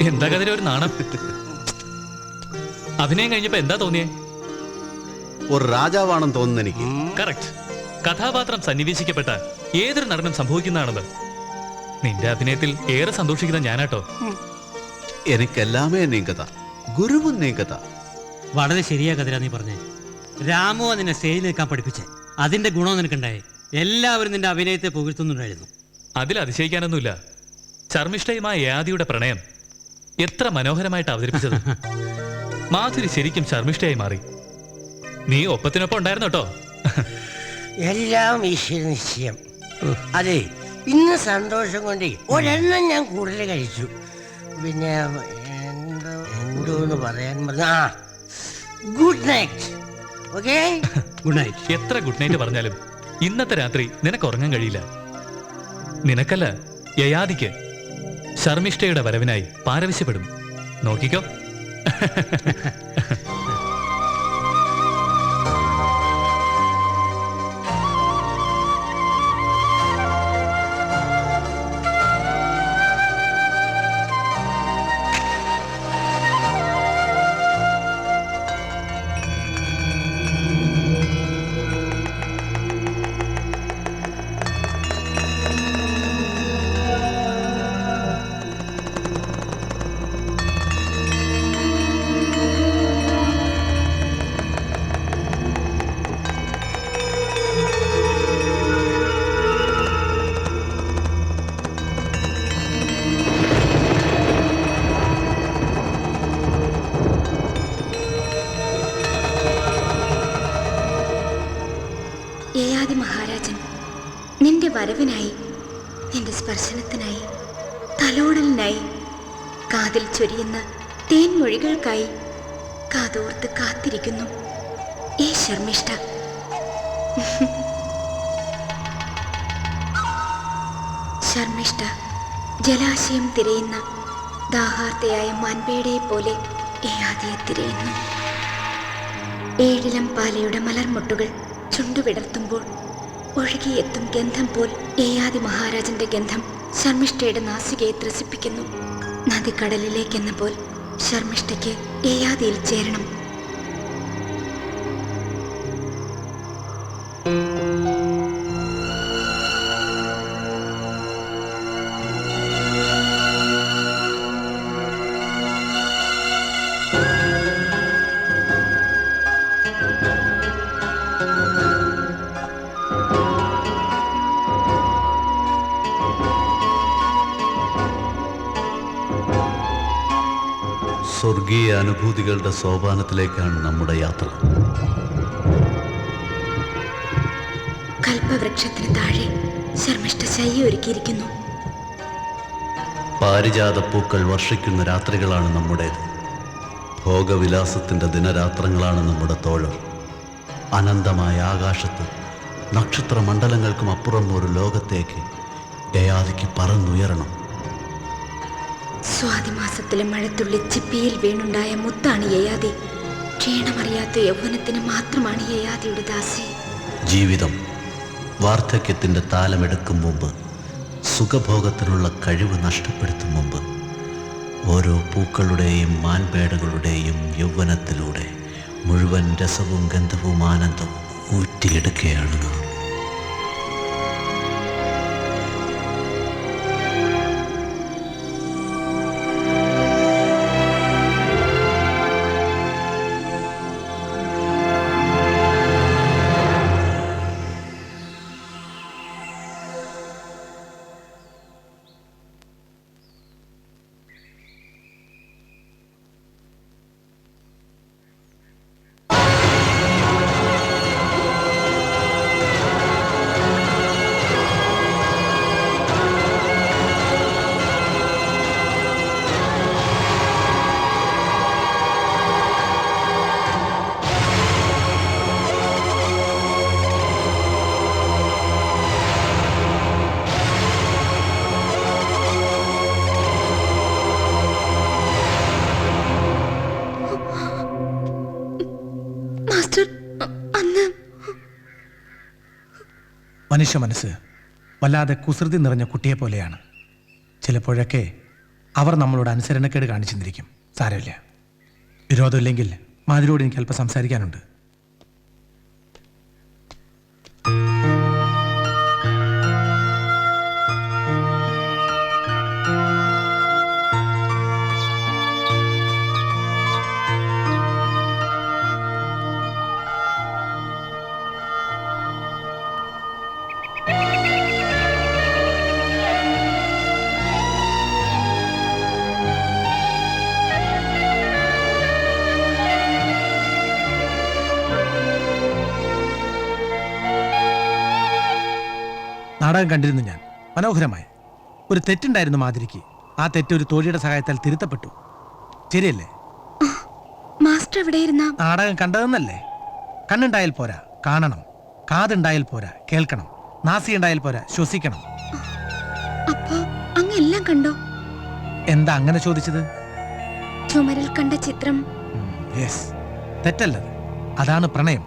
എന്താ കഥ ഒരു നാണം? അഭിനയം കഴിഞ്ഞപ്പോ എന്താ തോന്നിയേ? ഒരു രാജാവാണെന്ന് തോന്നുന്നു എനിക്ക്. കറക്റ്റ്. കഥാപാത്രം സന്നിവേശിക്കപ്പെട്ട ഏതൊരു നടനും സംഭവിക്കുന്നതാണത്. നിന്റെ അഭിനയത്തിൽ ഏറെ സന്തോഷിക്കുന്ന ഞാനാട്ടോ. എനിക്കെല്ലാമേ നീങ്കത, ഗുരുവും നീങ്കത. വളരെ ശരിയാ കതിരാ നീ പറഞ്ഞേ. രാമു നിന്നെ സ്റ്റേജിൽ നിൽക്കാൻ പഠിപ്പിച്ചേ. അതിന്റെ ഗുണം നിനക്കുണ്ടായി. എല്ലാവരും നിന്റെ അഭിനയത്തെ പുകഴ്ത്തുന്നുണ്ടായിരുന്നു. അതിൽ അതിശയിക്കാനൊന്നുമില്ല. ശർമ്മിഷ്ഠയുമായ യയാതിയുടെ പ്രണയം എത്ര മനോഹരമായിട്ട് അവതരിപ്പിച്ചത്. മാധുരി ശരിക്കും ശർമ്മിഷ്ഠയായി മാറി. നീ ഒപ്പത്തിനൊപ്പം ഉണ്ടായിരുന്നു കേട്ടോ. എല്ലാം ഈശ്വര നിശ്ചയം. അതെ, ഇന്ന് സന്തോഷം കൊണ്ട് ഒരെണ്ണം ഞാൻ കൂടുതൽ കഴിച്ചു. പിന്നെ എന്തോന്ന് പറയാൻ പറഞ്ഞ good night. Okay, good night. എത്ര ഗുഡ് നൈറ്റ് പറഞ്ഞാലും ഇന്നത്തെ രാത്രി നിനക്ക് ഉറങ്ങാൻ കഴിയില്ല. നിനക്കല്ല, യയാതിക്ക് ശർമ്മിഷ്ഠയുടെ വരവിനായി പാരവശ്യപ്പെടും. നോക്കിക്കോ. വരവിനായി, നിന്റെ സ്പർശനത്തിനായി, തലോടലിനായി, കാതിൽ ചൊരിയുന്ന തേൻമൊഴികൾക്കായി കാതോർത്ത് കാത്തിരിക്കുന്നു ഏ ശർമ്മിഷ്ഠ. ശർമ്മിഷ്ഠ ജലാശയം തിരയുന്ന ദാഹാർത്തയായ മാൻപേടയെ പോലെ യയാതിയെ തിരയുന്നു. ഏഴിലം പാലയുടെ മലർമുട്ടുകൾ ചുണ്ടുവിടർത്തുമ്പോൾ ഒഴുകിയെത്തും ഗന്ധം പോൽ യയാതി മഹാരാജന്റെ ഗന്ധം ശർമ്മിഷ്ഠയുടെ നാസികയെ ത്രസിപ്പിക്കുന്നു. നദിക്കടലിലേക്കെന്ന പോൽ ശർമ്മിഷ്ഠയ്ക്ക് യയാതിയിൽ ചേരണം. സ്വർഗീയ അനുഭൂതികളുടെ സോപാനത്തിലേക്കാണ് നമ്മുടെ യാത്ര. കൽപ്പവൃക്ഷത്തിന് താഴെ ശർമ്മിഷ്ഠ ശയ്യ ഒരുക്കിയിരിക്കുന്നു. പാരിജാത പൂക്കൾ വർഷിക്കുന്ന രാത്രികളാണ് നമ്മുടേത്. ഭോഗവിലാസത്തിന്റെ ദിനരാത്രങ്ങളാണ് നമ്മുടെ തോഴർ. അനന്തമായ ആകാശത്ത് നക്ഷത്രമണ്ഡലങ്ങൾക്കും അപ്പുറം ഒരു ലോകത്തേക്ക് യയാതിക്ക് പറന്നുയരണം. സ്വാതിമാസത്തിലെ മഴത്തുള്ളി ചിപ്പിയിൽ വീണുണ്ടായ മുത്താണ് യയാതി. ക്ഷീണമറിയാത്ത യൗവനത്തിന് മാത്രമാണ് യയാതിയുടെ ദാസി. ജീവിതം വാർദ്ധക്യത്തിന്റെ താലമെടുക്കും മുമ്പ്, സുഖഭോഗത്തിനുള്ള കഴിവ് നഷ്ടപ്പെടുത്തും മുമ്പ്, ഓരോ പൂക്കളുടെയും മാൻപേടകളുടെയും യൗവനത്തിലൂടെ മുഴുവൻ രസവും ഗന്ധവും ആനന്ദവും ഊറ്റിയെടുക്കുകയാണ് നാം. മനുഷ്യ മനസ്സ് വല്ലാതെ കുസൃതി നിറഞ്ഞ കുട്ടിയെ പോലെയാണ്. ചിലപ്പോഴൊക്കെ അവർ നമ്മളോട് അനുസരണക്കേട് കാണിച്ചെന്നിരിക്കും. സാരമില്ല, വിരോധമില്ലെങ്കിൽ മാതിരിയോട് എനിക്ക് അല്പം സംസാരിക്കാനുണ്ട്. നാടകം കണ്ടിരുന്നു ഞാൻ. മനോഹരമായി. ഒരു തെറ്റുണ്ടായിരുന്നു മാതിരിക്ക്. ആ തെറ്റ് ഒരു തോഴിയുടെ സഹായത്താൽ തിരുത്തപ്പെട്ടു. ശരിയല്ലേ? മാസ്റ്റർ എവിടെയിരുന്ന? നാടകം കണ്ടതെന്നല്ലേ? കണ്ണുണ്ടായാൽ പോരാ, കാണണം. കാതുണ്ടായാൽ പോരാ, കേൾക്കണം. നാസിയുണ്ടായാൽ പോരാ, ശ്വസിക്കണം. അപ്പോ അങ്ങെല്ലാം കണ്ടോ? എന്താ അങ്ങനെ ചോദിച്ചത്? ചുമരിൽ കണ്ട ചിത്രം. യെസ്, തെറ്റല്ലത്. അതാണ് പ്രണയം.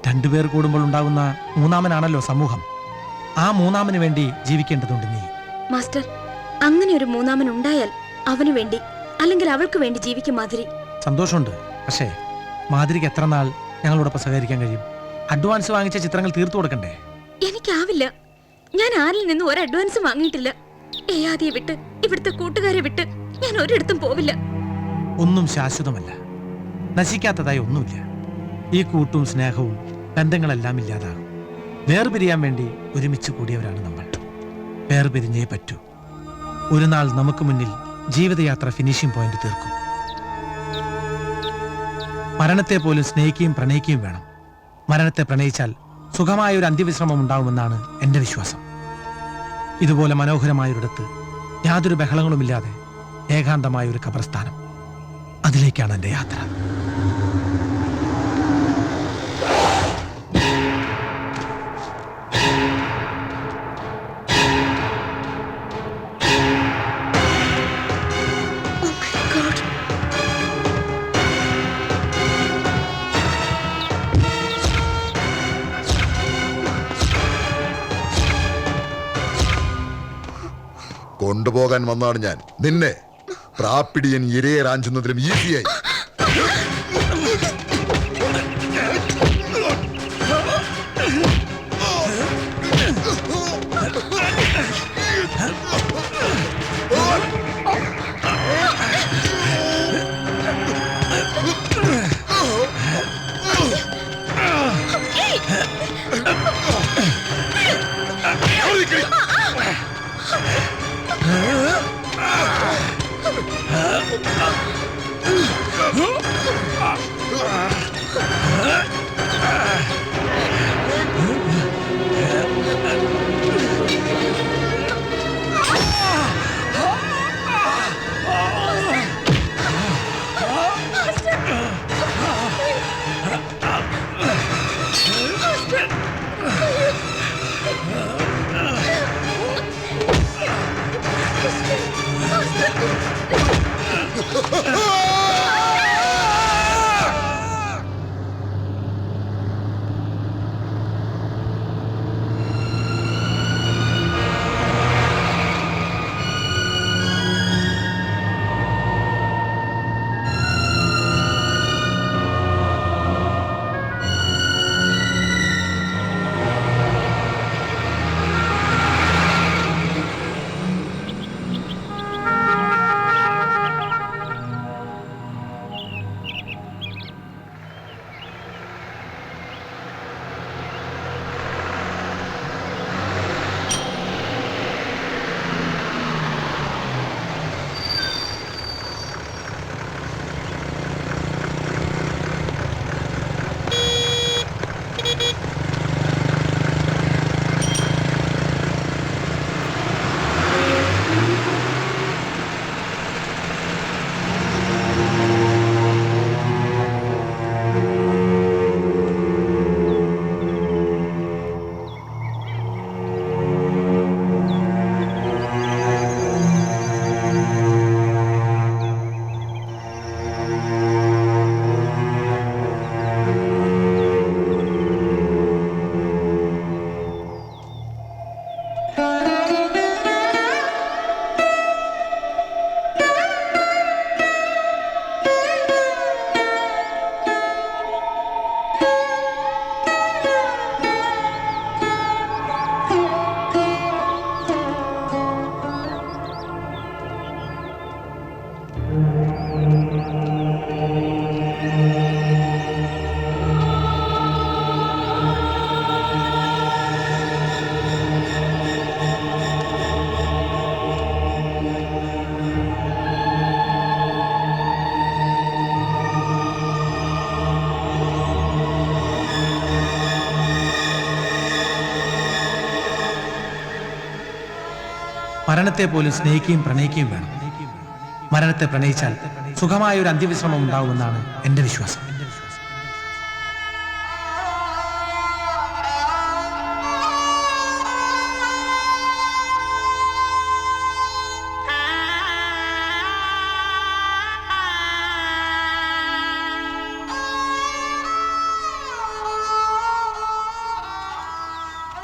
രണ്ടുപേർ കൂടുമ്പോൾ ഉണ്ടാകുന്ന മൂന്നാമനാണല്ലോ സമൂഹം. ആ മൂന്നാമന് വേണ്ടി ജീവിക്കേണ്ടതുണ്ട് നീ. മാസ്റ്റർ, അങ്ങനെ ഒരു മൂന്നാമൻ ഉണ്ടായാൽ അവന് വേണ്ടി അല്ലെങ്കിൽ അവൾക്ക് വേണ്ടി ജീവിക്കും മാതിരി. സന്തോഷമുണ്ട്. പക്ഷേ മാതിരിക്ക് എത്ര നാൾ ഞങ്ങളോടൊപ്പം സഹകരിക്കാൻ കഴിയും? അഡ്വാൻസ് വാങ്ങിച്ച ചിത്രങ്ങൾ തീർത്തു കൊടുക്കണ്ടേ? എനിക്കാവില്ല. ഞാൻ ആരിൽ നിന്നും ഒരു അഡ്വാൻസ് വാങ്ങിയിട്ടില്ല. യയാതിയെ വിട്ട്, ഇവിടുത്തെ കൂട്ടുകാരെ വിട്ട് ഞാൻ ഒരിടത്തും പോവില്ല. ഒന്നും ശാശ്വതമല്ല. നശിക്കാത്തതായി ഒന്നുമില്ല. ഈ കൂട്ടും സ്നേഹവും ബന്ധങ്ങളെല്ലാം ഇല്ലാതാകും. വേർപിരിയാൻ വേണ്ടി ഒരുമിച്ച് കൂടിയവരാണ് നമ്മൾ. വേർപിരിഞ്ഞേ പറ്റൂ. ഒരു നാൾ നമുക്ക് മുന്നിൽ ജീവിതയാത്ര ഫിനിഷിംഗ് പോയിന്റ് തീർക്കും. മരണത്തെ പോലും സ്നേഹിക്കുകയും പ്രണയിക്കുകയും വേണം. മരണത്തെ പ്രണയിച്ചാൽ സുഖമായ ഒരു അന്ത്യവിശ്രമം ഉണ്ടാവുമെന്നാണ് എൻ്റെ വിശ്വാസം. ഇതുപോലെ മനോഹരമായൊരിടത്ത് യാതൊരു ബഹളങ്ങളുമില്ലാതെ ഏകാന്തമായ ഒരു ഖബർസ്ഥാനം. അതിലേക്കാണ് എൻ്റെ യാത്ര. കൊണ്ടുപോകാൻ വന്നാണ് ഞാൻ. നിന്നെ പ്രാപ്പിടിയൻ ഇരയെ റാഞ്ചുന്നതിലും ഈസിയായി. മരണത്തെ പോലും സ്നേഹിക്കുകയും പ്രണയിക്കുകയും വേണം. മരണത്തെ പ്രണയിച്ചാൽ സുഖമായ ഒരു അന്ത്യവിശ്രമം ഉണ്ടാവുമെന്നാണ് എൻ്റെ വിശ്വാസം.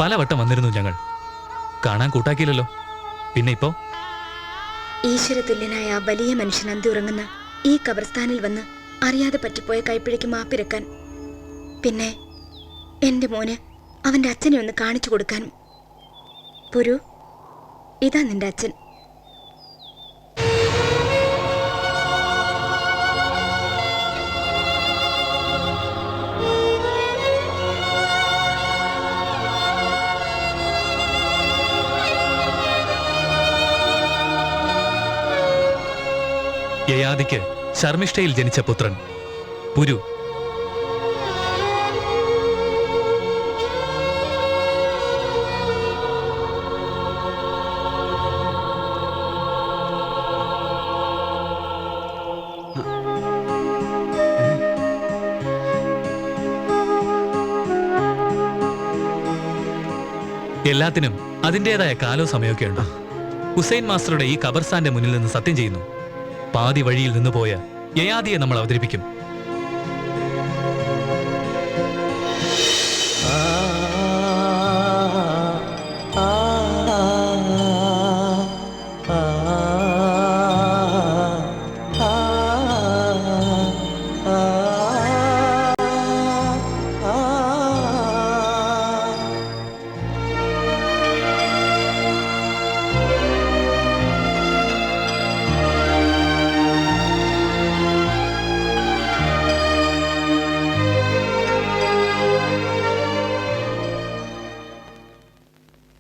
പലവട്ടം വന്നിരുന്നു ഞങ്ങൾ, കാണാൻ കൂട്ടാക്കിയില്ലല്ലോ. പിന്നെ ഇപ്പോ ഈശ്വരതുല്യനായ ആ വലിയ മനുഷ്യൻ അന്തി ഉറങ്ങുന്ന ഈ ഖബർസ്ഥാനിൽ വന്ന് അറിയാതെ പറ്റിപ്പോയ കൈപ്പിഴയ്ക്ക് മാപ്പിരക്കാൻ, പിന്നെ എന്റെ മോന് അവന്റെ അച്ഛനെ ഒന്ന് കാണിച്ചു കൊടുക്കാനും. പുരു, ഇതാ നിന്റെ അച്ഛൻ. യയാതിക്ക് ശർമ്മിഷ്ഠയിൽ ജനിച്ച പുത്രൻ പുരു. എല്ലാത്തിനും അതിൻ്റെതായ കാലോ സമയമൊക്കെ ഉണ്ട്. ഹുസൈൻ മാസ്റ്ററുടെ ഈ ഖബർസ്ഥാന്റെ മുന്നിൽ നിന്ന് സത്യം ചെയ്യുന്നു, പാതി വഴിയിൽ നിന്ന് പോയ യയാദിയെ നമ്മൾ അവതരിപ്പിക്കും.